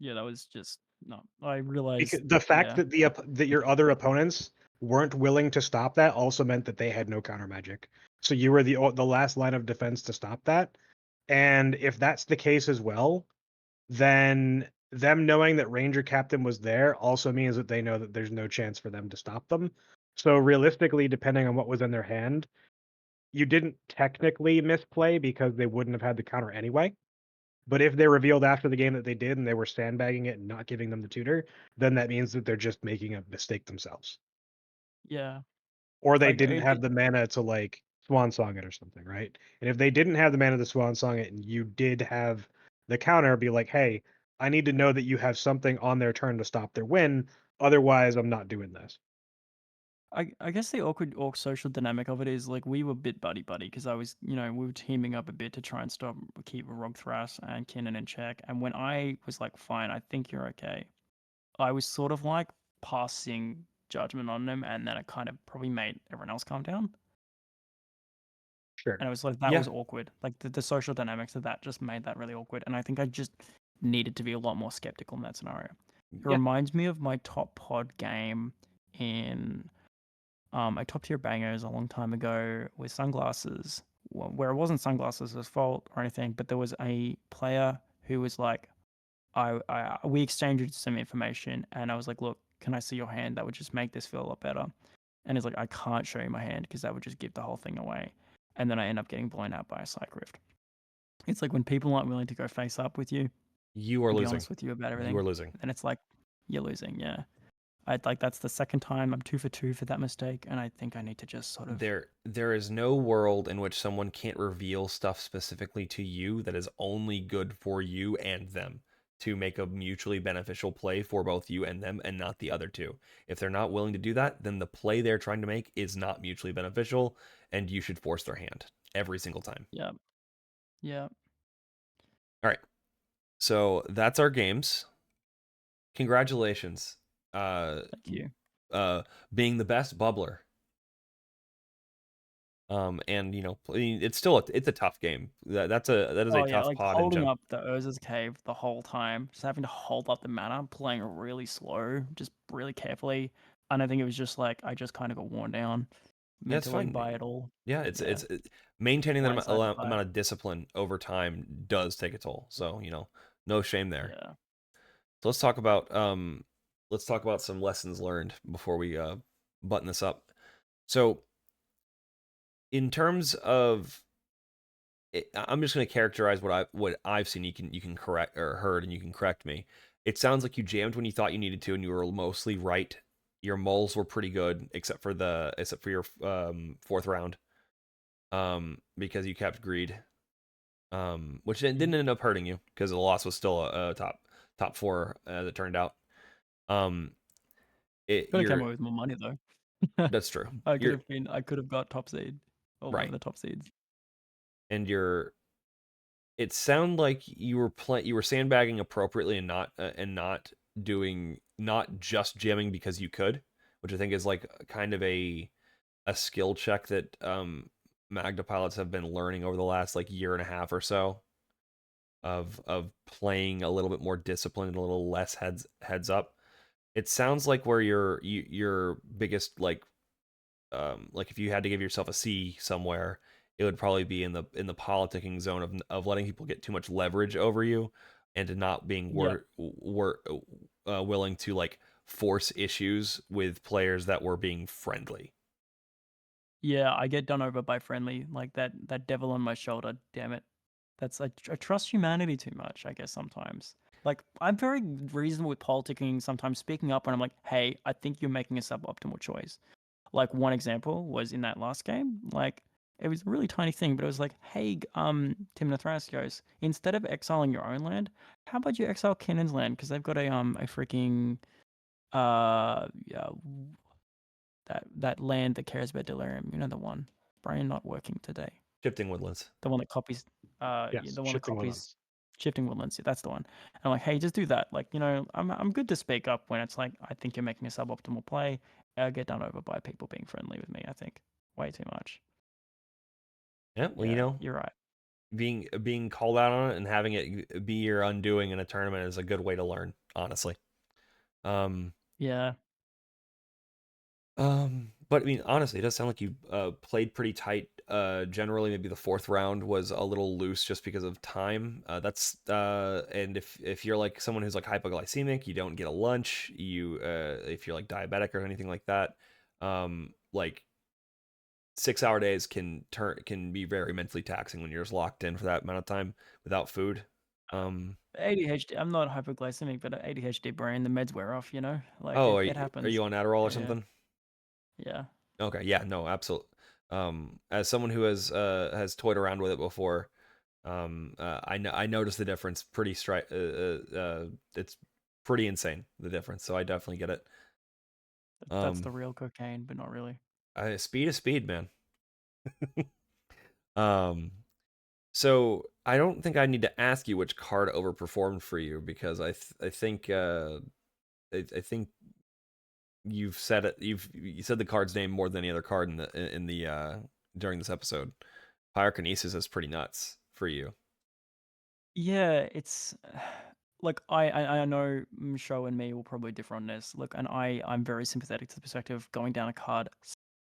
Yeah, that was just no. I realized. Because the fact Yeah. that your other opponents weren't willing to stop that also meant that they had no counter magic. So you were the last line of defense to stop that. And if that's the case as well, then them knowing that Ranger Captain was there also means that they know that there's no chance for them to stop them. So realistically, depending on what was in their hand, you didn't technically misplay because they wouldn't have had the counter anyway. But if they revealed after the game that they did and they were sandbagging it and not giving them the tutor, then that means that they're just making a mistake themselves. Yeah. Or they Like didn't it, have the mana to like swan song it or something, right? And if they didn't have the mana to swan song it and you did have the counter, be like, hey, I need to know that you have something on their turn to stop their win. Otherwise, I'm not doing this. I guess the awkward orc social dynamic of it is like we were bit buddy because I was we were teaming up a bit to try and keep Rogthras and Kinnan in check. And when I was like, fine, I think you're okay, I was sort of like passing judgment on them, and then it kind of probably made everyone else calm down. Sure. And it was like that Yeah. was awkward. Like the social dynamics of that just made that really awkward. And I think I just needed to be a lot more skeptical in that scenario. It Yeah. reminds me of my top pod game in a top tier bangers a long time ago with sunglasses, where it wasn't sunglasses' fault or anything, but there was a player who was like, we exchanged some information, and I was like, look, can I see your hand? That would just make this feel a lot better. And he's like, I can't show you my hand because that would just give the whole thing away. And then I end up getting blown out by a Psych Rift. It's like when people aren't willing to go face up with you You are and be losing. honest with you about You everything, are losing. then it's like you're losing. Yeah. I like that's the second time I'm 2 for 2 for that mistake, and I think I need to just sort of There is no world in which someone can't reveal stuff specifically to you that is only good for you and them to make a mutually beneficial play for both you and them and not the other two. If they're not willing to do that, then the play they're trying to make is not mutually beneficial and you should force their hand every single time. yeah. Yeah. All right. So that's our games. Congratulations. Thank you. Being the best bubbler. And it's still it's a tough game. That is a Oh yeah, tough like pod in holding general. up the Urza's Cave the whole time, just having to hold up the mana, playing really slow, just really carefully. And I think it was just like I just kind of got worn down Yeah, it's mentally fine. by it all. Yeah, Yeah, maintaining that blindsided by amount it. of discipline over time does take a toll. So no shame there. Yeah. So let's talk about some lessons learned before we button this up. So in terms of I'm just going to characterize what I've seen. You can correct or heard, and you can correct me. It sounds like you jammed when you thought you needed to, and you were mostly right. Your mulls were pretty good, except for your fourth round, because you kept greed, which didn't end up hurting you because the loss was still a top 4 as it turned out. Could have come away with more money though. That's true. I could have got top seed or one of Right, the top seeds. and it sounded like you were sandbagging appropriately and not just jamming because you could, which I think is like kind of a skill check that Magda pilots have been learning over the last like year and a half or so of playing a little bit more disciplined and a little less heads up. It sounds like where your biggest like if you had to give yourself a C somewhere, it would probably be in the politicking zone of letting people get too much leverage over you and to not being Yep. willing to like force issues with players that were being friendly. Yeah, I get done over by friendly, like that devil on my shoulder. Damn it, I trust humanity too much. I guess sometimes. Like I'm very reasonable with politicking. Sometimes speaking up when I'm like, hey, I think you're making a suboptimal choice. Like one example was in that last game. Like it was a really tiny thing, but it was like, hey, Tim Thrascos, instead of exiling your own land, how about you exile Kenan's land because they've got a freaking yeah, that land that cares about delirium. You know the one. Brain not working today. Shifting Woodlands. The one that copies. Yes, The one that shifting copies. woodlands. Shifting Woodlands. Yeah, that's the one. And I'm like, hey, just do that. Like, I'm good to speak up when it's like I think you're making a suboptimal play. I get done over by people being friendly with me. I think way too much. Yeah, well, Yeah, you're right. being called out on it and having it be your undoing in a tournament is a good way to learn, honestly. Yeah. But I mean, honestly, it does sound like you played pretty tight. Generally, maybe the fourth round was a little loose just because of time. And if you're like someone who's like hypoglycemic, you don't get a lunch. If you're like diabetic or anything like that, like 6 hour days can be very mentally taxing when you're just locked in for that amount of time without food. ADHD. I'm not hypoglycemic, but ADHD brain. The meds wear off. Like Oh, it are happens. you on Adderall or Yeah. something? Yeah. Okay, yeah, no, absolutely. As someone who has toyed around with it before, I noticed the difference. It's pretty insane, the difference. So I definitely get it. That's the Um, real cocaine, but not really. Speed is speed, man. Um, so I don't think I need to ask you which card overperformed for you because I think I think you've said it. You said the card's name more than any other card in the during this episode. Pyrokinesis is pretty nuts for you. Yeah, it's like I know Mishra and me will probably differ on this. Look, and I'm very sympathetic to the perspective of going down a card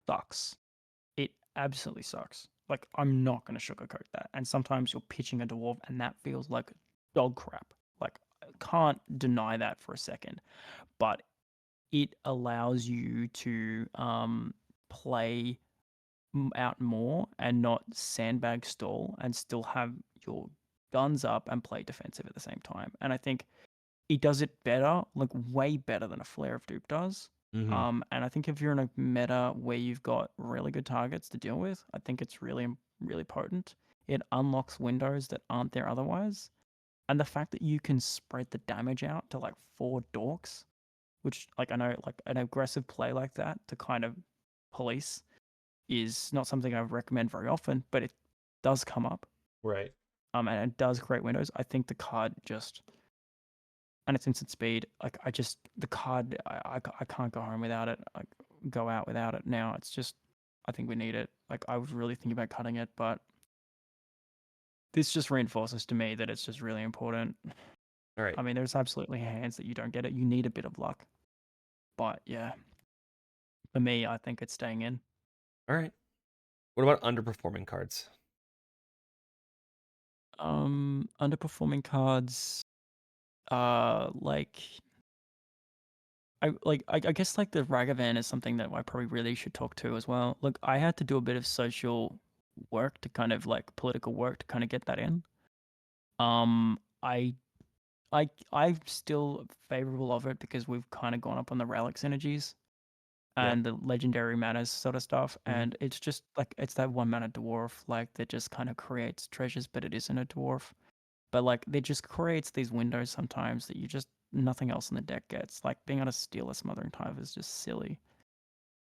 sucks. It absolutely sucks. Like I'm not gonna sugarcoat that. And sometimes you're pitching a dwarf, and that feels like dog crap. Like I can't deny that for a second. But it allows you to play out more and not sandbag stall and still have your guns up and play defensive at the same time. And I think it does it better, like way better than a Flare of Dupe does. Mm-hmm. And I think if you're in a meta where you've got really good targets to deal with, I think it's really, really potent. It unlocks windows that aren't there otherwise. And the fact that you can spread the damage out to like 4 dorks, which like I know like an aggressive play like that to kind of police is not something I would recommend very often, but it does come up. Right. And it does create windows. I think the card just and its instant speed, like the card I can't go home without it. I go out without it now. It's just I think we need it. Like I was really thinking about cutting it, but this just reinforces to me that it's just really important. All right. I mean, there's absolutely hands that you don't get it. You need a bit of luck. But yeah, for me, I think it's staying in. All right. What about underperforming cards? Underperforming cards, like I guess like the Ragavan is something that I probably really should talk to as well. Look, I had to do a bit of social work to kind of like political work to kind of get that in. Um, I I'm still favorable of it because we've kind of gone up on the relic synergies Yeah. and the legendary manas sort of stuff, Mm-hmm. and it's just like it's that 1 mana dwarf like that just kind of creates treasures, but it isn't a dwarf. But like it just creates these windows sometimes that you just nothing else in the deck gets. Like being able to steal a Smothering Tithe is just silly.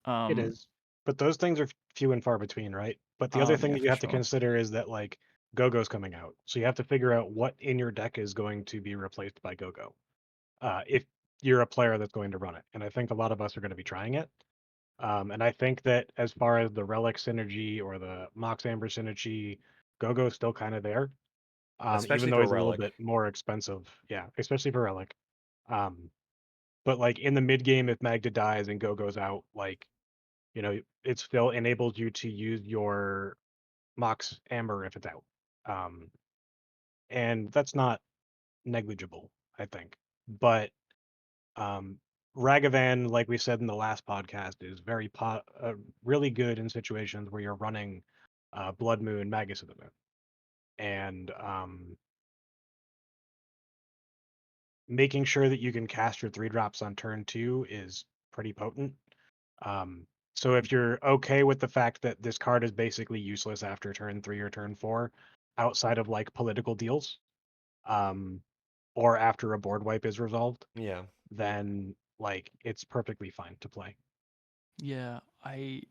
It Um, is. But those things are few and far between, right? But the other thing yeah, that you for have to sure. consider is that like Go-Go's coming out. So you have to figure out what in your deck is going to be replaced by Go-Go. If you're a player that's going to run it. And I think a lot of us are going to be trying it. And I think that as far as the Relic synergy or the Mox Amber synergy, Go-Go's still kind of there. Even Especially though for he's a little Relic. bit more expensive. Yeah, especially for Relic. Um, but like in the mid game, if Magda dies and Go-Go's out, like it still enables you to use your Mox Amber if it's out. Um, and that's not negligible, I think. But Ragavan, like we said in the last podcast, is really good in situations where you're running Blood Moon, Magus of the Moon, and making sure that you can cast your 3-drops on turn 2 is pretty potent. So if you're okay with the fact that this card is basically useless after turn 3 or turn 4, outside of like political deals, or after a board wipe is resolved, Yeah. then like it's perfectly fine to play. Yeah, I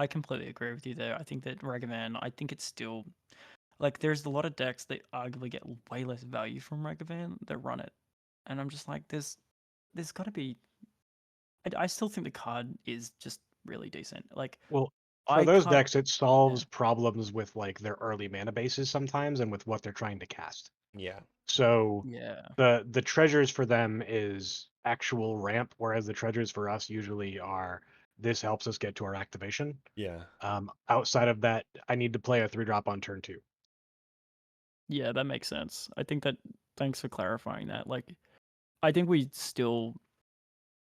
completely agree with you there. I think that Ragavan, I think it's still like there's a lot of decks that arguably get way less value from Ragavan that run it, and I'm just like, there's got to be. I still think the card is just really decent. Like Well, for I those can't. decks, it Yeah, solves problems with like their early mana bases sometimes and with what they're trying to cast. Yeah. So yeah, the treasures for them is actual ramp, whereas the treasures for us usually are this helps us get to our activation. Yeah. Outside of that, I need to play a 3-drop on turn 2. yeah. That makes sense. I think that. Thanks for clarifying that. Like, I think we still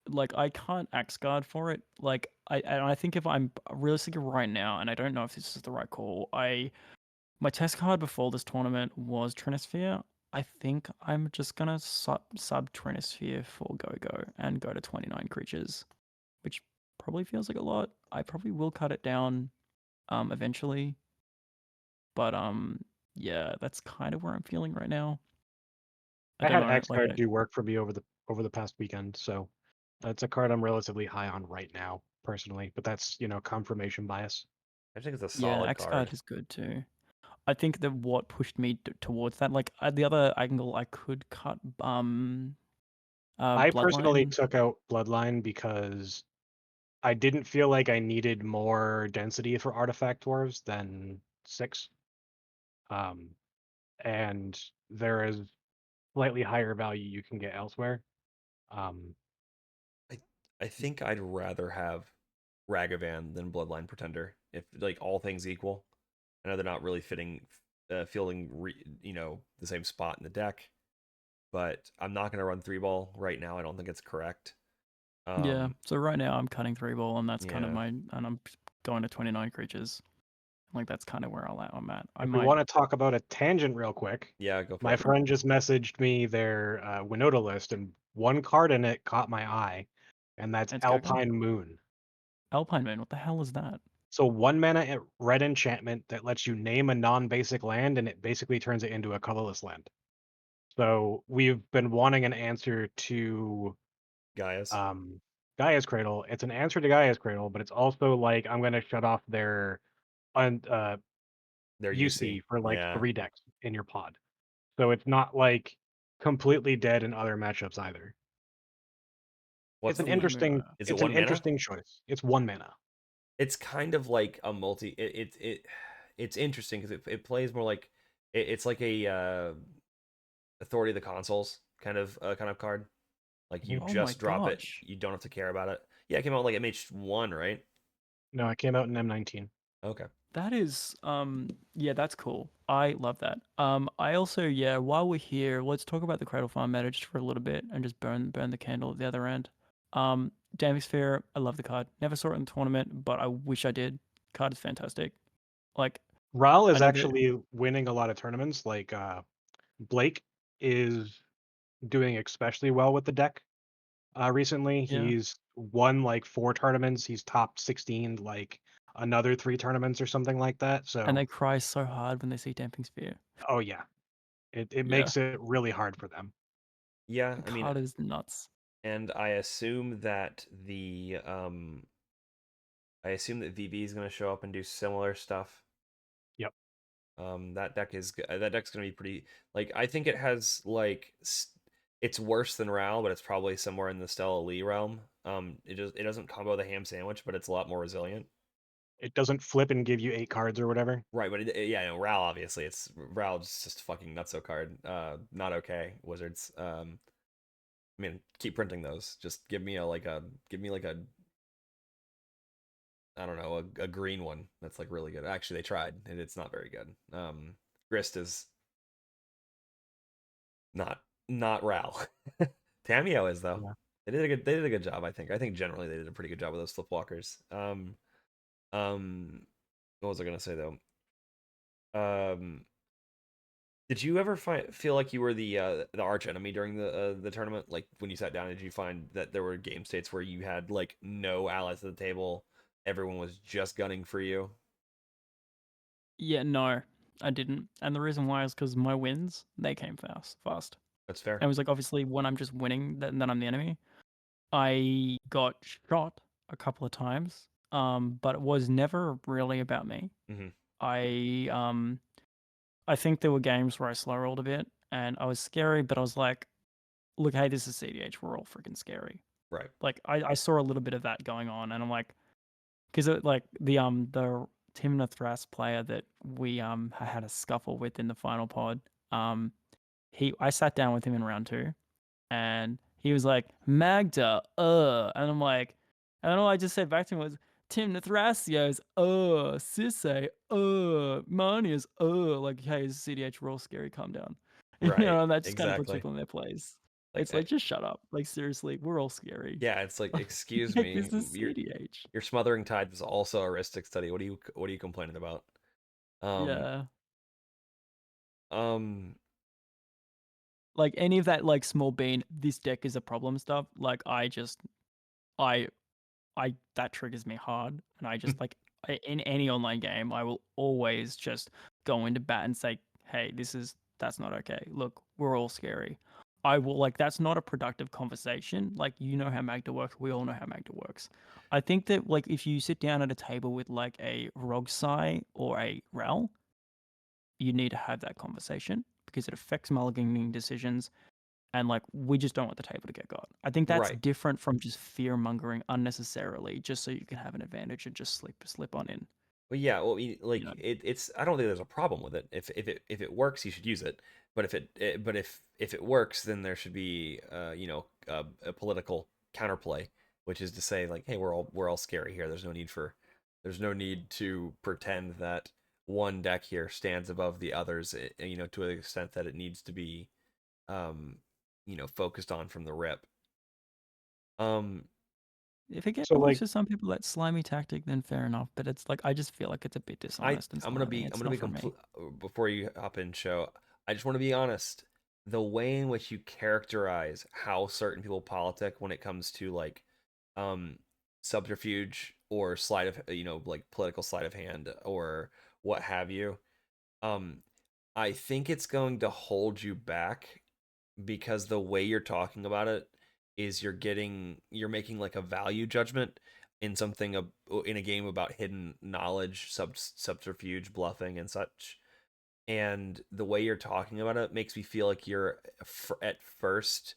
like I can't axe guard for it. Like I think if I'm realistic right now, and I don't know if this is the right call. My test card before this tournament was Trinisphere. I think I'm just gonna sub Trinisphere for go and go to 29 creatures, which probably feels like a lot. I probably will cut it down eventually, but yeah, that's kind of where I'm feeling right now. I I don't had know, X like card do work for me over the past weekend, so that's a card I'm relatively high on right now, personally. But that's confirmation bias. I think it's a yeah, solid X card card. is good too. I think that what pushed me towards that, like the other angle, I could cut I personally Bloodline. took out Bloodline because I didn't feel like I needed more density for artifact dwarves than 6. Um, and there is slightly higher value you can get elsewhere. Um, I I think I'd rather have Ragavan than Bloodline Pretender if like all things equal. I know they're not really filling the same spot in the deck, but I'm not going to run 3 ball right now. I don't think it's correct. Yeah. Um, So right now I'm cutting 3 ball, and that's kind of yeah, my, and I'm going to 29 creatures. Like that's kind of where I'm at. I if we might. want to talk about a tangent real quick, yeah, go for my it. friend just messaged me their Winota list, and one card in it caught my eye, and that's Let's go. Alpine Moon. Alpine Moon. What the hell is that? So 1 mana red enchantment that lets you name a non-basic land, and it basically turns it into a colorless land. So we've been wanting an answer to Gaia's, um, Gaia's Cradle. It's an answer to Gaia's Cradle, but it's also like I'm going to shut off their their UC. UC for like Yeah. 3 decks in your pod. So it's not like completely dead in other matchups either. What's Alpine Moon. is it It's an 1 mana? interesting choice. It's 1 mana. It's kind of like a multi. It's interesting because it plays more like it's like a Authority of the Consoles kind of card. Like you Mhm. Oh my just drop it, gosh. you don't have to care about it. Yeah, it came out like MH1, right? No, it came out in M19. Okay. That is yeah, that's cool. I love that. I also, yeah, while we're here, let's talk about the Cradle Farm meta just for a little bit and just burn the candle at the other end. Damage Sphere, I love the card. Never saw it in the tournament, but I wish I did. Card is fantastic. Like Ral I is know that. actually winning a lot of tournaments. Like Blake is doing especially well with the deck. Recently, Yeah, he's won like 4 tournaments. He's top 16 like another 3 tournaments or something like that. and So, they cry so hard when they see Damping Sphere. oh yeah, it Yeah, makes it really hard for them. Yeah, the I mean, card is nuts. and I assume that VV is going to show up and do similar stuff. Yep. That deck's going to be pretty. Like, I think it has like it's worse than Ral, but it's probably somewhere in the Stella Lee realm. It doesn't combo the ham sandwich, but it's a lot more resilient. It doesn't flip and give you 8 cards or whatever. Right, but yeah, Ral obviously it's Ral's just fucking nutso card. Not okay, Wizards. I mean, keep printing those. Just give me like a I don't know a green one that's like really good. Actually, they tried and it's not very good. Grist is not Ral. Tameo is though. Yeah. They did a good job, I think. I think generally they did a pretty good job with those Slipwalkers. What was I gonna say though? Um, did you ever feel like you were the arch enemy during the tournament? Like when you sat down, did you find that there were game states where you had like no allies at the table, everyone was just gunning for you? Yeah, no, I didn't. And the reason why is because my wins, they came fast. That's fair. And it was like, obviously, when I'm just winning, then I'm the enemy. I got shot a couple of times, but it was never really about me. Hmm. I think there were games where I slow rolled a bit, and I was scary, but I was like, look, hey, this is cEDH. We're all freaking scary. Right. Like, I saw a little bit of that going on, and I'm like, because like the Timna Thras player that we had a scuffle with in the final pod, I sat down with him in round 2, and he was like, Magda, and I'm like, and all I just said back to him was, Tim Nathrasios, Sisse, Manias, like, hey, is cEDH, we're all scary, calm down. Right. And that just kind of puts Exactly. people in their place. Like, It's like, just shut up. Like, seriously, we're all scary. yeah, it's like, excuse Like, me, this is cEDH. your Smothering Tide was also a Ristic study. What are you complaining about? Um, Yeah. um, Like, any of that, like, small bean, this deck is a problem stuff, like, I that triggers me hard, and I just like in any online game, I will always just go into bat and say, "Hey, that's not okay. Look, we're all scary." I will like that's not a productive conversation. Like you know how Magda works, we all know how Magda works. I think that like if you sit down at a table with like a Rogsai or a Rel, you need to have that conversation because it affects mulliganing decisions and like we just don't want the table to get got. I think that's right. different from just fear mongering unnecessarily, just so you can have an advantage and just slip on in. Well, yeah. Well, You like know? it's. I don't think there's a problem with it. If it works, you should use it. But if it works, then there should be a political counterplay, which is to say like, hey, we're all scary here. There's no need to pretend that one deck here stands above the others. To the extent that it needs to be, um, focused on from the rip. Um, If it So works like for some people, that slimy tactic, then fair enough. But it's like I just feel like it's a bit dishonest and slimy. I'm It's gonna not be for me. complete before you hop in show. I just want to be honest. The way in which you characterize how certain people politic when it comes to like um subterfuge or sleight of like political sleight of hand or what have you, um I think it's going to hold you back because the way you're talking about it is you're making like a value judgment in something in a game about hidden knowledge, subterfuge, bluffing, and such. And the way you're talking about it makes me feel like you're at first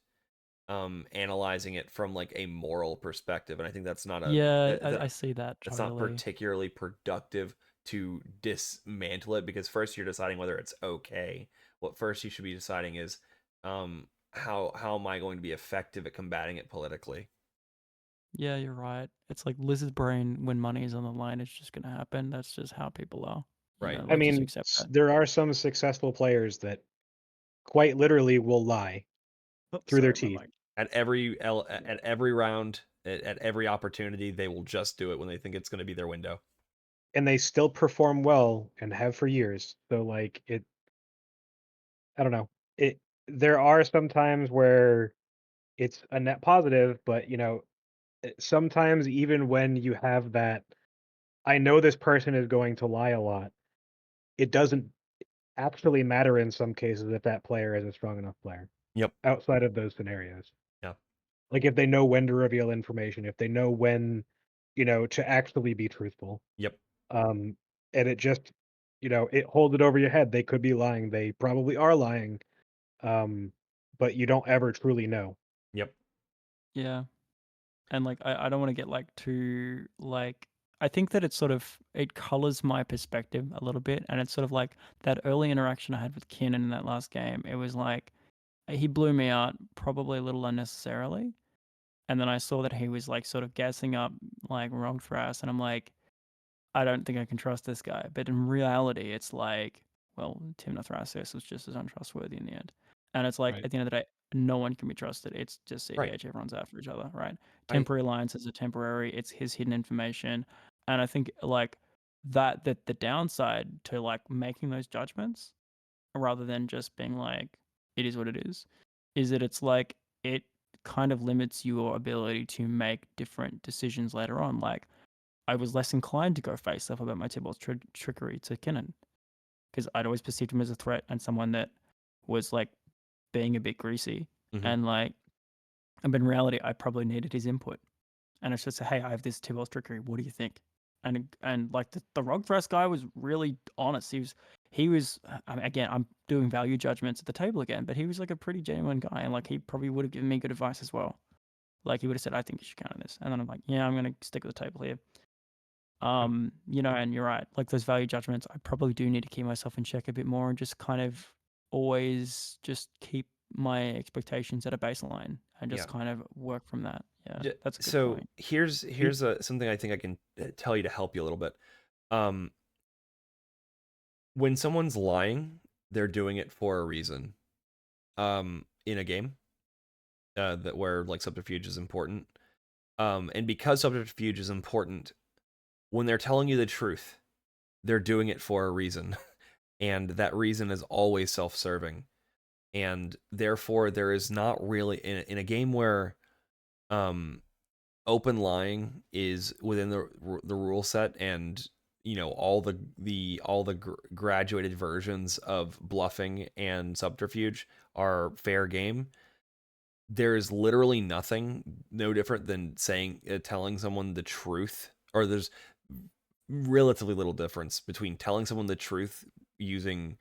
analyzing it from like a moral perspective, and I think that's not Yeah, I see that that's not totally. particularly productive to dismantle it because first you're deciding whether it's okay. What first you should be deciding is how am I going to be effective at combating it politically? Yeah, you're right. It's like lizard brain when money is on the line. It's just gonna happen. That's just how people are. Right. I Like just mean, accept that. there are some successful players that quite literally will lie Oh, through their sorry, my teeth, mic. At every round, at every opportunity, they will just do it when they think it's going to be their window. and they still perform well and have for years. So like I don't know. There are some times where it's a net positive, but sometimes even when you have that, I know this person is going to lie a lot. It doesn't actually matter in some cases if that player is a strong enough player Yep. outside of those scenarios. Yeah. Like if they know when to reveal information, if they know when, to actually be truthful. Yep. Um, and it just, it holds it over your head. They could be lying. They probably are lying. Um, but you don't ever truly know. Yep. Yeah. And like I don't want to get like too like I think that it colors my perspective a little bit, and it's sort of like that early interaction I had with Keenan in that last game. It was like he blew me out probably a little unnecessarily, and then I saw that he was like sort of gassing up like wrong Thras, and I'm like, I don't think I can trust this guy. But in reality, it's like, well, Tim Thrasios was just as untrustworthy in the end, and it's like Right. at the end of the day, no one can be trusted. It's just cEDH. Right. Everyone's out for each other, right? I Temporary alliances are temporary. It's his hidden information, and I think like that the downside to like making those judgments rather than just being like it is what it is that it's like it kind of limits your ability to make different decisions later on. Like I was less inclined to go face stuff about my Tybalt's trickery to Kinnan because I'd always perceived him as a threat and someone that was like being a bit greasy. Mhm. And like, but in reality, I probably needed his input. And it's just, hey, I have this Tybalt's trickery. What do you think? And like the Rog Thrust guy was really honest. He was I mean, again, I'm doing value judgments at the table again, but he was like a pretty genuine guy, and like he probably would have given me good advice as well. Like he would have said, I think you should counter this, and then I'm like, yeah, I'm gonna stick with the table here. And you're right. Like those value judgments, I probably do need to keep myself in check a bit more and just kind of always just keep my expectations at a baseline and Yeah. just kind of work from that. Yeah, J- that's a good So point. here's something I think I can tell you to help you a little bit. Um, when someone's lying, they're doing it for a reason. In a game, that where like subterfuge is important. And because subterfuge is important, when they're telling you the truth, they're doing it for a reason, and that reason is always self-serving. And therefore, there is not really in a game where open lying is within the rule set, and all the graduated versions of bluffing and subterfuge are fair game. There is literally nothing no different than telling someone the truth, or there's relatively little difference between telling someone the truth using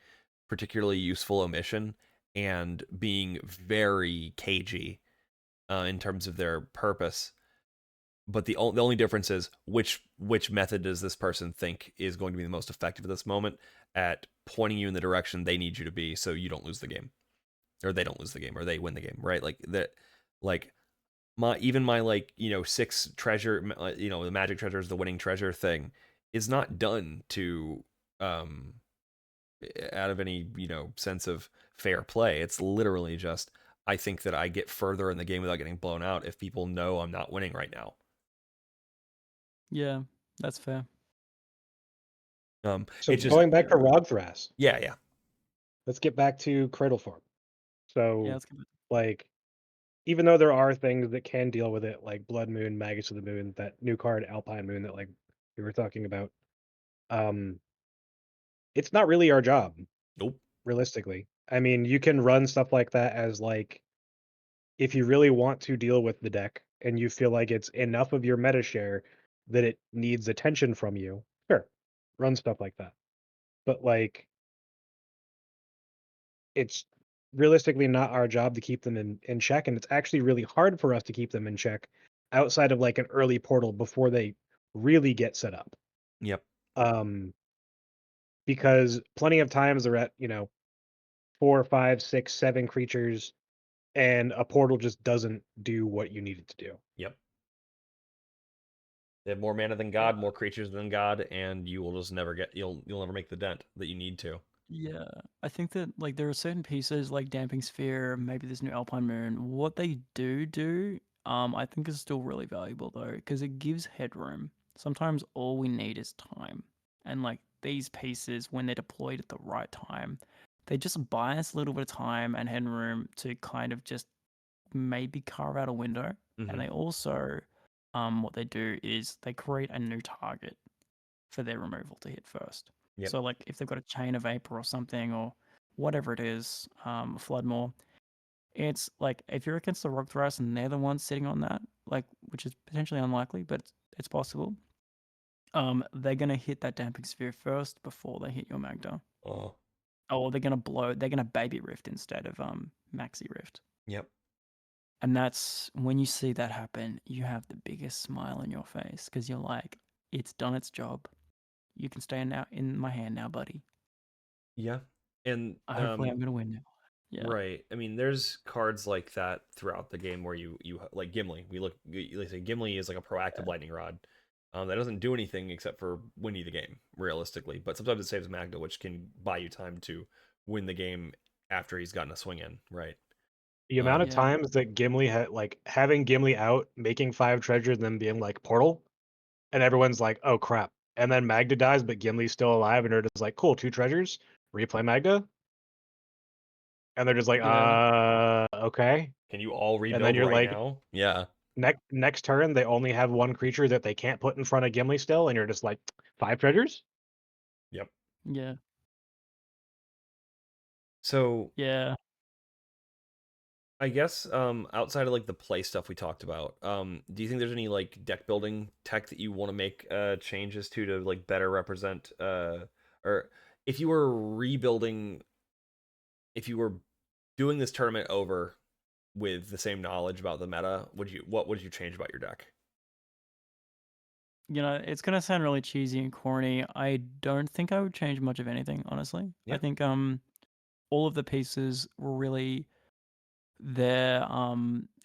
particularly useful omission and being very cagey in terms of their purpose. But the only difference is which method does this person think is going to be the most effective at this moment at pointing you in the direction they need you to be, so you don't lose the game, or they don't lose the game, or they win the game, right? Like that, like my like 6 treasure, the magic treasure is the winning treasure thing, is not done to um out of any sense of fair play. It's literally just, I think that I get further in the game without getting blown out if people know I'm not winning right now. Yeah, that's fair. So It's just, going back to Rogthras, yeah. let's get back to Cradle Form. Yeah, So, that's good. like, even though there are things that can deal with it, like Blood Moon, Magus of the Moon, that new card Alpine Moon that like we were talking about, um, it's not really our job, Nope. realistically. I mean, you can run stuff like that as like if you really want to deal with the deck and you feel like it's enough of your meta share that it needs attention from you, sure, run stuff like that. But like it's realistically not our job to keep them in check, and it's actually really hard for us to keep them in check outside of like an early portal before they really get set up. Yep. Um, because plenty of times they're at 4, 5, 6, 7 creatures, and a portal just doesn't do what you need it to do. Yep. They have more mana than God, more creatures than God, and you will just never you'll never make the dent that you need to. Yeah, I think that like there are certain pieces like Damping Sphere, maybe this new Alpine Moon. What they do, I think is still really valuable though, because it gives headroom. Sometimes all we need is time, and like these pieces, when they're deployed at the right time, they just buy us a little bit of time and headroom to kind of just maybe carve out a window. And they also, what they do is they create a new target for their removal to hit first. Yep. So like if they've got a chain of vapor or something or whatever it is, Floodmore, it's like if you're against the Rock Thrash and they're the ones sitting on that, like which is potentially unlikely, but it's possible. They're gonna hit that damping sphere first before they hit your Magda. Oh. Or they're gonna baby rift instead of maxi rift. Yep. And that's when you see that happen, you have the biggest smile on your face because you're like, it's done its job. You can stay now in my hand now, buddy. Yeah. And Hopefully, I'm gonna win now. Yeah. right. I mean, there's cards like that throughout the game where you like Gimli. Let's say Gimli is like a proactive lightning rod. That doesn't do anything except for win you the game, realistically. But sometimes it saves Magda, which can buy you time to win the game after he's gotten a swing in, right? The amount of Yeah. times that Gimli had like having Gimli out, making 5 treasures, and then being like portal, and everyone's like, "Oh crap!" And then Magda dies, but Gimli's still alive, and they're just like, "Cool, 2 treasures, replay Magda," and they're just like, Yeah. okay." Can you all And then rebuild you're right like, now? Yeah. next turn they only have 1 creature that they can't put in front of Gimli still, and you're just like, 5 treasures? Yep. Yeah. So Yeah. I guess outside of like the play stuff we talked about, do you think there's any like deck building tech that you want to make changes to like better represent or if you were rebuilding, if you were doing this tournament over with the same knowledge about the meta, what would you change about your deck? You know, it's gonna sound really cheesy and corny. I don't think I would change much of anything, honestly. I Yeah. think all of the pieces were really there.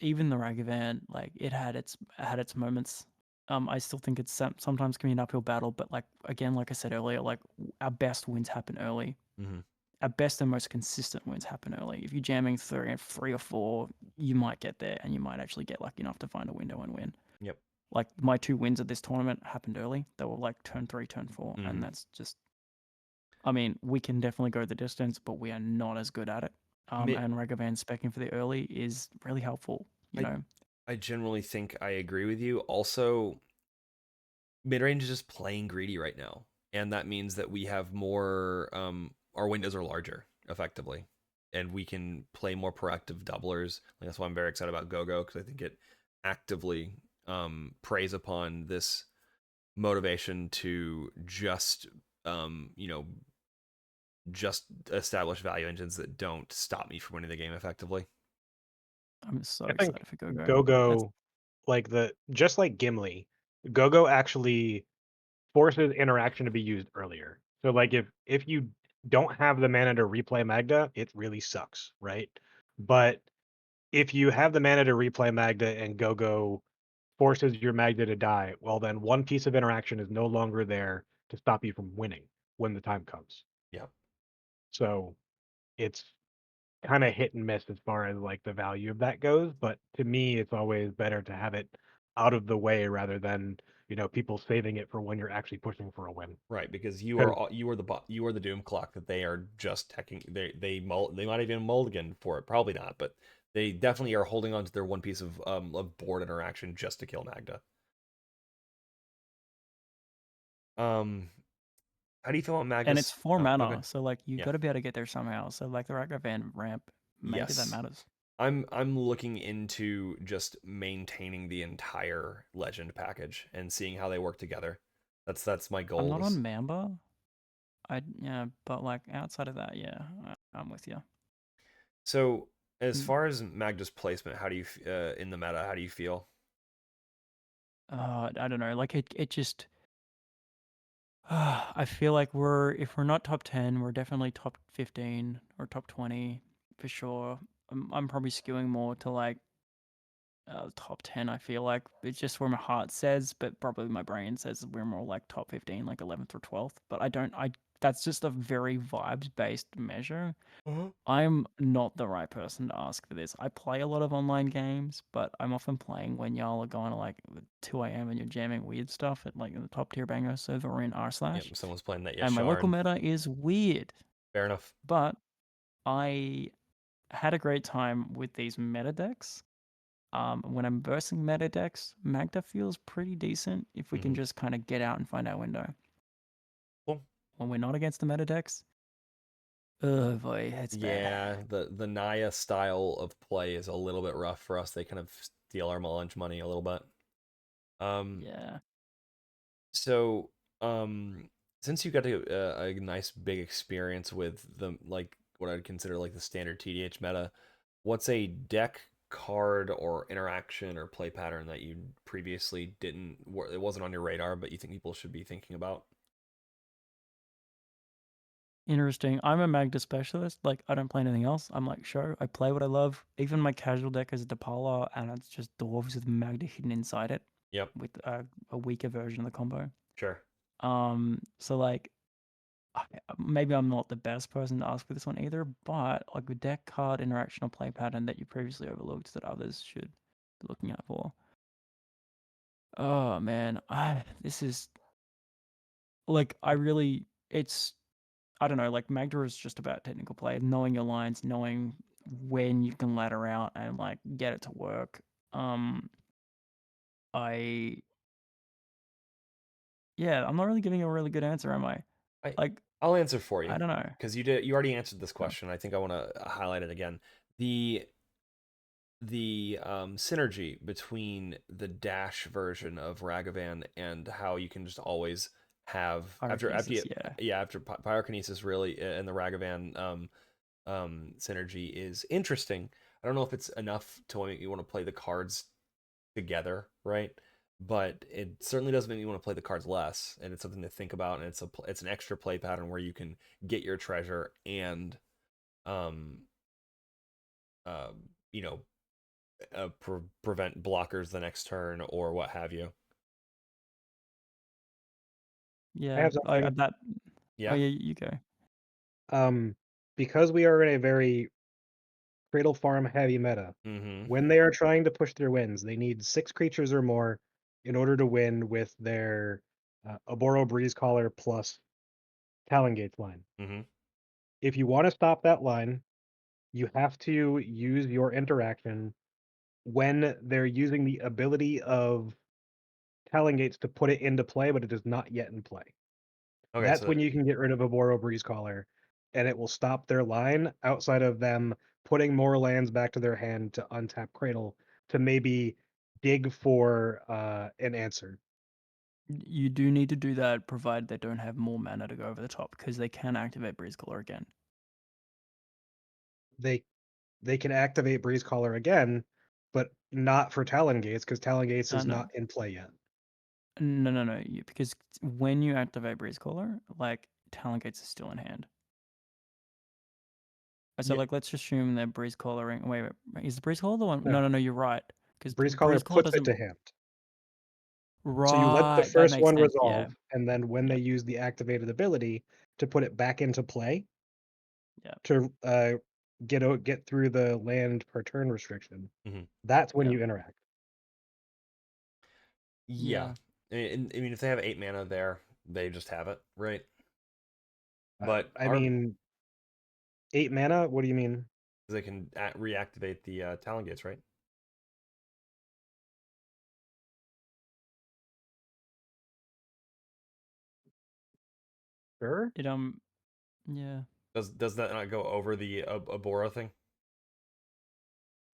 Even the Ragavan, like it had its moments. I still think it's sometimes can be an uphill battle, but like again, like I said earlier, like our best wins happen early. Mm-hmm. Our best and most consistent wins happen early. If you're jamming three or four, you might get there, and you might actually get lucky enough to find a window and win. Yep. Like my 2 wins at this tournament happened early. They were like turn 3, turn 4, Mm-hmm. and that's just. I mean, we can definitely go the distance, but we are not as good at it. And Ragavan specking for the early is really helpful. You I know, I generally think I agree with you. Also, mid range is just playing greedy right now, and that means that we have more. Our windows are larger, effectively, and we can play more proactive doublers. Like, that's why I'm very excited about Go-Go because I think it actively preys upon this motivation to just you know just establish value engines that don't stop me from winning the game effectively. I'm so I think excited for Go-Go. That's Go-Go, like just like Gimli, Go-Go actually forces interaction to be used earlier. So like if you don't have the mana to replay Magda, it really sucks, right? But if you have the mana to replay Magda and Go-Go forces your Magda to die, well then one piece of interaction is no longer there to stop you from winning when the time comes. Yeah. So it's kind of hit and miss as far as like the value of that goes, but to me it's always better to have it out of the way rather than, people saving it for when you're actually pushing for a win. Right, because you Because are you are the doom clock that they are just teching. They might even mulligan for it, probably not, but they definitely are holding on to their one piece of board interaction just to kill Magda. Um, how do you feel about and it's Magnus? 4 Oh, mana, okay, so like you yeah, got to be able to get there somehow. So like the Ragavan ramp, maybe that yes. matters. I'm looking into just maintaining the entire legend package and seeing how they work together. That's my I'm goal. not on Mamba. Yeah, but like outside of that, yeah, I'm with you. So as far as Magda's placement, how do you in the meta? How do you feel? I don't know. Like it just. I feel like if we're not top 10, we're definitely top 15 or top 20 for sure. I'm probably skewing more to like top 10. I feel like it's just where my heart says, but probably my brain says we're more like top 15, like 11th or 12th. But I don't. That's just a very vibes based measure. I'm not the right person to ask for this. I play a lot of online games, but I'm often playing when y'all are going to like 2 a.m. and you're jamming weird stuff at like the top tier banger server in r Yep, slash. someone's playing that And my Yashar, local and meta is weird, fair enough. but I had a great time with these meta decks. When I'm versing meta decks, Magda feels pretty decent if we can Mm-hmm. just kind of get out and find our window. Cool. When we're not against the meta decks, oh boy, it's bad. Yeah, the Naya style of play is a little bit rough for us. They kind of steal our lunch money a little bit. Um, Yeah. so since you got a nice big experience with the like what I'd consider like the standard TDH meta, what's a deck card or interaction or play pattern that you previously didn't it wasn't on your radar but you think people should be thinking about? Interesting. I'm a Magda specialist. Like, I don't play anything else. I'm like, sure, I play what I love. Even my casual deck is Depala, and it's just Dwarves with Magda hidden inside it Yep, with a weaker version of the combo. sure. So like, maybe I'm not the best person to ask for this one either, but like a deck card interaction or play pattern that you previously overlooked that others should be looking out for. Oh man, this is like I don't know, like Magda is just about technical play, knowing your lines, knowing when you can ladder out and like get it to work. I Yeah, I'm not really giving you a really good answer, am I? I Like, I'll answer for I you don't know. because you already answered this Oh, question. I think I want to highlight it again. The synergy between the dash version of Ragavan and how you can just always have after Pyrokinesis, yeah. after Pyrokinesis really and the Ragavan synergy is interesting. I don't know if it's enough to make you want to play the cards together, right? But it certainly doesn't make you want to play the cards less, and it's something to think about. And it's an extra play pattern where you can get your treasure and um uh, you know prevent blockers the next turn or what have you. I Yeah, have something. oh Yeah. yeah, you go. Because we are in a very Cradle Farm heavy meta, Mm-hmm. when they are trying to push their wins, they need 6 creatures or more in order to win with their Oboro Breezecaller plus Talongates line. Mm-hmm. If you want to stop that line, you have to use your interaction when they're using the ability of Talongates to put it into play, but it is not yet in play. Okay, That's so when you can get rid of a Boro Breezecaller, and it will stop their line outside of them putting more lands back to their hand to untap Cradle to maybe dig for an answer. You do need to do that, provided they don't have more mana to go over the top, because they can activate Breezecaller again. They they can activate Breezecaller again, but not for Talongates because Talongates is No, not in play yet. no. Because when you activate Breezecaller, like Talongates is still in hand. So Yeah, like, let's just assume that Breezecallering. Wait, is the Breezecaller the one? no, No, you're right. Because Breezecaller Breezecaller puts it doesn't. to hand. So you let the Right, that first makes one sense. Yeah, resolve, and then when they yep, use the activated ability to put it back into play, yep, to get through the land per turn restriction. Mm-hmm. That's when yep, you interact. Yeah. yeah. I mean, if they have 8 mana there, they just have it, right? But I mean, 8 mana. What do you mean? they can reactivate the Talon Gates, right? Sure. It yeah. Does that not go over the Oboro thing?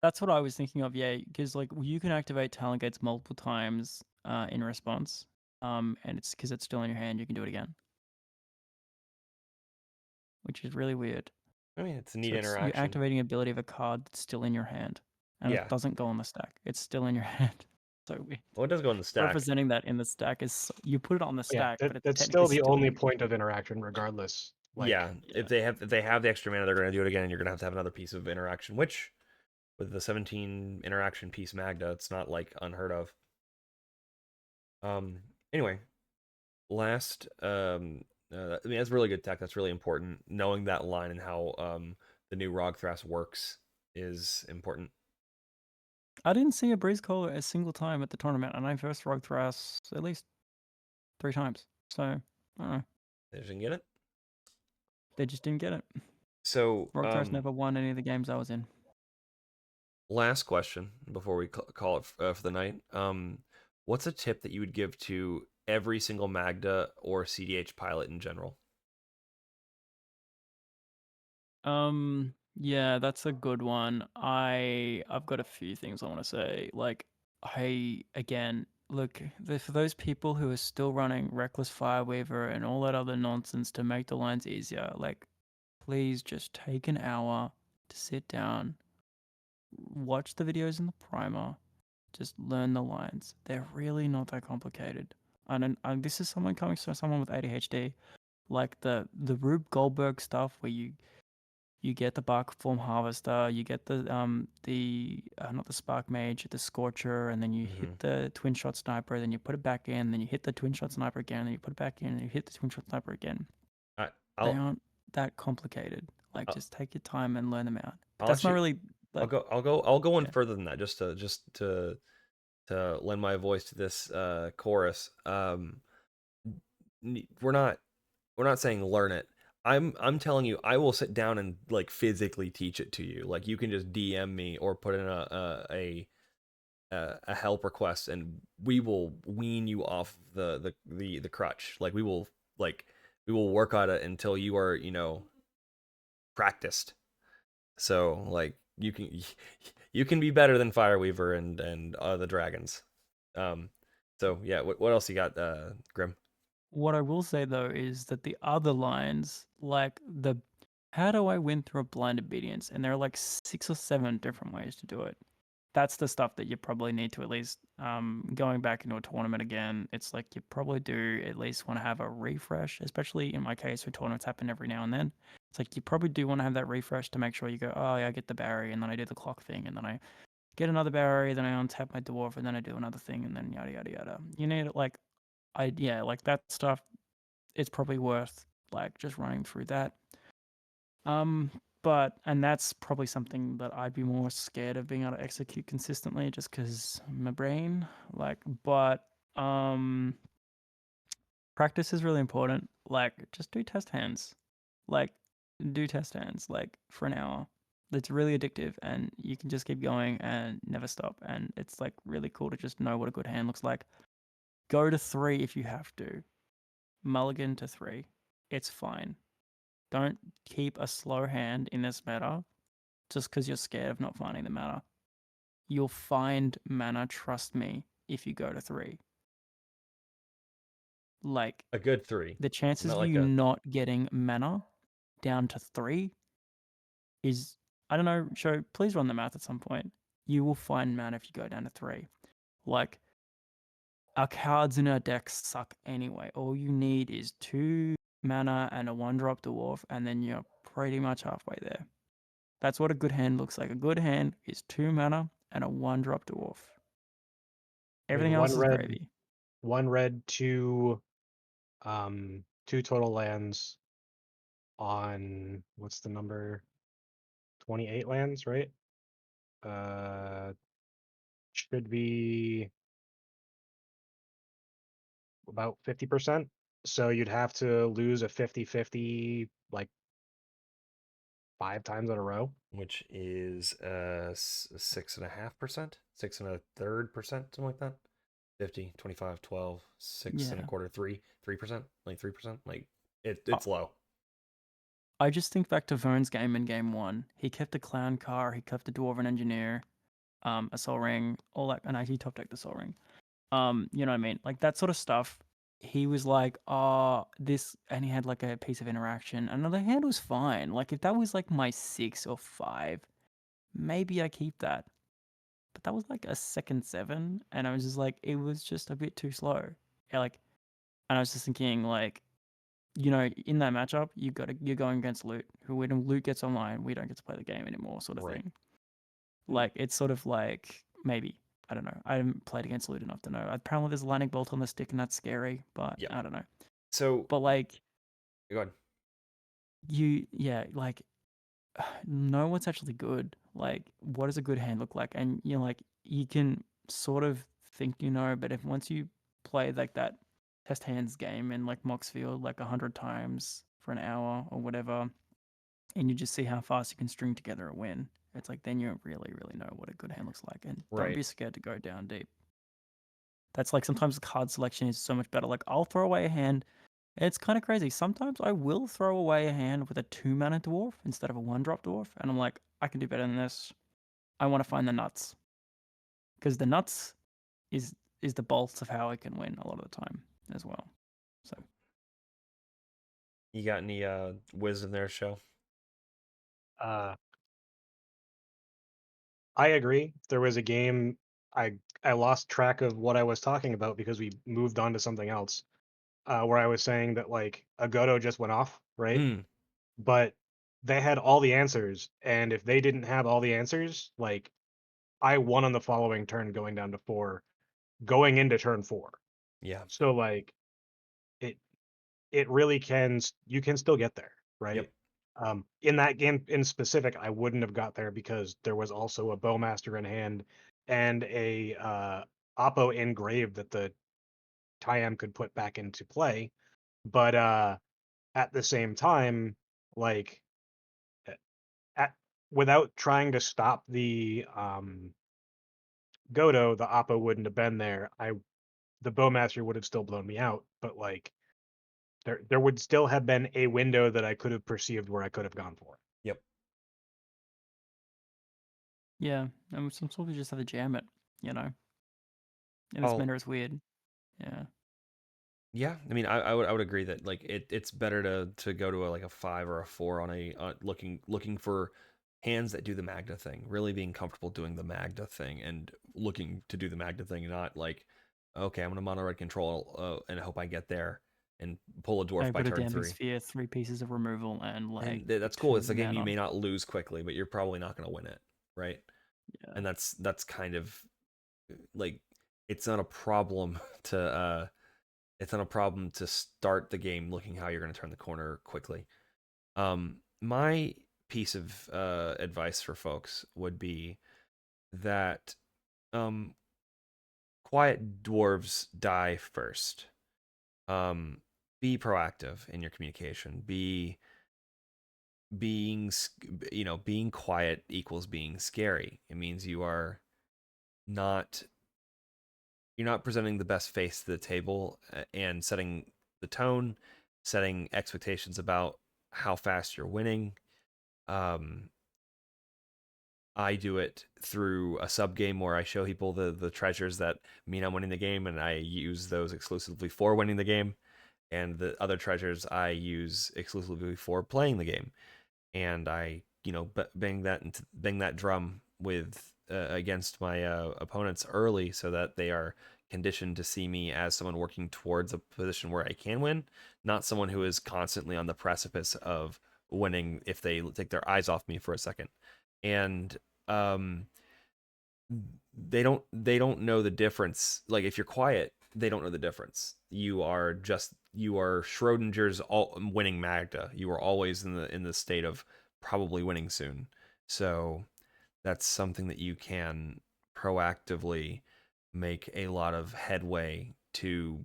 That's what I was thinking of. Yeah, because like you can activate Talon Gates multiple times in response. And it's because it's still in your hand. You can do it again, which is really weird. I mean, it's a neat So it's you interaction. activating ability of a card that's still in your hand, and it Yeah. doesn't go on the stack. It's still in your hand. So weird. Well, it does go in the stack. Representing that in the stack is you put it on the Yeah, stack, but it's that's technically still the still only in. point of interaction, regardless. Yeah, Like, if Yeah. they have the extra mana, they're going to do it again, and you're going to have another piece of interaction. Which, with the 17 interaction piece Magda, it's not like unheard of. Anyway, last I mean that's really good tech. That's really important. Knowing that line and how the new Rogthras works is important. I didn't see a Breezecaller a single time at the tournament, and I first rogue Thras at least 3 times. So I don't know. They didn't get it. They just didn't get it. So Rogue Thras never won any of the games I was in. last question before we call it for the night. What's a tip that you would give to every single Magda or cEDH pilot in general? Yeah, that's a good one. I've got a few things I want to say. Like, again, look, for those people who are still running Reckless Fireweaver and all that other nonsense to make the lines easier, like, please just take an hour to sit down, watch the videos in the primer, just learn the lines. They're really not that complicated. And this is someone coming from someone with ADHD, like the Rube Goldberg stuff where you get the bark form harvester, you get the not the spark mage, the scorcher, and then you hit Mm-hmm. the twin shot sniper, then you put it back in, then you hit the twin shot sniper again, then you put it back in, and you hit the twin shot sniper again. They I'll aren't that complicated. Like, I'll, just take your time and learn them out. But I'll that's let not you. really like, I'll go one yeah. further than that, just to lend my voice to this chorus. We're not saying learn it. I'm telling you, I will sit down and like physically teach it to you. Like you can just DM me or put in a help request, and we will wean you off the crutch. Like we will work on it until you are practiced. So like you can be better than Fireweaver and the dragons. Um, so yeah, what else you got, Grim? What I will say though is that the other lines, like the how do I win through a blind obedience? And there are like 6 or 7 different ways to do it. That's the stuff that you probably need to at least going back into a tournament again. It's like you probably do at least want to have a refresh, especially in my case where tournaments happen every now and then. It's like you probably do want to have that refresh to make sure you go, oh yeah, I get the Barry, and then I do the clock thing, and then I get another Barry, then I untap my dwarf, and then I do another thing, and then yada yada yada. You need like yeah, like that stuff. It's probably worth like just running through that. Um, but and that's probably something that I'd be more scared of being able to execute consistently, just because my brain. Like, but um, practice is really important. Like, just do test hands. Like, do test hands like for an hour. It's really addictive, and you can just keep going and never stop. And it's like really cool to just know what a good hand looks like. Go to 3 if you have to. Mulligan to 3. It's fine. Don't keep a slow hand in this meta just because you're scared of not finding the mana. You'll find mana, trust me, if you go to 3. Like, A good three, the chances not of like you a not getting mana down to 3 is, I don't know, Show, please run the math at some point. You will find mana if you go down to 3. Like, our cards in our decks suck anyway. All you need is 2 mana and a 1-drop dwarf, and then you're pretty much halfway there. That's what a good hand looks like. A good hand is 2 mana and a 1-drop dwarf. I Everything mean, else is gravy. one red, two total lands on what's the number? 28 lands, right? Uh, should be about 50%. So you'd have to lose a 50-50 like 5 times in a row. which is 6.5%, 6.33%, something like that. 50, 25, 12, 6 and a Yeah. quarter, 3%, like 3%. Like Uh, it's low. I just think back to Vern's game in game 1. He kept a clown car, he kept a dwarven engineer, a soul ring, all that, and he top decked the soul ring. You know what I mean? Like that sort of stuff. He was like, oh, this, and he had like a piece of interaction. Another hand was fine. Like if that was like my 6 or 5, maybe I keep that. But that was like a second 7, and I was just like, it was just a bit too slow. Yeah, like, and I was just thinking like, in that matchup, you're going against Loot. Who when Loot gets online, we don't get to play the game anymore, sort of Right. thing. Like it's sort of like maybe, I don't know. I haven't played against Loot enough to know. Apparently, there's a lightning bolt on the stick, and that's scary. But Yeah. I don't know. So But like go ahead. yeah, like know what's actually good. Like what does a good hand look like? And like you can sort of think but if once you play like that test hands game in like Moxfield like 100 times for an hour or whatever, and you just see how fast you can string together a win, it's like then you really, really know what a good hand looks like, and don't Right. be scared to go down deep. That's like sometimes the card selection is so much better. Like I'll throw away a hand. It's kind of crazy. Sometimes I will throw away a hand with a 2 mana dwarf instead of a 1-drop dwarf, and I'm like, I can do better than this. I want to find the nuts because the nuts is the bolts of how I can win a lot of the time as well. So You got any wisdom there, Show? Uh, I agree. There was a game I lost track of what I was talking about because we moved on to something else. Where I was saying that like a Godo just went off, right? Mm, But they had all the answers, and if they didn't have all the answers, like I won on the following turn going down to 4, going into turn 4. yeah. So like it it really can. You can still get there, right? Yep. In that game in specific, I wouldn't have got there because there was also a Bowmaster in hand and a Oppo engraved that the Tyam could put back into play. But at the same time, like at, without trying to stop the Godo, the Oppo wouldn't have been there. The Bowmaster would have still blown me out, but like there would still have been a window that I could have perceived where I could have gone for it. Yep. Yeah, and sometimes we just have to jam it, you know. And this Oh, meta is weird. Yeah. yeah. I mean, I would agree that like it's better to go to like a 5 or a 4 on looking for hands that do the Magda thing, really being comfortable doing the Magda thing and looking to do the Magda thing, and not like, okay, I'm gonna mono red control and I hope I get there and pull a dwarf I've by got a turn damping 3. sphere, 3 pieces of removal, and like And that's cool. 2 It's a game you mana. may not lose quickly, but you're probably not gonna win it, right? Yeah. And that's kind of like, it's not a problem to start the game looking how you're going to turn the corner quickly. My piece of advice for folks would be that quiet dwarves die first. Be proactive in your communication. Being quiet equals being scary. It means you're not presenting the best face to the table, and setting the tone, setting expectations about how fast you're winning. I do it through a sub game where I show people the treasures that mean I'm winning the game, and I use those exclusively for winning the game, and the other treasures I use exclusively for playing the game. And I, bang that drum with against my opponents early, so that they are conditioned to see me as someone working towards a position where I can win, not someone who is constantly on the precipice of winning if they take their eyes off me for a second. And um, they don't know the difference. Like, if you're quiet, they don't know the difference. You are Schrodinger's winning Magda. You are always in the state of probably winning soon. So that's something that you can proactively make a lot of headway to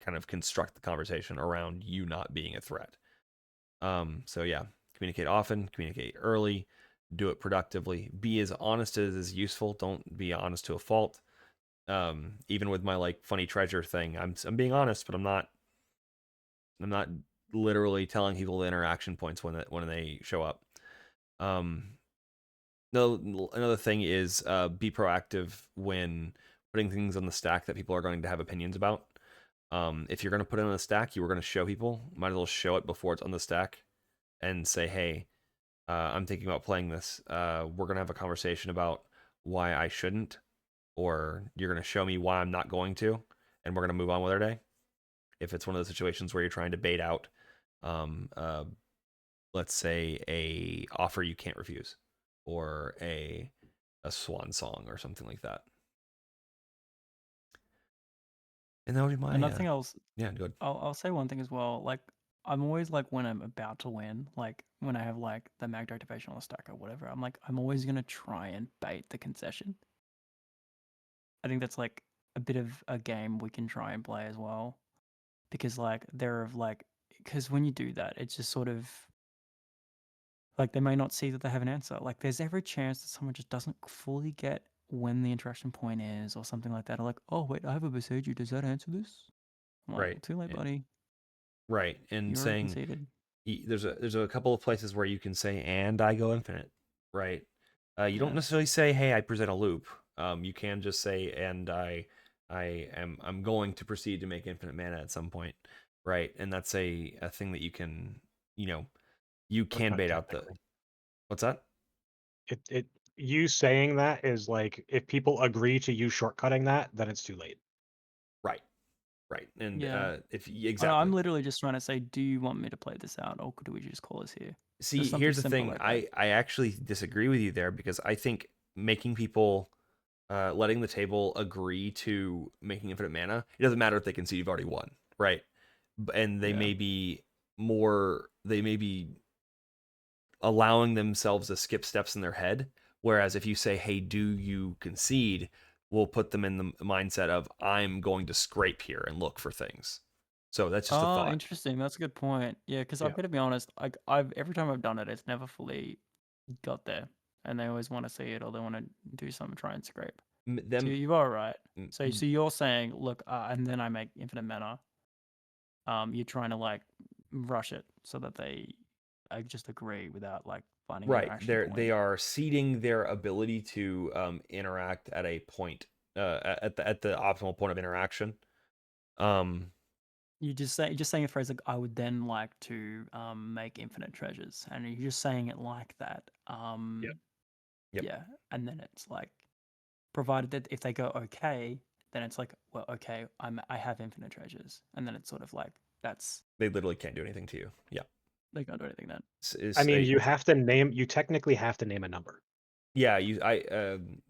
kind of construct the conversation around you not being a threat. So yeah, communicate often, communicate early, do it productively, be as honest as is useful. Don't be honest to a fault. Even with my like funny treasure thing, I'm being honest, but I'm not literally telling people the interaction points when they show up. No, another thing is be proactive when putting things on the stack that people are going to have opinions about. If you're going to put it on the stack, you were going to show people, might as well show it before it's on the stack, and say, hey, I'm thinking about playing this. We're going to have a conversation about why I shouldn't, or you're going to show me why I'm not going to, and we're going to move on with our day. If it's one of those situations where you're trying to bait out, um, uh, let's say, a offer you can't refuse, or a swan song or something like that. And that would be my Another thing yeah, good. I'll say one thing as well. Like, I'm always like, when I'm about to win, like when I have like the Magda activation on the stack or whatever, I'm always gonna try and bait the concession. I think that's like a bit of a game we can try and play as well, because because when you do that, it's just sort of like they may not see that they have an answer. Like, there's every chance that someone just doesn't fully get when the interaction point is, or something like that. Or like, oh wait, I have a Besiege. Does that answer this? I'm like, Right. well, too late, buddy. Right. And You already saying, conceded. there's a couple of places where you can say, and I go infinite, right? You don't Yeah. necessarily say, hey, I present a loop. You can just say, and I'm going to proceed to make infinite mana at some point, right? And that's a thing that you can, you can Shortcut bait out the. technically. What's that? It you saying that is like, if people agree to you shortcutting that, then it's too late. Right. Right. And Yeah. if Oh, no, exactly. I'm literally just trying to say, do you want me to play this out, or could we just call this here? See, Just something here's the simple thing. like that. I actually disagree with you there, because I think making people, letting the table agree to making infinite mana, it doesn't matter if they concede you've already won, right? and they Yeah. may be more, they may be allowing themselves to skip steps in their head. Whereas if you say, hey, do you concede? We'll put them in the mindset of, I'm going to scrape here and look for things. So that's just a Oh, thought. interesting. That's a good point. Yeah, because Yeah. I'm gonna be honest. I've every time I've done it, it's never fully got there, and they always want to see it or they want to do something, try and scrape. So Them, you are right. mm, So you're saying, look, and then I make infinite mana. You're trying to like rush it so that they just agree without like finding their right? action They point. are ceding their ability to interact at a point, at the optimal point of interaction. Um, You just saying a phrase like I would then like to make infinite treasures, and you're just saying it like that. Yep. Yep. Yeah, and then it's like provided that if they go okay, then it's like, well, okay, I have infinite treasures, and then it's sort of like that's They literally can't do anything to you. Yeah. they can't do anything then. I mean, you technically have to name a number. Yeah,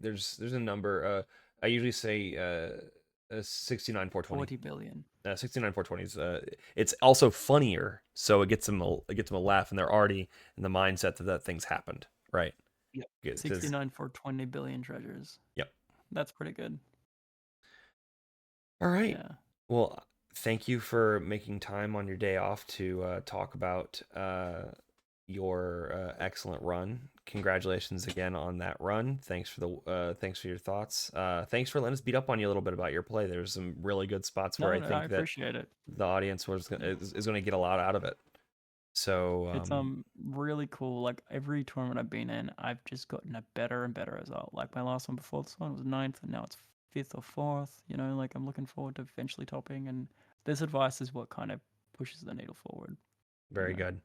there's a number. I usually say 69 420. 40 billion. 69 420 is it's also funnier, so it gets them a laugh, and they're already in the mindset that things happened, right? Yep. 69 for 20 billion treasures. Yep. That's pretty good. All right. Yeah. Well, thank you for making time on your day off to talk about your excellent run. Congratulations again on that run. Thanks for your thoughts. Thanks for letting us beat up on you a little bit about your play. There's some really good spots where No, I no, I think that appreciate it. the audience is going to get a lot out of it. So It's really cool. Like every tournament I've been in, I've just gotten a better and better result. Like my last one before this one was 9th, and now it's 5th or 4th. You know, like I'm looking forward to eventually topping. And this advice is what kind of pushes the needle forward. very You know? good.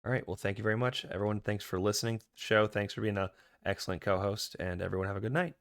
All right. Well, thank you very much, everyone. Thanks for listening to the show. Thanks for being an excellent co-host, and everyone have a good night.